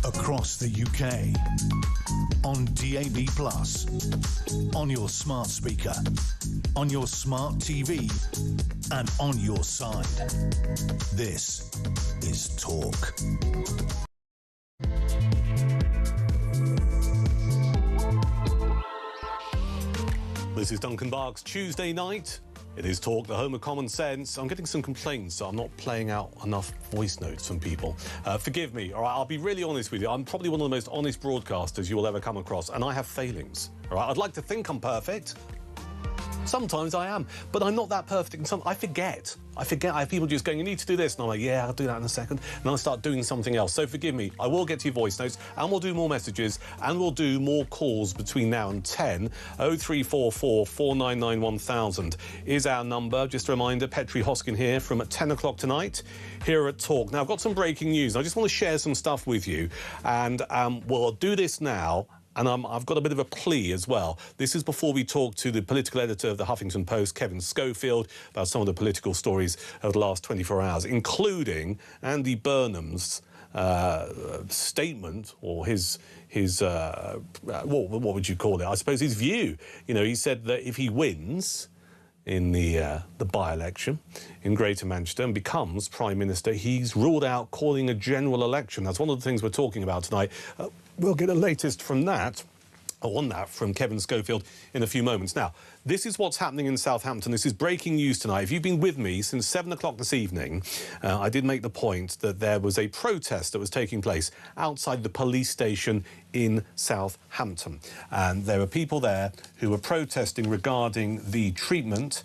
Across the UK, on DAB+, on your smart speaker, on your smart TV, and on your side. This is Talk.
This is Duncan Barkes, Tuesday night. It is Talk, the home of common sense. I'm getting some complaints that I'm not playing out enough voice notes from people. Forgive me, all right? I'll be really honest with you. I'm probably one of the most honest broadcasters you will ever come across, and I have failings, all right? I'd like to think I'm perfect. Sometimes I am, but I'm not that perfect. And I forget. I have people just going, you need to do this. And I'm like, yeah, I'll do that in a second. And I start doing something else. So forgive me. I will get to your voice notes and we'll do more messages and we'll do more calls between now and 10. 0344 499 1000 is our number. Just a reminder, Petri Hoskin here from 10 o'clock tonight here at Talk. Now, I've got some breaking news. I just want to share some stuff with you. And we'll do this now. And I've got a bit of a plea as well. This is before we talk to the political editor of the Huffington Post, Kevin Schofield, about some of the political stories of the last 24 hours, including Andy Burnham's statement, or his what would you call it? I suppose his view. You know, he said that if he wins in the by-election in Greater Manchester and becomes Prime Minister, he's ruled out calling a general election. That's one of the things we're talking about tonight. We'll get the latest from that, on that, from Kevin Schofield in a few moments. Now, this is what's happening in Southampton. This is breaking news tonight. If you've been with me since 7 o'clock this evening, I did make the point that there was a protest that was taking place outside the police station in Southampton. And there were people there who were protesting regarding the treatment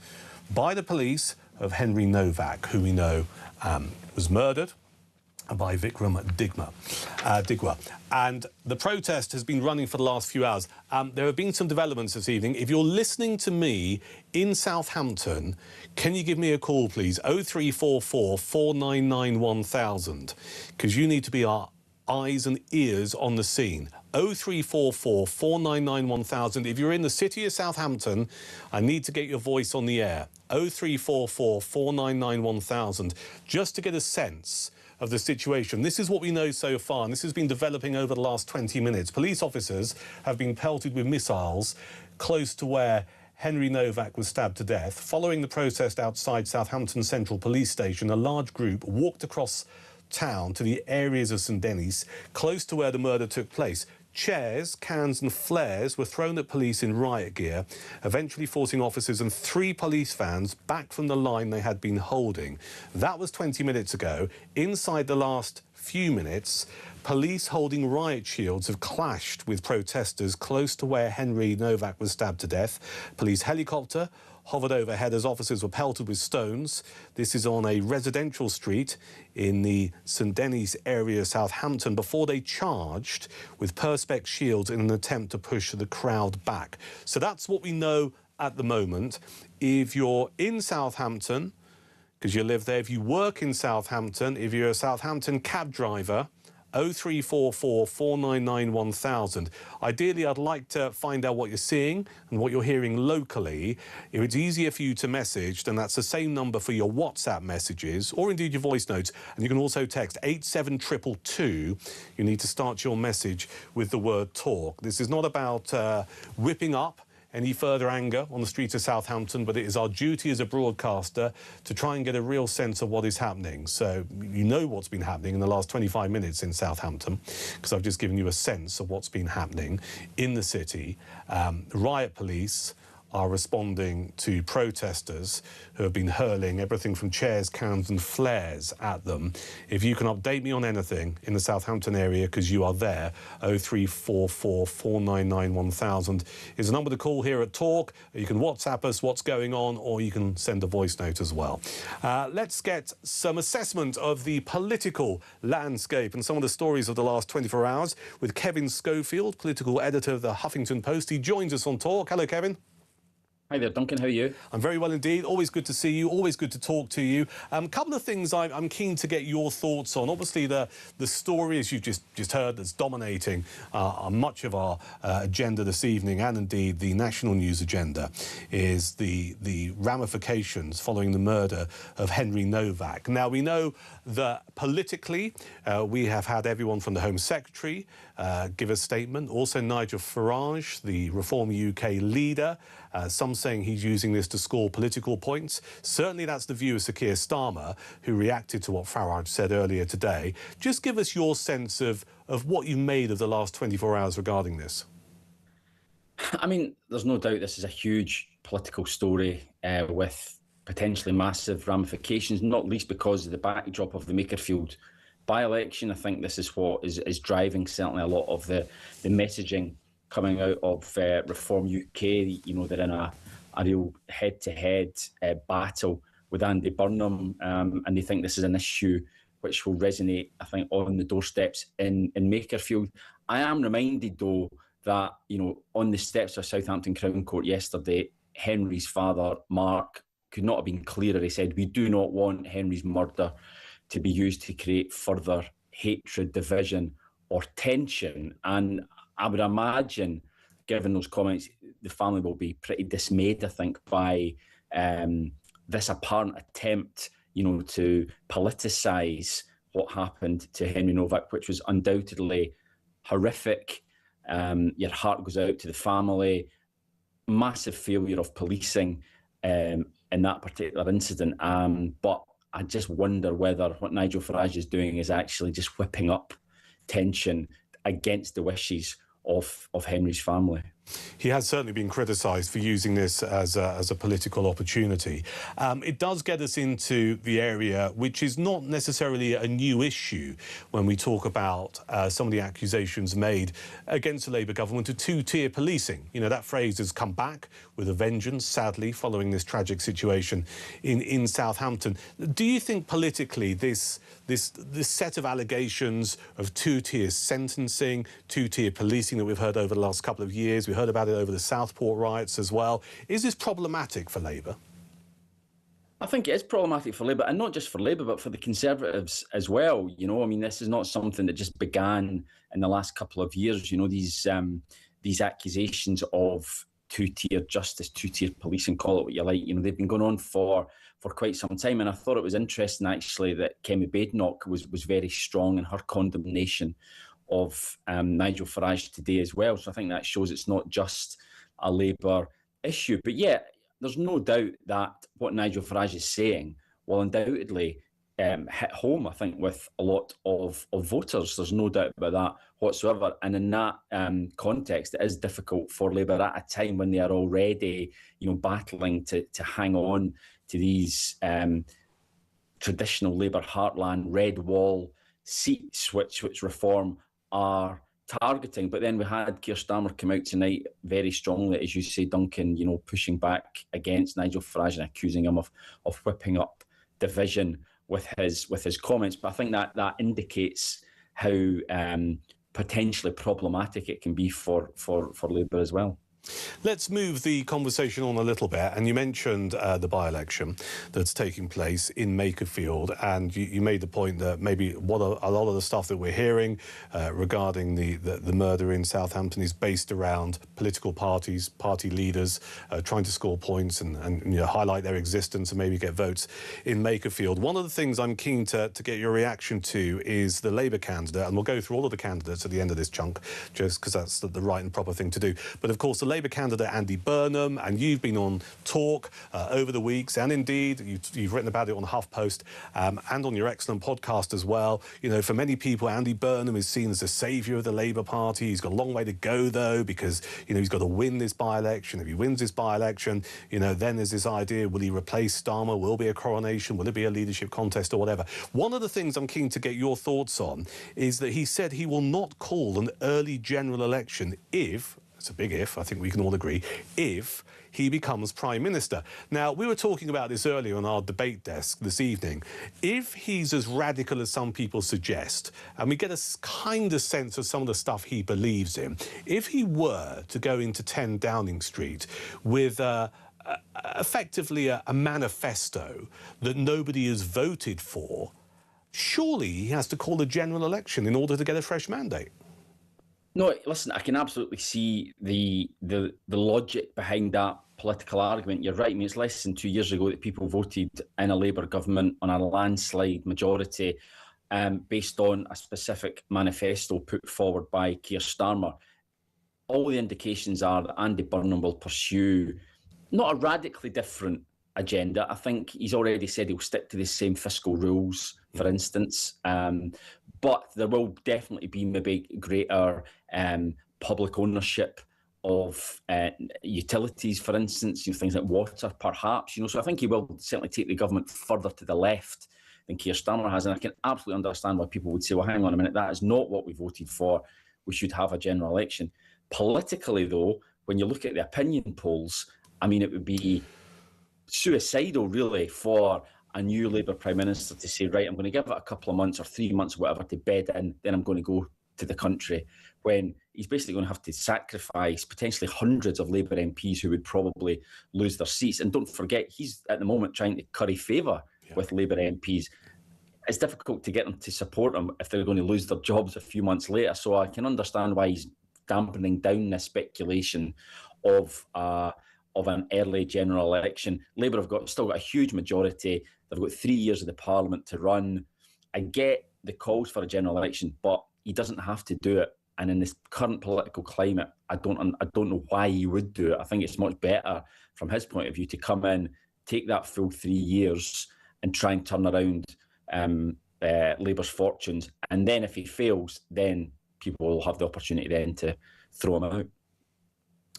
by the police of Henry Novak, who we know was murdered by Vikram Digwa. And the protest has been running for the last few hours. There have been some developments this evening. If you're listening to me in Southampton, can you give me a call, please? 0344 499 1000, because you need to be our eyes and ears on the scene. 0344 499 1000. If you're in the city of Southampton, I need to get your voice on the air. 0344 499 1000, just to get a sense of the situation. This is what we know so far, and this has been developing over the last 20 minutes. Police officers have been pelted with missiles close to where Henry Novak was stabbed to death. Following the protest outside Southampton Central Police Station, a large group walked across town to the areas of St Denis, close to where the murder took place. Chairs, cans and flares were thrown at police in riot gear, eventually forcing officers and 3 police vans back from the line they had been holding. That was 20 minutes ago. Inside the last few minutes, police holding riot shields have clashed with protesters close to where Henry Novak was stabbed to death. Police helicopter hovered overhead as officers were pelted with stones. This is on a residential street in the St Denis area of Southampton before they charged with perspex shields in an attempt to push the crowd back. So that's what we know at the moment. If you're in Southampton, because you live there, if you work in Southampton, if you're a Southampton cab driver, 0344 499 1000. Ideally, I'd like to find out what you're seeing and what you're hearing locally. If it's easier for you to message, then that's the same number for your WhatsApp messages or indeed your voice notes. And you can also text 87222. You need to start your message with the word talk. This is not about whipping up any further anger on the streets of Southampton, but it is our duty as a broadcaster to try and get a real sense of what is happening. So you know what's been happening in the last 25 minutes in Southampton, because I've just given you a sense of what's been happening in the city. Riot police are responding to protesters who have been hurling everything from chairs, cans and flares at them. If you can update me on anything in the Southampton area, because you are there, 0344 499 1000 is a number to call here at Talk. You can WhatsApp us what's going on, or you can send a voice note as well. Let's get some assessment of the political landscape and some of the stories of the last 24 hours with Kevin Schofield, political editor of the Huffington Post. He joins us on Talk. Hello, Kevin.
Hi there, Duncan. How are you?
I'm very well indeed. Always good to see you. Always good to talk to you. A couple of things I'm keen to get your thoughts on. Obviously, the story, as you've just heard, that's dominating much of our agenda this evening, and indeed the national news agenda, is the ramifications following the murder of Henry Novak. Now, we know that politically we have had everyone from the Home Secretary give a statement. Also, Nigel Farage, the Reform UK leader, some saying he's using this to score political points. Certainly that's the view of Sir Keir Starmer, who reacted to what Farage said earlier today. Just give us your sense of what you made of the last 24 hours regarding this.
I mean, there's no doubt this is a huge political story with potentially massive ramifications, not least because of the backdrop of the Makerfield by-election. I think this is what is driving certainly a lot of the messaging coming out of Reform UK. You know, they're in a real head-to-head battle with Andy Burnham, and they think this is an issue which will resonate, I think, on the doorsteps in Makerfield. I am reminded, though, that, on the steps of Southampton Crown Court yesterday, Henry's father, Mark, could not have been clearer. He said, "We do not want Henry's murder to be used to create further hatred, division or tension." And I would imagine, given those comments, the family will be pretty dismayed, I think, by this apparent attempt, to politicise what happened to Henry Novak, which was undoubtedly horrific. Your heart goes out to the family. Massive failure of policing in that particular incident. But I just wonder whether what Nigel Farage is doing is actually just whipping up tension against the wishes of Henry's family.
He has certainly been criticised for using this as a political opportunity. It does get us into the area which is not necessarily a new issue when we talk about some of the accusations made against the Labour government of two-tier policing. That phrase has come back with a vengeance, sadly, following this tragic situation in Southampton. Do you think politically this set of allegations of two-tier sentencing, two-tier policing that we've heard over the last couple of years, we heard about it over the Southport riots as well, is this problematic for Labour?
I think it is problematic for Labour, and not just for Labour, but for the Conservatives as well. This is not something that just began in the last couple of years. These accusations of two-tier justice, two-tier policing, call it what you like. They've been going on for quite some time, and I thought it was interesting actually that Kemi Badenoch was very strong in her condemnation of Nigel Farage today as well. So I think that shows it's not just a Labour issue. But yeah, there's no doubt that what Nigel Farage is saying will undoubtedly hit home, I think, with a lot of voters. There's no doubt about that whatsoever. And in that context, it is difficult for Labour at a time when they are already, battling to hang on to these traditional Labour heartland red wall seats, which Reform are targeting. But then we had Keir Starmer come out tonight very strongly, as you say, Duncan, pushing back against Nigel Farage and accusing him of whipping up division with his comments. But I think that indicates how potentially problematic it can be for Labour as well.
Let's move the conversation on a little bit. And you mentioned the by-election that's taking place in Makerfield, and you made the point that maybe a lot of the stuff that we're hearing regarding the murder in Southampton is based around political parties, party leaders trying to score points and highlight their existence and maybe get votes in Makerfield. One of the things I'm keen to get your reaction to is the Labour candidate, and we'll go through all of the candidates at the end of this chunk, just because that's the right and proper thing to do. But of course, the Labour candidate Andy Burnham, and you've been on Talk over the weeks, and indeed you've written about it on HuffPost and on your excellent podcast as well. For many people, Andy Burnham is seen as the saviour of the Labour Party. He's got a long way to go, though, because he's got to win this by-election. If he wins this by-election, then there's this idea: will he replace Starmer? Will it be a coronation? Will it be a leadership contest or whatever? One of the things I'm keen to get your thoughts on is that he said he will not call an early general election if, it's a big if, I think we can all agree, if he becomes Prime Minister. Now, we were talking about this earlier on our debate desk this evening. If he's as radical as some people suggest, and we get a kind of sense of some of the stuff he believes in, if he were to go into 10 Downing Street with effectively a manifesto that nobody has voted for, surely he has to call a general election in order to get a fresh mandate.
No, listen, I can absolutely see the logic behind that political argument. You're right. I mean, it's less than 2 years ago that people voted in a Labour government on a landslide majority based on a specific manifesto put forward by Keir Starmer. All the indications are that Andy Burnham will pursue not a radically different agenda. I think he's already said he'll stick to the same fiscal rules, for instance. But there will definitely be maybe greater public ownership of utilities, for instance, things like water, perhaps. So I think he will certainly take the government further to the left than Keir Starmer has. And I can absolutely understand why people would say, well, hang on a minute, that is not what we voted for. We should have a general election. Politically, though, when you look at the opinion polls, I mean, it would be suicidal, really, for a new Labour Prime Minister to say, right, I'm going to give it a couple of months or 3 months or whatever to bed in, then I'm going to go to the country, when he's basically going to have to sacrifice potentially hundreds of Labour MPs who would probably lose their seats. And don't forget, he's at the moment trying to curry favour with Labour MPs. It's difficult to get them to support him if they're going to lose their jobs a few months later. So I can understand why he's dampening down this speculation of an early general election. Labour have still got a huge majority. They've got 3 years of the Parliament to run. I get the calls for a general election, but he doesn't have to do it. And in this current political climate, I don't know why he would do it. I think it's much better from his point of view to come in, take that full 3 years and try and turn around Labour's fortunes. And then if he fails, then people will have the opportunity then to throw him out.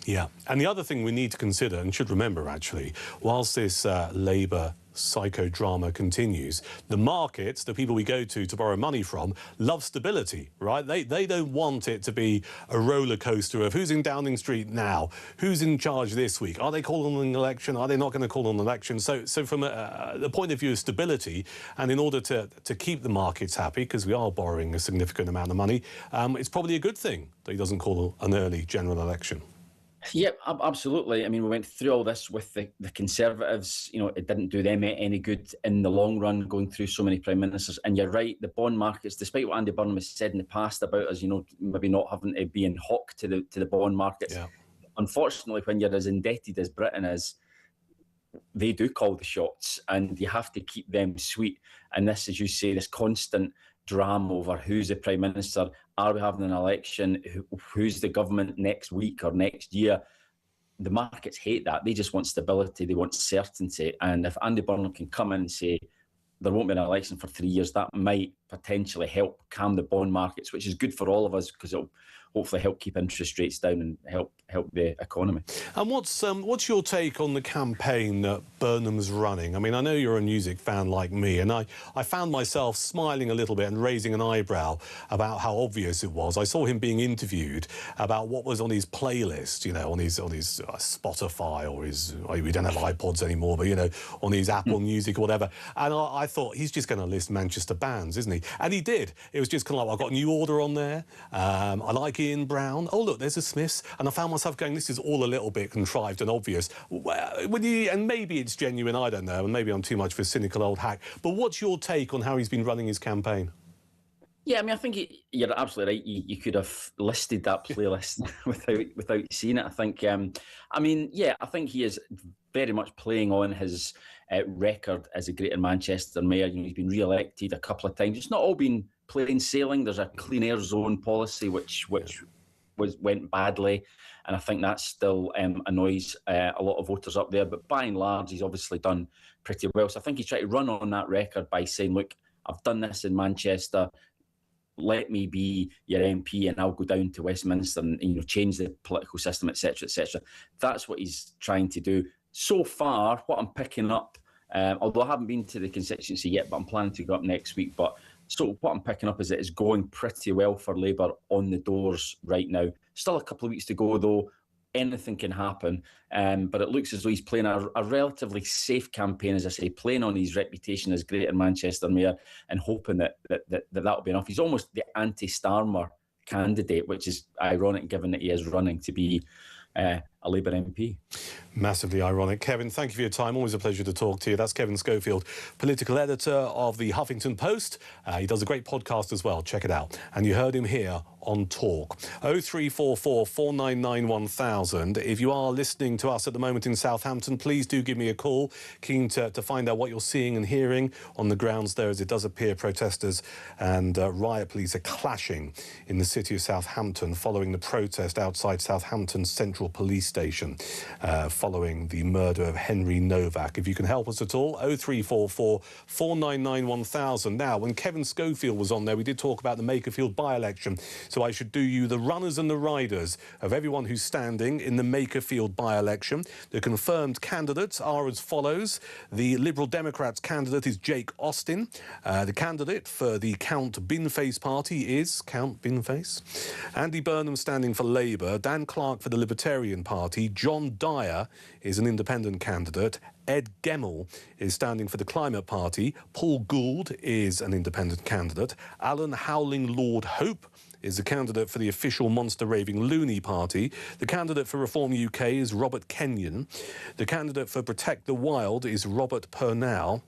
Yeah, and the other thing we need to consider and should remember, actually, whilst this Labour psychodrama continues, the markets, the people we go to borrow money from, love stability, right? They don't want it to be a roller coaster of who's in Downing Street now, who's in charge this week, are they calling an election, are they not going to call an election? So from the point of view of stability, and in order to keep the markets happy, because we are borrowing a significant amount of money, it's probably a good thing that he doesn't call an early general election.
Yeah, absolutely. I mean, we went through all this with the Conservatives. You know, it didn't do them any good in the long run, going through so many prime ministers. And you're right, the bond markets, despite what Andy Burnham has said in the past about us, you know, maybe not having to be in hock to the bond markets. Yeah. Unfortunately, when you're as indebted as Britain is, they do call the shots, and you have to keep them sweet. And this, as you say, this constant drama over who's the Prime Minister, are we having an election, who's the government next week or next year. The markets hate that. They just want stability, they want certainty. And if Andy Burnham can come in and say there won't be an election for 3 years, that might potentially help calm the bond markets, which is good for all of us because it'll hopefully help keep interest rates down and help the economy.
And what's your take on the campaign that Burnham's running? I mean, I know you're a music fan like me, and I found myself smiling a little bit and raising an eyebrow about how obvious it was. I saw him being interviewed about what was on his playlist, you know, on his Spotify or his, we don't have iPods anymore, but, you know, on his Apple Music or whatever. And I thought, he's just going to list Manchester bands, isn't he? And he did. It was just kind of like, I've got New Order on there. I like Ian Brown. Oh, look, there's the Smiths. And I found myself going, this is all a little bit contrived and obvious. And maybe it's genuine, I don't know, and maybe I'm too much of a cynical old hack. But what's your take on how he's been running his campaign?
Yeah, I mean, I think you're absolutely right. You could have listed that playlist without seeing it. I think, I think he is very much playing on his record as a Greater Manchester mayor. You know, he's been re-elected a couple of times. It's not all been plain sailing. There's a clean air zone policy which went badly, and I think that still annoys a lot of voters up there. But by and large, he's obviously done pretty well. So I think he's trying to run on that record by saying, look, I've done this in Manchester. Let me be your MP and I'll go down to Westminster and, you know, change the political system, etc., etc. That's what he's trying to do. So far, what I'm picking up, although I haven't been to the constituency yet, but I'm planning to go up next week. So what I'm picking up is that it's going pretty well for Labour on the doors right now. Still a couple of weeks to go, though. Anything can happen. But it looks as though he's playing a relatively safe campaign, as I say, playing on his reputation as Greater Manchester mayor and hoping that'll be enough. He's almost the anti-Starmer candidate, which is ironic given that he is running to be a Labour MP.
Massively ironic. Kevin, thank you for your time. Always a pleasure to talk to you. That's Kevin Schofield, political editor of the Huffington Post. He does a great podcast as well. Check it out. And you heard him here on Talk. 0344 499 1000. If you are listening to us at the moment in Southampton, please do give me a call. Keen to find out what you're seeing and hearing on the grounds there, as it does appear protesters and riot police are clashing in the city of Southampton following the protest outside Southampton Central Police Station following the murder of Henry Novak. If you can help us at all, 0344 499 1000. Now, when Kevin Schofield was on there, we did talk about the Makerfield by-election. So So I should do you the runners and the riders of everyone who's standing in the Makerfield by-election. The confirmed candidates are as follows. The Liberal Democrats candidate is Jake Austin. The candidate for the Count Binface party is Count Binface. Andy Burnham standing for Labour. Dan Clark for the Libertarian Party. John Dyer is an independent candidate. Ed Gemmell is standing for the Climate Party. Paul Gould is an independent candidate. Alan Howling Lord Hope is the candidate for the official Monster Raving Loony Party. The candidate for Reform UK is Robert Kenyon. The candidate for Protect the Wild is Robert Pownell.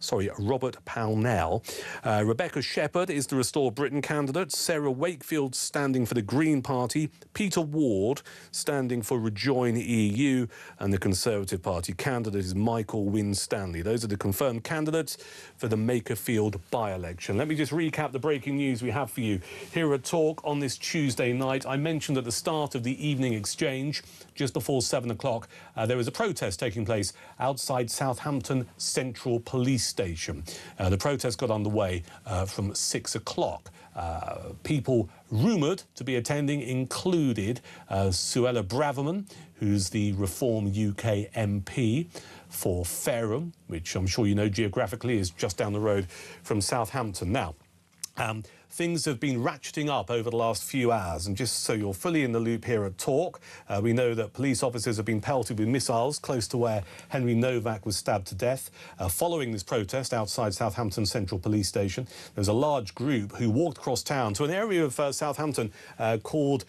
Rebecca Shepherd is the Restore Britain candidate. Sarah Wakefield standing for the Green Party. Peter Ward standing for Rejoin EU. And the Conservative Party candidate is Michael Winstanley. Those are the confirmed candidates for the Makerfield by-election. Let me just recap the breaking news we have for you here at Talk on this Tuesday night. I mentioned at the start of the evening exchange, just before 7 o'clock, there was a protest taking place outside Southampton Central Police Station. The protest got underway from 6 o'clock. People rumoured to be attending included Suella Braverman, who's the Reform UK MP for Fareham, which I'm sure you know geographically is just down the road from Southampton. Now, things have been ratcheting up over the last few hours, and just so you're fully in the loop here at Talk, we know that police officers have been pelted with missiles close to where Henry Novak was stabbed to death. Following this protest outside Southampton Central Police Station, there was a large group who walked across town to an area of Southampton called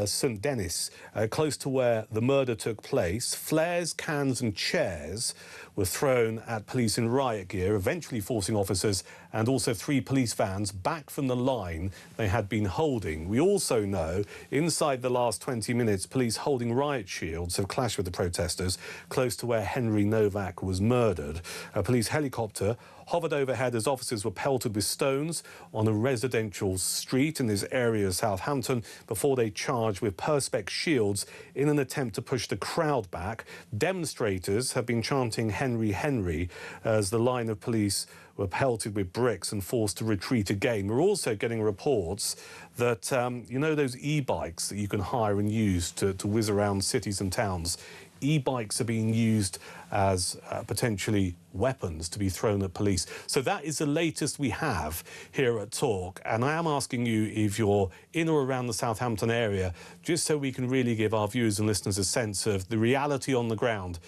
St Denis, close to where the murder took place. Flares, cans and chairs were thrown at police in riot gear, eventually forcing officers and also 3 police vans back from the line they had been holding. We also know inside the last 20 minutes, police holding riot shields have clashed with the protesters close to where Henry Novak was murdered. A police helicopter hovered overhead as officers were pelted with stones on a residential street in this area of Southampton before they charged with perspex shields in an attempt to push the crowd back. Demonstrators have been chanting "Henry, Henry" as the line of police were pelted with bricks and forced to retreat again. We're also getting reports that, you know, those e-bikes that you can hire and use to whiz around cities and towns. E-bikes are being used as potentially weapons to be thrown at police. So that is the latest we have here at Talk. And I am asking you if you're in or around the Southampton area, just so we can really give our viewers and listeners a sense of the reality on the ground,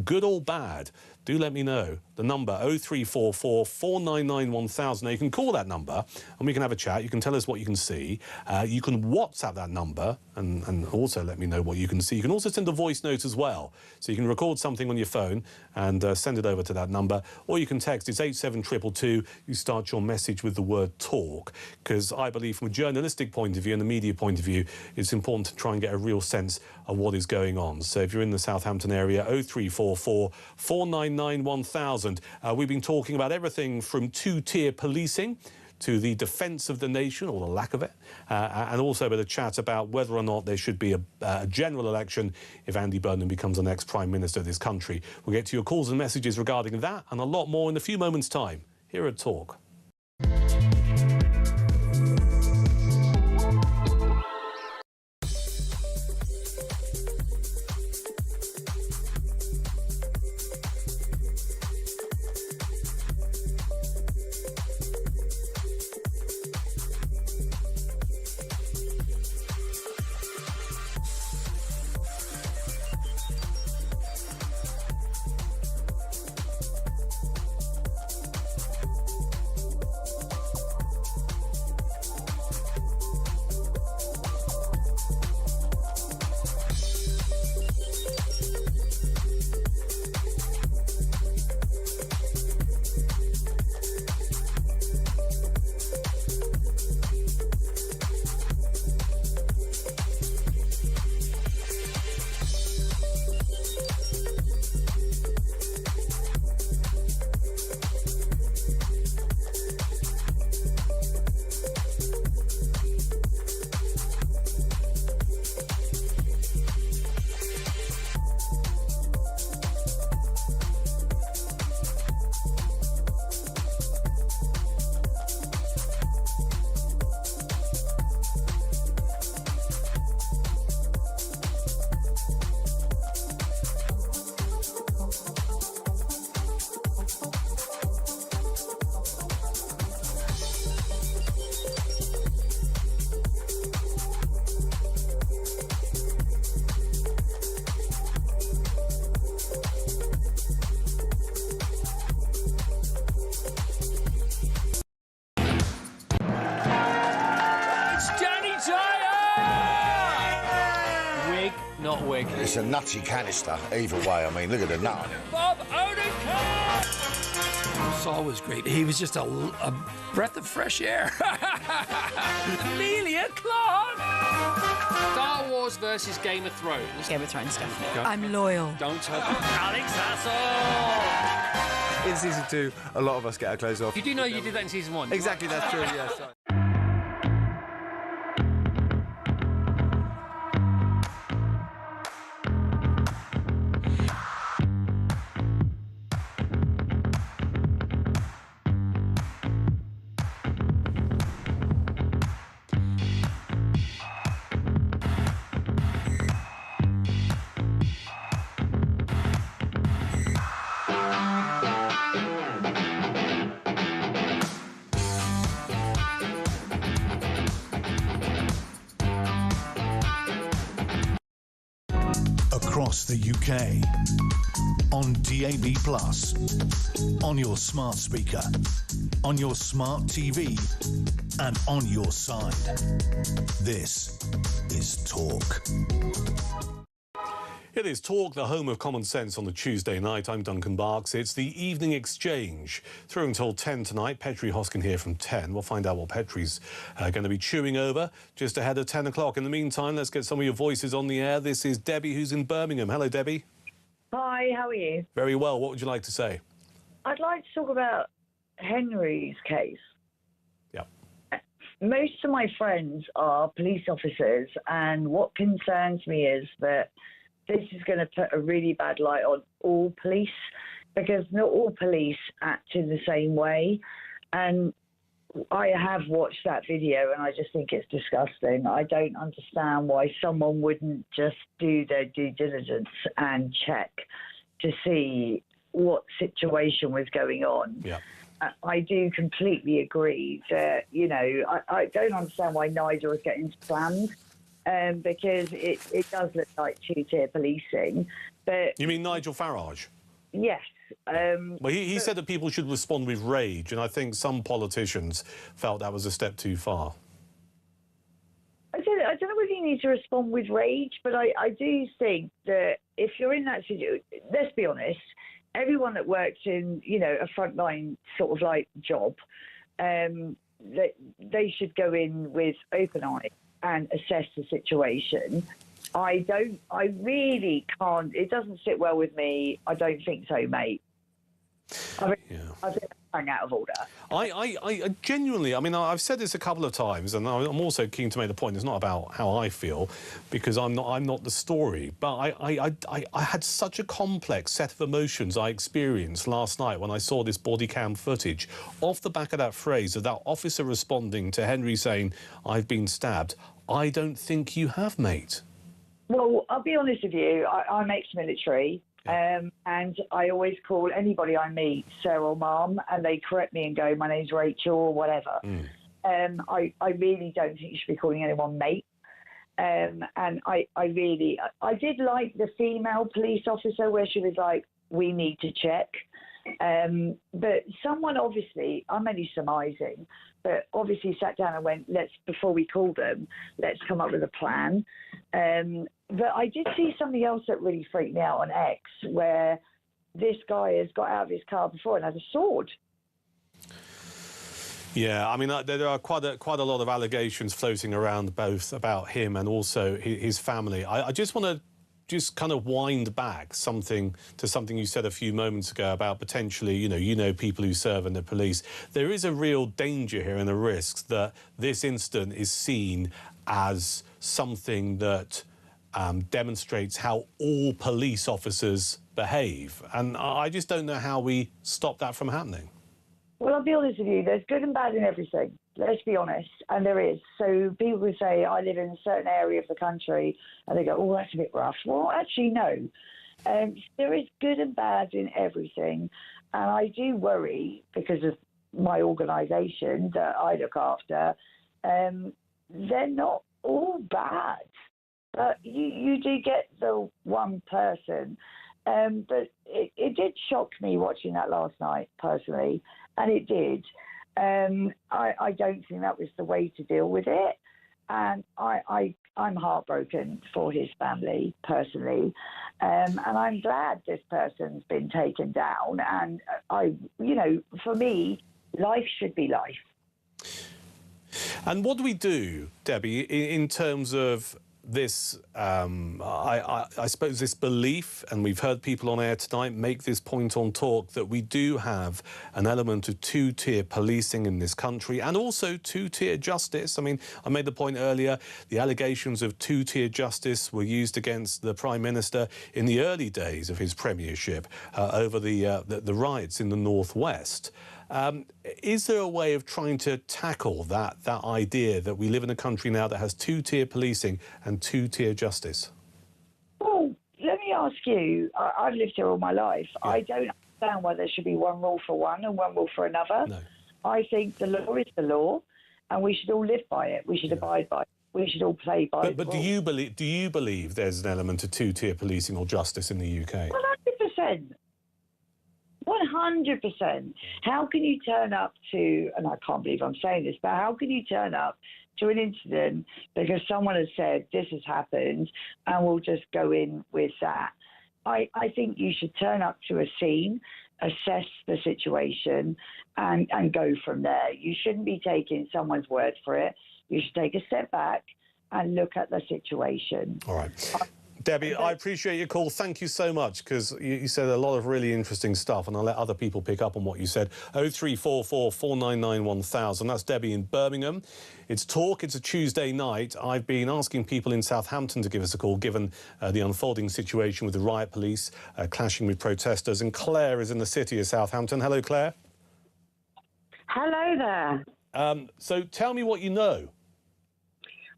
good or bad. Do let me know. The number 0344 499 1000. Now, you can call that number and we can have a chat. You can tell us what you can see. You can WhatsApp that number and also let me know what you can see. You can also send a voice note as well. So you can record something on your phone and send it over to that number. Or you can text. It's 87222. You start your message with the word talk, because I believe from a journalistic point of view and a media point of view, it's important to try and get a real sense of what is going on. So if you're in the Southampton area, 0344 499 1000. We've been talking about everything from two-tier policing to the defence of the nation, or the lack of it, and also a bit of chat about whether or not there should be a general election if Andy Burnham becomes the next Prime Minister of this country. We'll get to your calls and messages regarding that and a lot more in a few moments' time here at Talk.
It's a nutty canister, either way. I mean, look at the nut on it.
Bob Odenkirk!
Saul was great. He was just a breath of fresh air.
Amelia Clark! Star Wars versus Game of Thrones.
Game of Thrones, definitely.
I'm
loyal.
Don't tell Alex Hassel!
In season 2, a lot of us get our clothes off.
You do know you did that in season 1?
Exactly, that's true, yes.
Across the UK, on DAB+, on your smart speaker, on your smart TV, and on your side. This is Talk.
It is Talk, the home of common sense on the Tuesday night. I'm Duncan Barkes. It's the evening exchange. Through until 10 tonight. Petrie Hoskin here from 10. We'll find out what Petrie's going to be chewing over just ahead of 10 o'clock. In the meantime, let's get some of your voices on the air. This is Debbie, who's in Birmingham. Hello, Debbie.
Hi, how are you?
Very well. What would you like to say?
I'd like to talk about Henry's case.
Yeah.
Most of my friends are police officers, and what concerns me is that this is going to put a really bad light on all police, because not all police act in the same way. And I have watched that video and I just think it's disgusting. I don't understand why someone wouldn't just do their due diligence and check to see what situation was going on.
Yeah.
I do completely agree that, you know, I don't understand why Nigel is getting slammed. Because it does look like two-tier policing. But
You mean Nigel Farage?
yes.
Well, he said that people should respond with rage, and I think some politicians felt that was a step too far.
I don't know whether you need to respond with rage, but I do think that if you're in that situation, let's be honest, everyone that works in, you know, a frontline sort of like job, they should go in with open eyes and assess the situation. I really can't, it doesn't sit well with me. I don't think so, mate. I think I'm out of order.
I genuinely, I mean, I've said this a couple of times, and I'm also keen to make the point, it's not about how I feel, because I'm not the story, but I had such a complex set of emotions I experienced last night when I saw this body cam footage off the back of that phrase of that officer responding to Henry saying, "I've been stabbed." I don't think you have, mate.
Well, I'll be honest with you. I'm ex-military, and I always call anybody I meet Sir or Mum, and they correct me and go, "My name's Rachel," or whatever. I really don't think you should be calling anyone mate. And I did like the female police officer where she was like, "We need to check." But someone obviously, I'm only surmising, but obviously sat down and went, before we call them, let's come up with a plan. But I did see something else that really freaked me out on X, where this guy has got out of his car before and had a sword.
Yeah, I mean, there are quite a lot of allegations floating around, both about him and also his family. I just want to kind of wind back something you said a few moments ago about potentially, you know, people who serve in the police. There is a real danger here and a risk that this incident is seen as something that demonstrates how all police officers behave. And I just don't know how we stop that from happening.
Well, I'll be honest with you, there's good and bad in everything. Let's be honest, and there is. So people would say, I live in a certain area of the country, and they go, oh, that's a bit rough. Well, actually, no. There is good and bad in everything. And I do worry, because of my organisation that I look after, they're not all bad. But you do get the one person. But it did shock me watching that last night, personally, and it did. I don't think that was the way to deal with it. And I'm heartbroken for his family personally, and I'm glad this person's been taken down. And for me, life should be life.
And what do we do, Debbie, in terms of this, I suppose, this belief, and we've heard people on air tonight make this point on Talk, that we do have an element of two-tier policing in this country and also two-tier justice. I mean, I made the point earlier, the allegations of two-tier justice were used against the Prime Minister in the early days of his premiership over the riots in the Northwest. Is there a way of trying to tackle that idea that we live in a country now that has two-tier policing and two-tier justice?
Well, let me ask you, I've lived here all my life. Yeah. I don't understand why there should be one rule for one and one rule for another. No. I think the law is the law, and we should all live by it. We should abide by it. We should all play by it.
But do you believe there's an element of two-tier policing or justice in the UK?
100%. 100%. How can you turn up to, and I can't believe I'm saying this, but how can you turn up to an incident because someone has said this has happened and we'll just go in with that? I think you should turn up to a scene, assess the situation and go from there. You shouldn't be taking someone's word for it. You should take a step back and look at the situation.
All right. Debbie, I appreciate your call. Thank you so much, because you said a lot of really interesting stuff, and I'll let other people pick up on what you said. 0344 499 1000. That's Debbie in Birmingham. It's Talk. It's a Tuesday night. I've been asking people in Southampton to give us a call, given the unfolding situation with the riot police clashing with protesters. And Claire is in the city of Southampton. Hello, Claire.
Hello there.
So tell me what you know.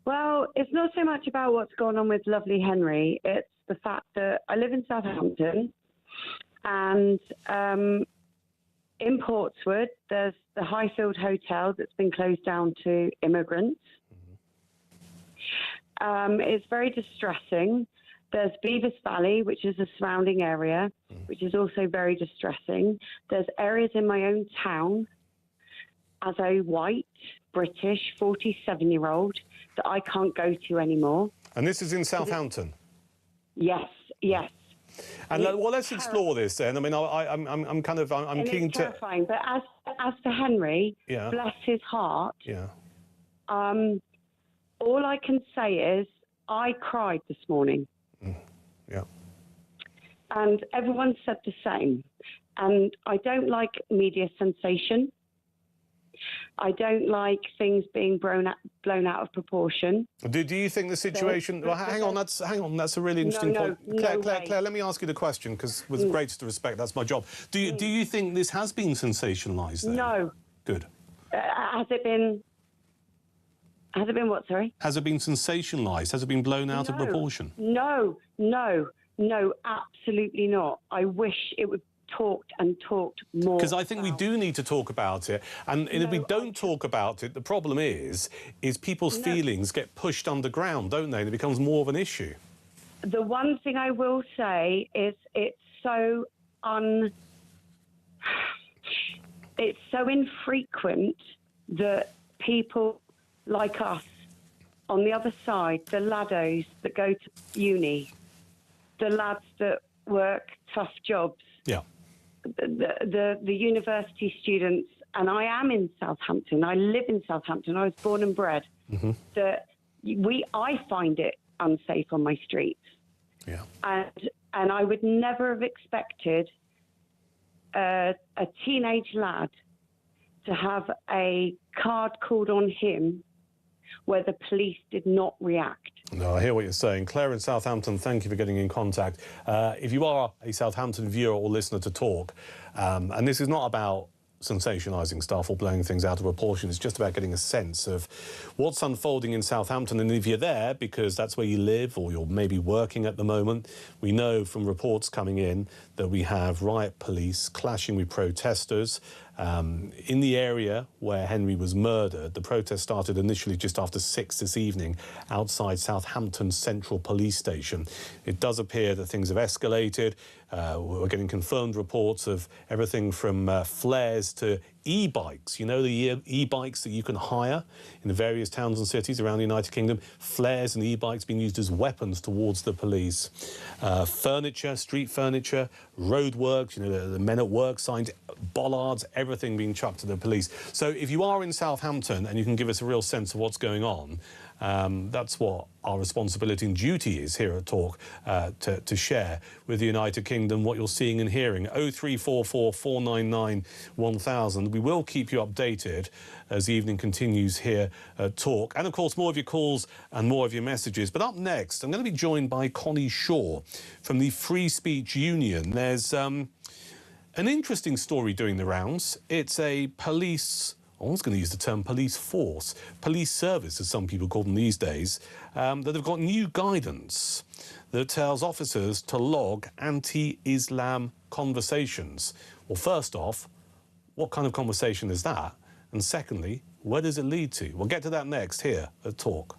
Well, it's not so much about what's going on with lovely Henry. It's the fact that I live in Southampton, and in Portswood, there's the Highfield Hotel that's been closed down to immigrants. It's very distressing. There's Beavis Valley, which is a surrounding area, which is also very distressing. There's areas in my own town, as a white, British, 47-year-old, that I can't go to anymore.
And this is in Southampton?
Yes, yes.
And well, let's explore this then. I mean, I'm keen to...
It's terrifying. But as for Henry, bless his heart, all I can say is I cried this morning.
Yeah.
And everyone said the same. And I don't like media sensation. I don't like things being blown out of proportion.
Do you think the situation... Well, hang on, that's a really interesting point. Claire, let me ask you the question, because with the greatest respect, that's my job. Do you think this has been sensationalised then?
No.
Good.
Has it been what, sorry?
Has it been sensationalised? Has it been blown out of proportion?
No, absolutely not. I wish it would talked more.
Because I think we do need to talk about it, and if we don't talk about it, the problem is people's feelings get pushed underground, don't they? And it becomes more of an issue.
The one thing I will say is it's so infrequent that people like us on the other side, the laddos that go to uni, the lads that work tough jobs, the university students, and I am in Southampton. I live in Southampton. I was born and bred. That I find it unsafe on my streets.
Yeah.
And I would never have expected a teenage lad to have a card called on him where the police did not react.
No, I hear what you're saying. Claire in Southampton, thank you for getting in contact. If you are a Southampton viewer or listener to Talk, and this is not about sensationalising stuff or blowing things out of proportion, it's just about getting a sense of what's unfolding in Southampton. And if you're there because that's where you live or you're maybe working at the moment, we know from reports coming in that we have riot police clashing with protesters. In the area where Henry was murdered, the protest started initially just after 6 this evening outside Southampton Central Police Station. It does appear that things have escalated. We're getting confirmed reports of everything from flares to e-bikes. You know, the e-bikes that you can hire in the various towns and cities around the United Kingdom. Flares and e-bikes being used as weapons towards the police. Furniture, street furniture, roadworks, you know, the men at work signs, bollards, everything being chucked to the police. So if you are in Southampton and you can give us a real sense of what's going on, that's what our responsibility and duty is here at Talk, to share with the United Kingdom what you're seeing and hearing. 0344 499 1000. We will keep you updated as the evening continues here at Talk. And, of course, more of your calls and more of your messages. But up next, I'm going to be joined by Connie Shaw from the Free Speech Union. There's an interesting story doing the rounds. It's a police... I was going to use the term police force, police service, as some people call them these days, that have got new guidance that tells officers to log anti-Islam conversations. Well, first off, what kind of conversation is that? And secondly, where does it lead to? We'll get to that next here at Talk.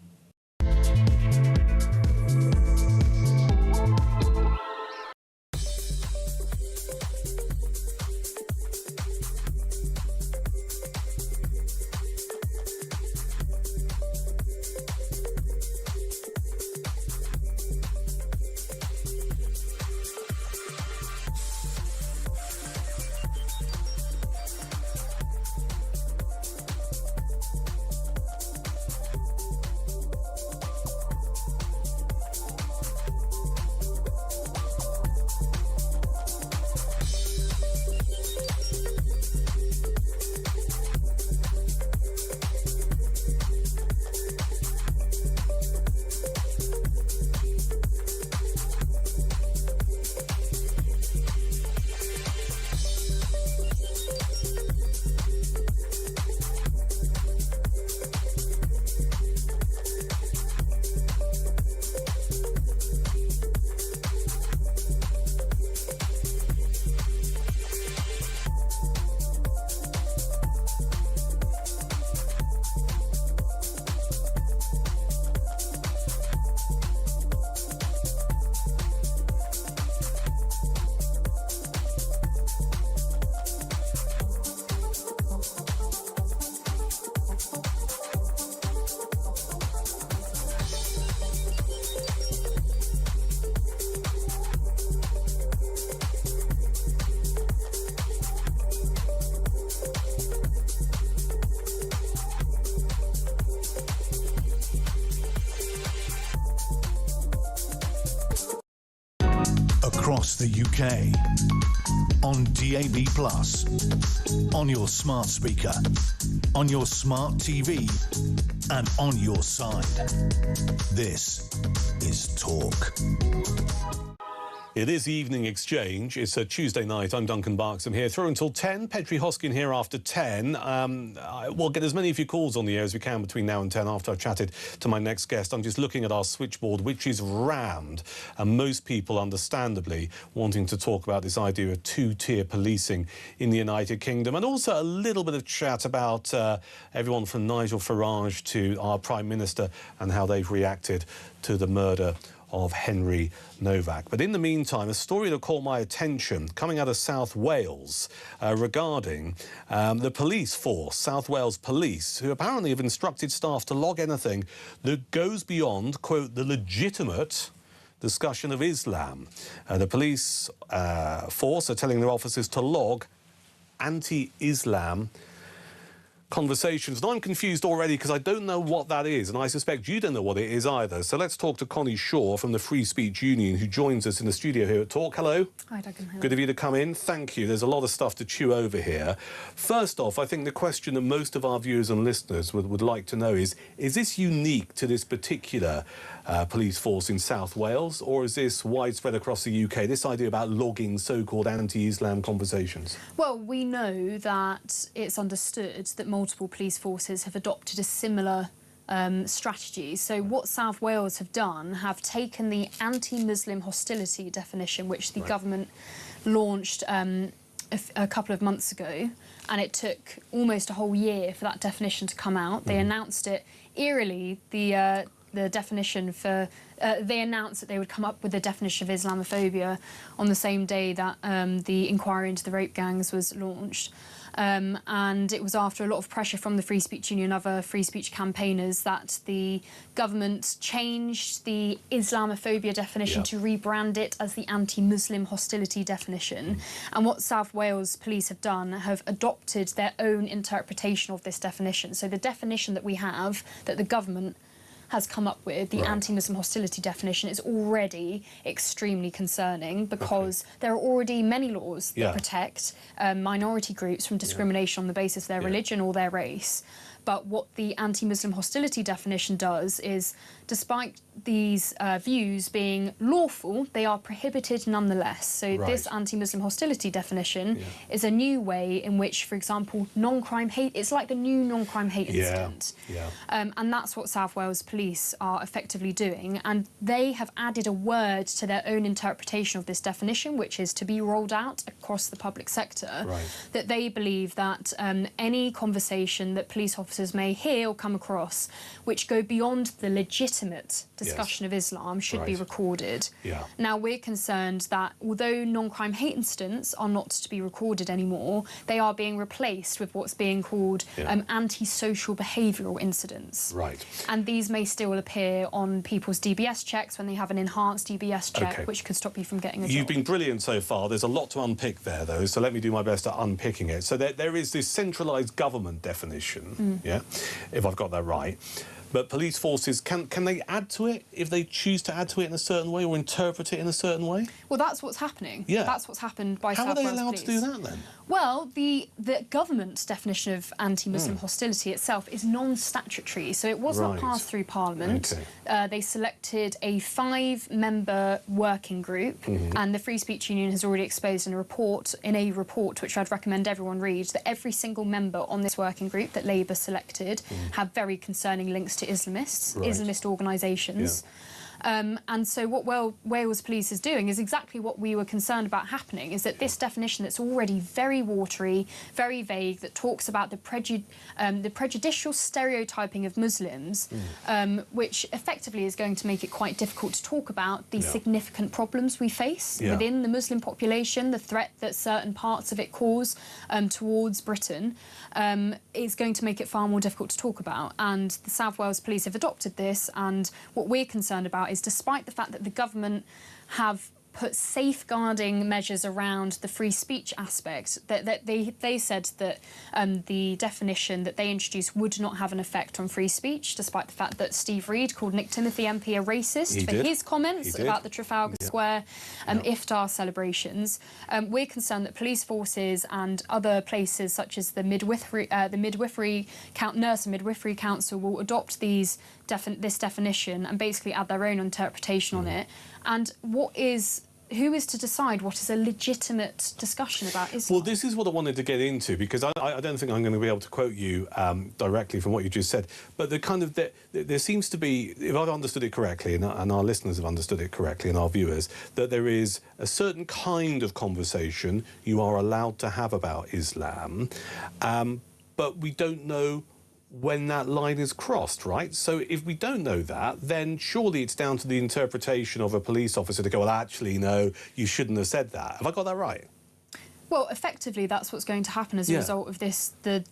Across the UK, on DAB+, on your smart speaker, on your smart TV, and on your side. This is Talk.
It is Evening Exchange. It's a Tuesday night. I'm Duncan Barkes. I'm here through until 10. Petri Hoskin here after 10. We'll get as many of your calls on the air as we can between now and 10 after I've chatted to my next guest. I'm just looking at our switchboard, which is rammed, and most people, understandably, wanting to talk about this idea of two-tier policing in the United Kingdom, and also a little bit of chat about everyone from Nigel Farage to our Prime Minister and how they've reacted to the murder of Henry Novak. But in the meantime, a story that caught my attention coming out of South Wales regarding the police force, South Wales Police, who apparently have instructed staff to log anything that goes beyond, quote, the legitimate discussion of Islam. The police force are telling their officers to log anti-Islam conversations. And I'm confused already because I don't know what that is, and I suspect you don't know what it is either. So let's talk to Connie Shaw from the Free Speech Union, who joins us in the studio here at Talk. Hello.
Hi, Duncan. Hello.
Good of you to come in. Thank you. There's a lot of stuff to chew over here. First off, I think the question that most of our viewers and listeners would like to know is this unique to this particular police force in South Wales, or is this widespread across the UK, this idea about logging so-called anti-Islam conversations?
Well, we know that it's understood that multiple police forces have adopted a similar strategy. So what South Wales have done, have taken the anti-Muslim hostility definition, which the government launched a couple of months ago, and it took almost a whole year for that definition to come out. They announced it eerily. The definition for they announced that they would come up with the definition of Islamophobia on the same day that the inquiry into the rape gangs was launched. And it was after a lot of pressure from the Free Speech Union and other free speech campaigners that the government changed the Islamophobia definition to rebrand it as the anti-Muslim hostility definition. And what South Wales Police have done, have adopted their own interpretation of this definition. So the definition that we have, that the government has come up with, the anti-Muslim hostility definition, is already extremely concerning because there are already many laws that protect minority groups from discrimination on the basis of their religion or their race. But what the anti-Muslim hostility definition does is, despite these views being lawful, they are prohibited nonetheless. So this anti-Muslim hostility definition is a new way in which, for example, non-crime hate, it's like the new non-crime hate incident. And that's what South Wales Police are effectively doing. And they have added a word to their own interpretation of this definition, which is to be rolled out across the public sector, that they believe that any conversation that police officers may hear or come across which go beyond the legitimate discussion of Islam should be recorded. Now, we're concerned that although non-crime hate incidents are not to be recorded anymore, they are being replaced with what's being called antisocial behavioural incidents. And these may still appear on people's DBS checks when they have an enhanced DBS check, which could stop you from getting a job.
You've been brilliant so far. There's a lot to unpick there, though, so let me do my best at unpicking it. So there is this centralised government definition, if I've got that right. But police forces, can they add to it if they choose to add to it in a certain way or interpret it in a certain way?
Well, that's what's happening. That's what's happened by South Wales
Police. How are they allowed
to
do that, then?
Well, the government's definition of anti-Muslim hostility itself is non-statutory, so it was not passed through Parliament. They selected a 5-member working group, and the Free Speech Union has already exposed in a report, which I'd recommend everyone read, that every single member on this working group that Labour selected have very concerning links to Islamists, Islamist organisations. And so what Wales Police is doing is exactly what we were concerned about happening, is that this definition that's already very watery, very vague, that talks about the prejudicial stereotyping of Muslims, which effectively is going to make it quite difficult to talk about the significant problems we face within the Muslim population, the threat that certain parts of it cause towards Britain, is going to make it far more difficult to talk about. And the South Wales Police have adopted this, and what we're concerned about is, despite the fact that the government have put safeguarding measures around the free speech aspect, that they said that the definition that they introduced would not have an effect on free speech, despite the fact that Steve Reid called Nick Timothy MP a racist his comments about the Trafalgar Square iftar celebrations. We're concerned that police forces and other places such as the Nurse and Midwifery Council will adopt this definition and basically add their own interpretation on it. And who is to decide what is a legitimate discussion about Islam?
Well, this is what I wanted to get into, because I don't think I'm going to be able to quote you directly from what you just said, but there seems to be, if I've understood it correctly, and our listeners have understood it correctly, and our viewers, that there is a certain kind of conversation you are allowed to have about Islam, but we don't know when that line is crossed, right? So if we don't know that, then surely it's down to the interpretation of a police officer to go, well, actually, no, you shouldn't have said that. Have I got that right?
Well, effectively, that's what's going to happen as a result of this, the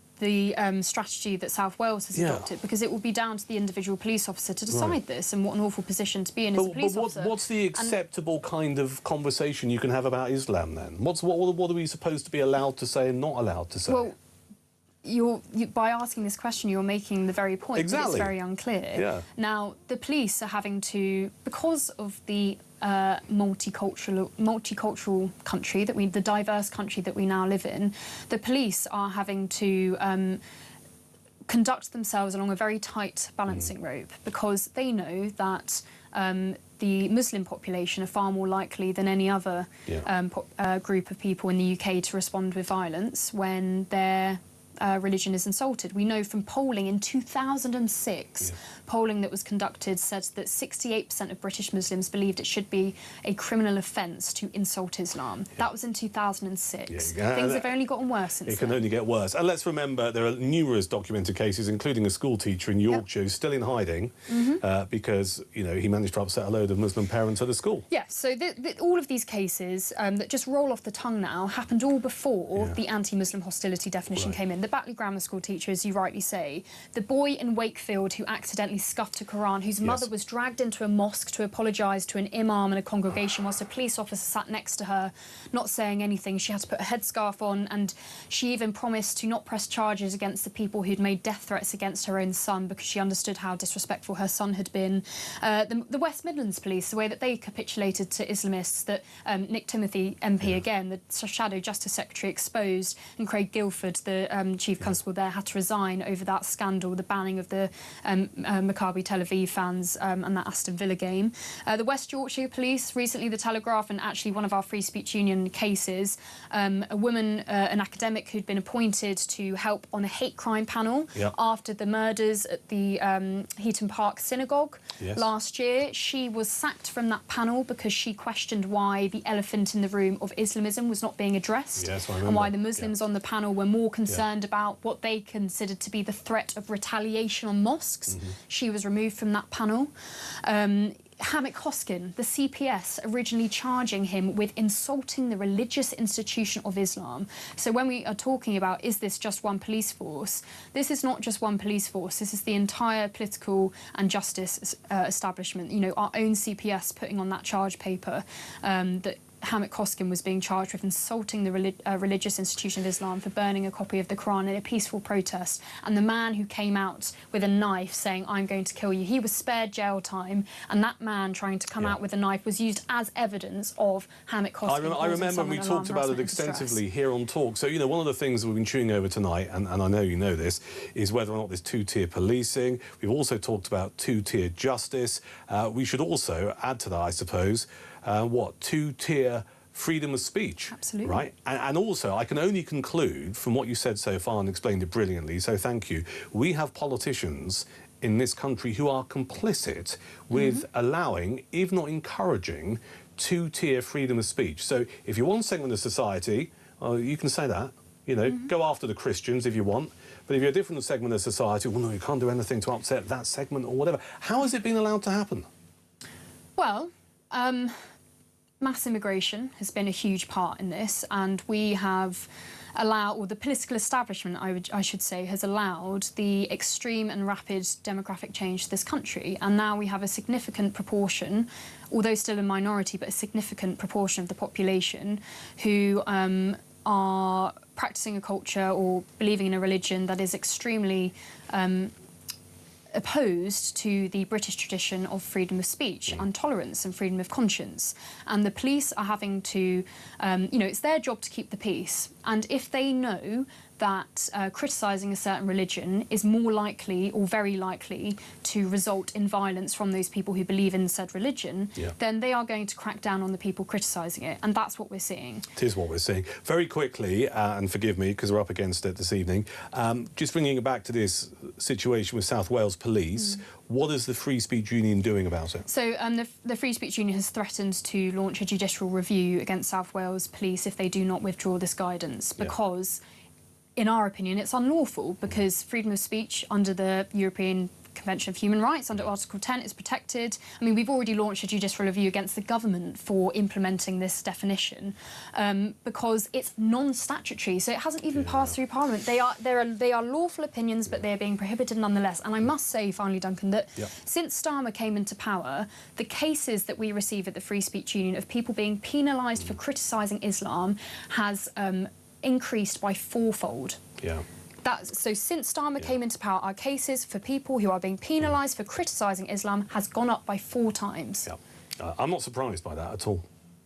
strategy that South Wales has adopted, because it will be down to the individual police officer to decide this, and what an awful position to be in as a police officer.
What's the acceptable kind of conversation you can have about Islam, then? What are we supposed to be allowed to say and not allowed to say?
Well, by asking this question, you're making the very point that it's very unclear. Now, the police are having to, because of the multicultural country the diverse country that we now live in, the police are having to conduct themselves along a very tight balancing rope, because they know that the Muslim population are far more likely than any other group of people in the UK to respond with violence when their religion is insulted. We know from polling in 2006, polling that was conducted said that 68% of British Muslims believed it should be a criminal offence to insult Islam. That was in 2006. Things have only gotten worse since
It can only get worse. And let's remember there are numerous documented cases, including a school teacher in Yorkshire who's still in hiding because, you know, he managed to upset a load of Muslim parents at a school.
Yeah, so all of these cases that just roll off the tongue now happened all before the anti-Muslim hostility definition came in. The Batley Grammar School teacher, as you rightly say, the boy in Wakefield who accidentally scuffed a Quran, whose mother was dragged into a mosque to apologise to an imam and a congregation whilst a police officer sat next to her, not saying anything. She had to put a headscarf on, and she even promised to not press charges against the people who'd made death threats against her own son because she understood how disrespectful her son had been. The West Midlands Police, the way that they capitulated to Islamists, that Nick Timothy MP, again, the Shadow Justice Secretary, exposed, and Craig Guilford, the Chief Constable there, had to resign over that scandal, the banning of the Maccabi Tel Aviv fans and that Aston Villa game. The West Yorkshire Police, recently the Telegraph, and actually one of our Free Speech Union cases, a woman, an academic who'd been appointed to help on a hate crime panel after the murders at the Heaton Park synagogue last year. She was sacked from that panel because she questioned why the elephant in the room of Islamism was not being addressed, and why the Muslims on the panel were more concerned about what they considered to be the threat of retaliation on mosques. She was removed from that panel. Hamid Hoskin, the CPS, originally charging him with insulting the religious institution of Islam. So when we are talking about, is this just one police force? This is not just one police force. This is the entire political and justice establishment. You know, our own CPS putting on that charge paper that Hamid Hoskin was being charged with insulting the religious institution of Islam for burning a copy of the Quran in a peaceful protest. And the man who came out with a knife saying, "I'm going to kill you," he was spared jail time, and that man trying to come out with a knife was used as evidence of Hamid Hoskin.
I remember we talked about it extensively here on Talk. So, you know, one of the things that we've been chewing over tonight, and I know you know this, is whether or not there's two-tier policing. We've also talked about two-tier justice. We should also add to that, I suppose, two-tier freedom of speech.
Absolutely.
Right? And also, I can only conclude from what you said so far and explained it brilliantly, so thank you. We have politicians in this country who are complicit with allowing, if not encouraging, two-tier freedom of speech. So if you're one segment of society, you can say that. You know, go after the Christians if you want. But if you're a different segment of society, well, no, you can't do anything to upset that segment or whatever. How has it been allowed to happen?
Well, mass immigration has been a huge part in this, and we have allowed, or the political establishment, I should say, has allowed the extreme and rapid demographic change to this country. And now we have a significant proportion, although still a minority, but a significant proportion of the population who are practicing a culture or believing in a religion that is extremely opposed to the British tradition of freedom of speech and tolerance and freedom of conscience. And the police are having to, you know, it's their job to keep the peace. And if they know that criticising a certain religion is more likely or very likely to result in violence from those people who believe in said religion, then they are going to crack down on the people criticising it. And that's what we're seeing.
It is what we're seeing. Very quickly, and forgive me because we're up against it this evening, just bringing it back to this situation with South Wales Police, what is the Free Speech Union doing about it? So
the Free Speech Union has threatened to launch a judicial review against South Wales Police if they do not withdraw this guidance, because in our opinion, it's unlawful, because freedom of speech under the European Convention of Human Rights, under Article 10, is protected. I mean, we've already launched a judicial review against the government for implementing this definition because it's non-statutory, so it hasn't even passed through Parliament. They are lawful opinions, but they are being prohibited nonetheless. And I must say, finally, Duncan, that since Starmer came into power, the cases that we receive at the Free Speech Union of people being penalised for criticising Islam has increased by fourfold. So since Starmer came into power, our cases for people who are being penalised for criticising Islam has gone up by 4 times.
I'm not surprised by that at all.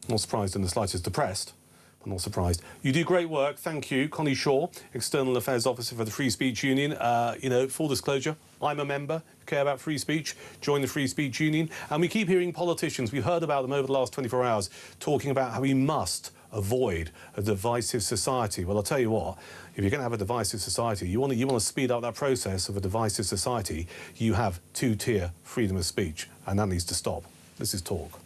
Not surprised in the slightest. Depressed, but not surprised. You do great work, thank you. Connie Shaw, External Affairs Officer for the Free Speech Union. You know, full disclosure, I'm a member, care about free speech, join the Free Speech Union. And we keep hearing politicians, we've heard about them over the last 24 hours, talking about how we must avoid a divisive society. Well, I'll tell you what, if you're going to have a divisive society, you want to speed up that process of a divisive society, you have two-tier freedom of speech, and that needs to stop. This is Talk.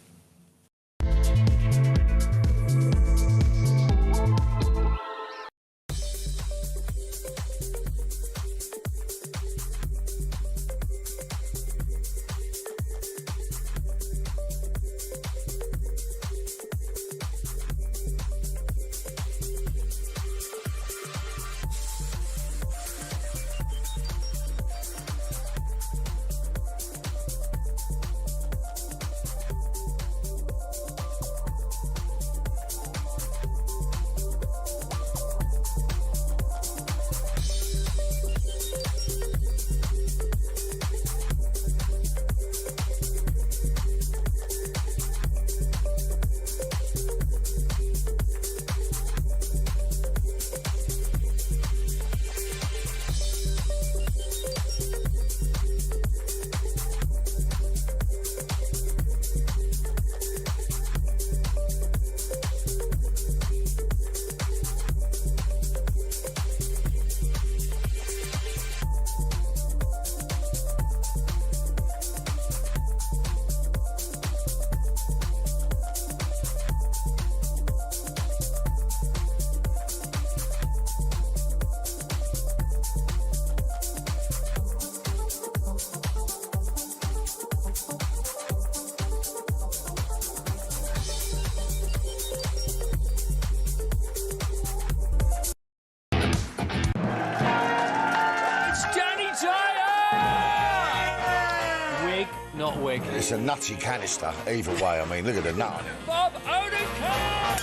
Not wig.
It's a nutty canister, either way. I mean, look at the nut on it.
Bob Odenkirk!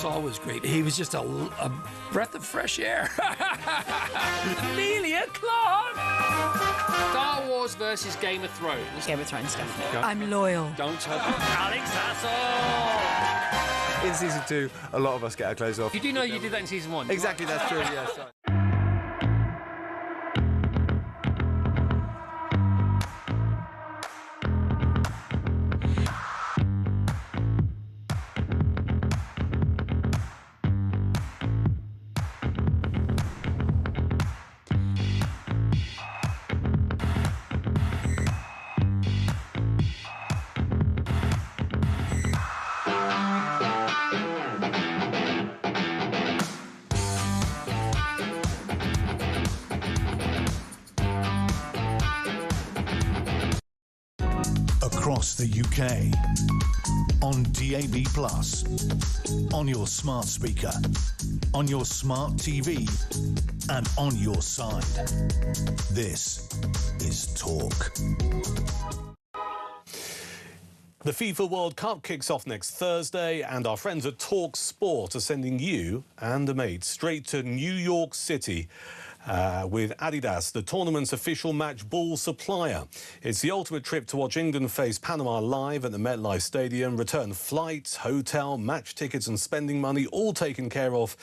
Saul was great. He was just a breath of fresh air.
Amelia Clark! Star Wars versus Game of Thrones.
Game of Thrones, definitely.
I'm
loyal.
Don't tell Alex Hassel!
In season 2, a lot of us get our clothes off.
You do know you did that in season 1.
Exactly, that's true, yes.
Across the UK, on DAB+, on your smart speaker, on your smart TV, and on your side. This is Talk.
The FIFA World Cup kicks off next Thursday, and our friends at Talk Sport are sending you and a mate straight to New York City with Adidas, the tournament's official match ball supplier. It's the ultimate trip to watch England face Panama live at the MetLife Stadium. Return flights, hotel, match tickets and spending money all taken care of.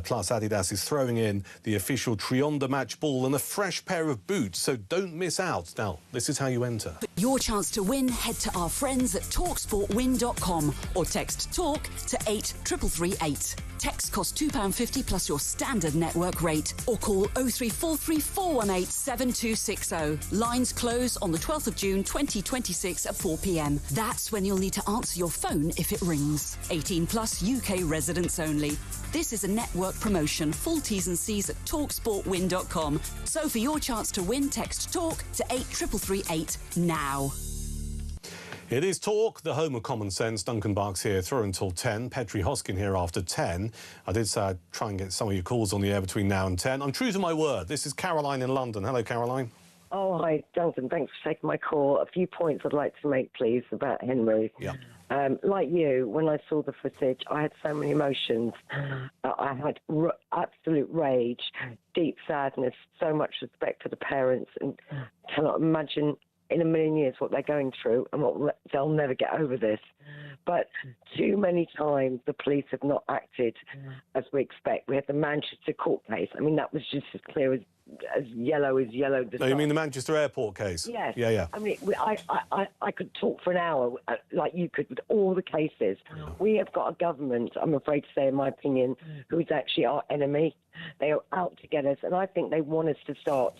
Plus, Adidas is throwing in the official Trionda match ball and a fresh pair of boots, so don't miss out. Now, this is how you enter.
For your chance to win, head to our friends at talksportwin.com or text TALK to 83338. Text costs £2.50 plus your standard network rate, or call 0343 418 7260. Lines close on the 12th of June 2026 at 4 p.m. That's when you'll need to answer your phone if it rings. 18 plus UK residents only. This is a network promotion. Full T's and C's at talksportwin.com. So for your chance to win, text TALK to 83338 now.
It is Talk, the home of common sense. Duncan Barkes here, through until 10. Petri Hoskin here after 10. I did say I'd try and get some of your calls on the air between now and 10. I'm true to my word. This is Caroline in London. Hello, Caroline.
Oh, hi, Duncan. Thanks for taking my call. A few points I'd like to make, please, about Henry.
Yeah.
Like you, when I saw the footage, I had so many emotions. I had absolute rage, deep sadness, so much respect for the parents, and cannot imagine in a million years what they're going through, and they'll never get over this. But too many times the police have not acted as we expect. We had the Manchester court case. I mean, that was just as clear as as yellow as yellow.
Oh, you mean the Manchester Airport case?
Yes.
Yeah, yeah.
I mean, I could talk for an hour, like you could, with all the cases. We have got a government, I'm afraid to say, in my opinion, who is actually our enemy. They are out to get us, and I think they want us to start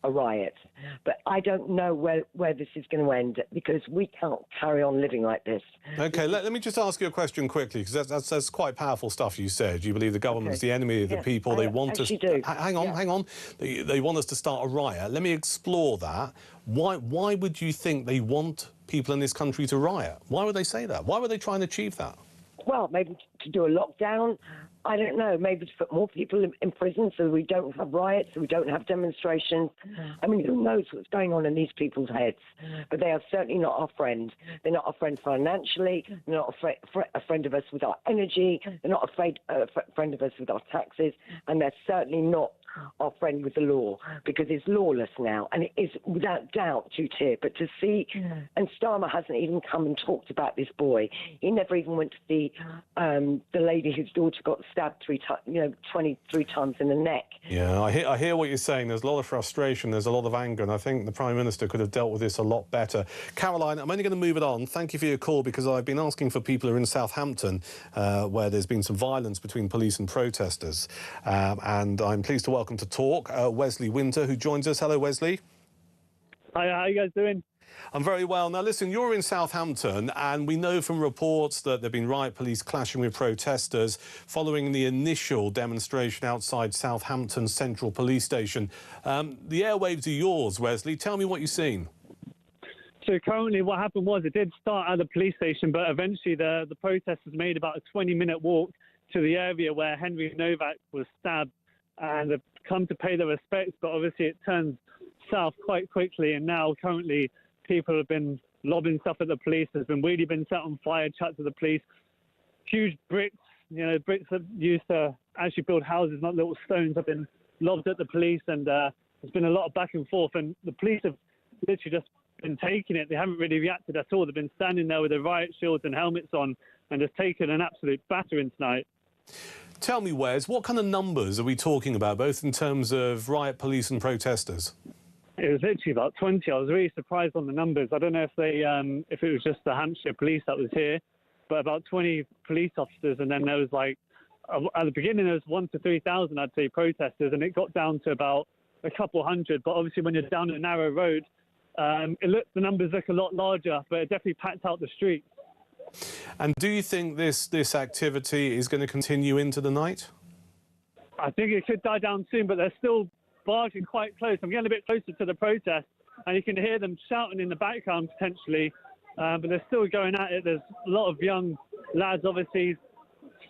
a riot. But I don't know where this is going to end, because we can't carry on living like this.
OK, let me just ask you a question quickly, because that's quite powerful stuff you said. You believe the government's the enemy of the people. They want us... Hang on. They want us to start a riot. Let me explore that. Why would you think they want people in this country to riot? Why would they say that? Why would they try and achieve that?
Well, maybe to do a lockdown. I don't know, maybe to put more people in prison so we don't have riots, so we don't have demonstrations. I mean, who knows what's going on in these people's heads? But they are certainly not our friend. They're not our friend financially. They're not a friend of us with our energy. They're not a friend of us with our taxes. And they're certainly not our friend with the law, because it's lawless now, and it is without doubt two-tier. But to see, and Starmer hasn't even come and talked about this boy. He never even went to see the lady whose daughter got stabbed 23 times in the neck.
Yeah, I hear what you're saying. There's a lot of frustration, there's a lot of anger, and I think the Prime Minister could have dealt with this a lot better. Caroline, I'm only going to move it on. Thank you for your call, because I've been asking for people who are in Southampton, where there's been some violence between police and protesters, and I'm pleased to welcome to talk Wesley Winter, who joins us. Hello, Wesley.
Hi, how are you guys doing?
I'm very well. Now, listen, you're in Southampton, and we know from reports that there have been riot police clashing with protesters following the initial demonstration outside Southampton Central Police Station. The airwaves are yours, Wesley. Tell me what you've seen.
So currently what happened was it did start at the police station, but eventually the protesters made about a 20-minute walk to the area where Henry Novak was stabbed, and they've come to pay their respects, but obviously it turns south quite quickly, and now currently people have been lobbing stuff at the police. There's been really been set on fire, chucked at the police. Huge bricks, bricks that used to actually build houses, not little stones, have been lobbed at the police, and there's been a lot of back and forth, and the police have literally just been taking it. They haven't really reacted at all. They've been standing there with their riot shields and helmets on and just taken an absolute battering tonight.
Tell me, Wes, what kind of numbers are we talking about, both in terms of riot police and protesters?
It was literally about 20. I was really surprised on the numbers. I don't know if it was just the Hampshire police that was here, but about 20 police officers, and then there was at the beginning there was 1,000 to 3,000, I'd say, protesters, and it got down to about a couple hundred. But obviously when you're down a narrow road, the numbers look a lot larger, but it definitely packed out the streets.
And do you think this activity is going to continue into the night?
I think it could die down soon, but they're still barging quite close. I'm getting a bit closer to the protest, and you can hear them shouting in the background potentially, but they're still going at it. There's a lot of young lads, obviously,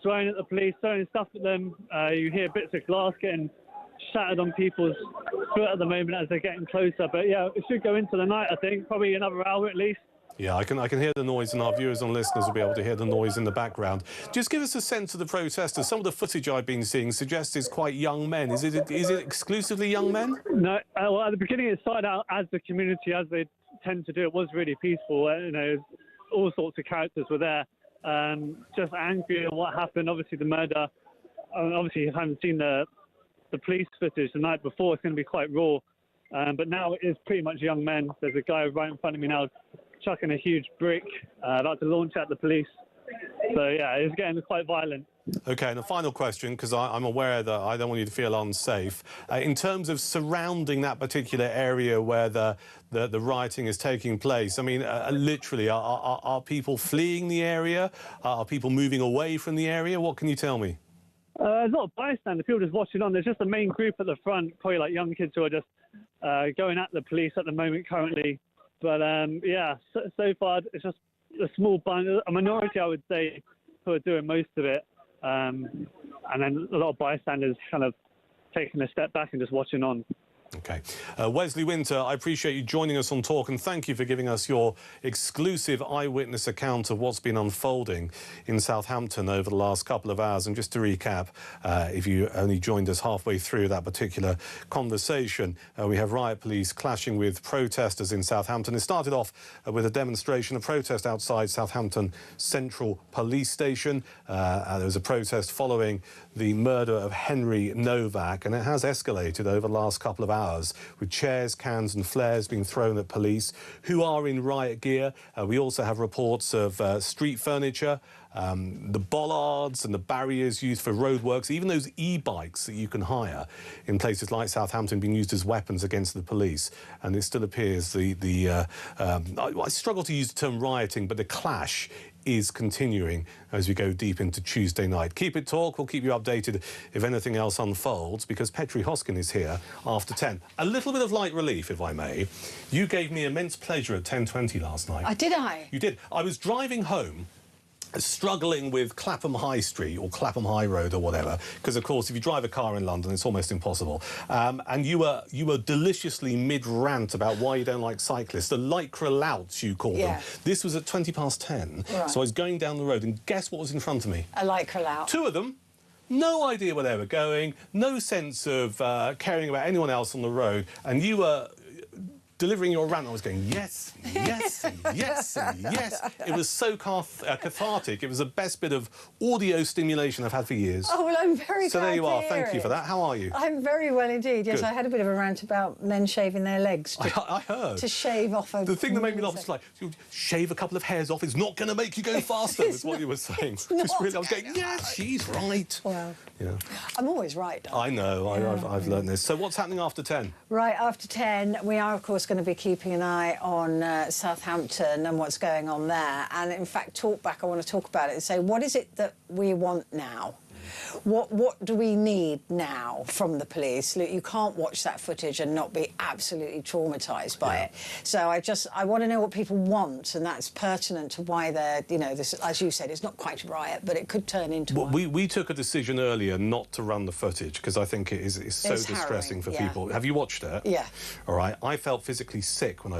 throwing at the police, throwing stuff at them. You hear bits of glass getting shattered on people's foot at the moment as they're getting closer. But yeah, it should go into the night, I think, probably another hour at least.
Yeah, I can hear the noise, and our viewers and listeners will be able to hear the noise in the background. Just give us a sense of the protesters. Some of the footage I've been seeing suggests it's quite young men. Is it exclusively young men?
No, well, at the beginning it started out as the community, as they tend to do. It was really peaceful. All sorts of characters were there, just angry at what happened. Obviously the murder. Obviously you haven't seen the police footage the night before. It's going to be quite raw, but now it is pretty much young men. There's a guy right in front of me now chucking a huge brick, about to launch at the police. So yeah, it's getting quite violent.
OK, and a final question, because I'm aware that I don't want you to feel unsafe. In terms of surrounding that particular area where the rioting is taking place, I mean, literally, are people fleeing the area? Are people moving away from the area? What can you tell me?
There's a lot of bystanders, people just watching on. There's just a main group at the front, probably like young kids who are just going at the police at the moment currently. But yeah, so far it's just a small bunch, a minority, I would say, who are doing most of it. And then a lot of bystanders kind of taking a step back and just watching on.
OK. OK. Wesley Winter, I appreciate you joining us on Talk, and thank you for giving us your exclusive eyewitness account of what's been unfolding in Southampton over the last couple of hours. And just to recap, if you only joined us halfway through that particular conversation, we have riot police clashing with protesters in Southampton. It started off with a demonstration, a protest outside Southampton Central Police Station. There was a protest following the murder of Henry Novak, and it has escalated over the last couple of hours, with chairs, cans and flares being thrown at police, who are in riot gear. We also have reports of street furniture, the bollards and the barriers used for roadworks, even those e-bikes that you can hire in places like Southampton being used as weapons against the police. And it still appears I struggle to use the term rioting, but the clash is continuing as we go deep into Tuesday night. Keep it Talk. We'll keep you updated if anything else unfolds, because Petri Hoskin is here after 10. A little bit of light relief, if I may. You gave me immense pleasure at 10:20 last night.
Did I?
You did. I was driving home, struggling with Clapham High Street or Clapham High Road or whatever, because of course if you drive a car in London it's almost impossible, and you were deliciously mid-rant about why you don't like cyclists, the lycra louts you call them. This was at 10:20,
right.
So I was going down the road, and guess what was in front of me?
A lycra lout.
Two of them. No idea where they were going, no sense of caring about anyone else on the road, and you were delivering your rant. I was going, yes, yes, yes, yes. It was so cathartic. It was the best bit of audio stimulation I've had for years.
Oh, well, I'm very glad
So there you are.
to
Thank
hear
you for
it.
that. How are you?
I'm very well indeed. Yes,
Good.
I had a bit of a rant about men shaving their legs.
I heard.
To shave off a...
The thing that made me laugh was like, you shave a couple of hairs off, it's not going to make you go faster, is what you were saying. Really, I was going, yes, she's right.
Well,
yeah.
I'm always right.
I know, I've learned this. So what's happening after 10?
Right, after 10, we are, of course, going to be keeping an eye on Southampton and what's going on there. And, in fact, I want to talk about it and say, what is it that we want now? What do we need now from the police? Look, you can't watch that footage and not be absolutely traumatised by it. So I want to know what people want, and that's pertinent to why they're, this, as you said, it's not quite a riot, but it could turn into one.
We took a decision earlier not to run the footage because I think it's so distressing for people. Have you watched it?
Yeah.
All right. I felt physically sick when I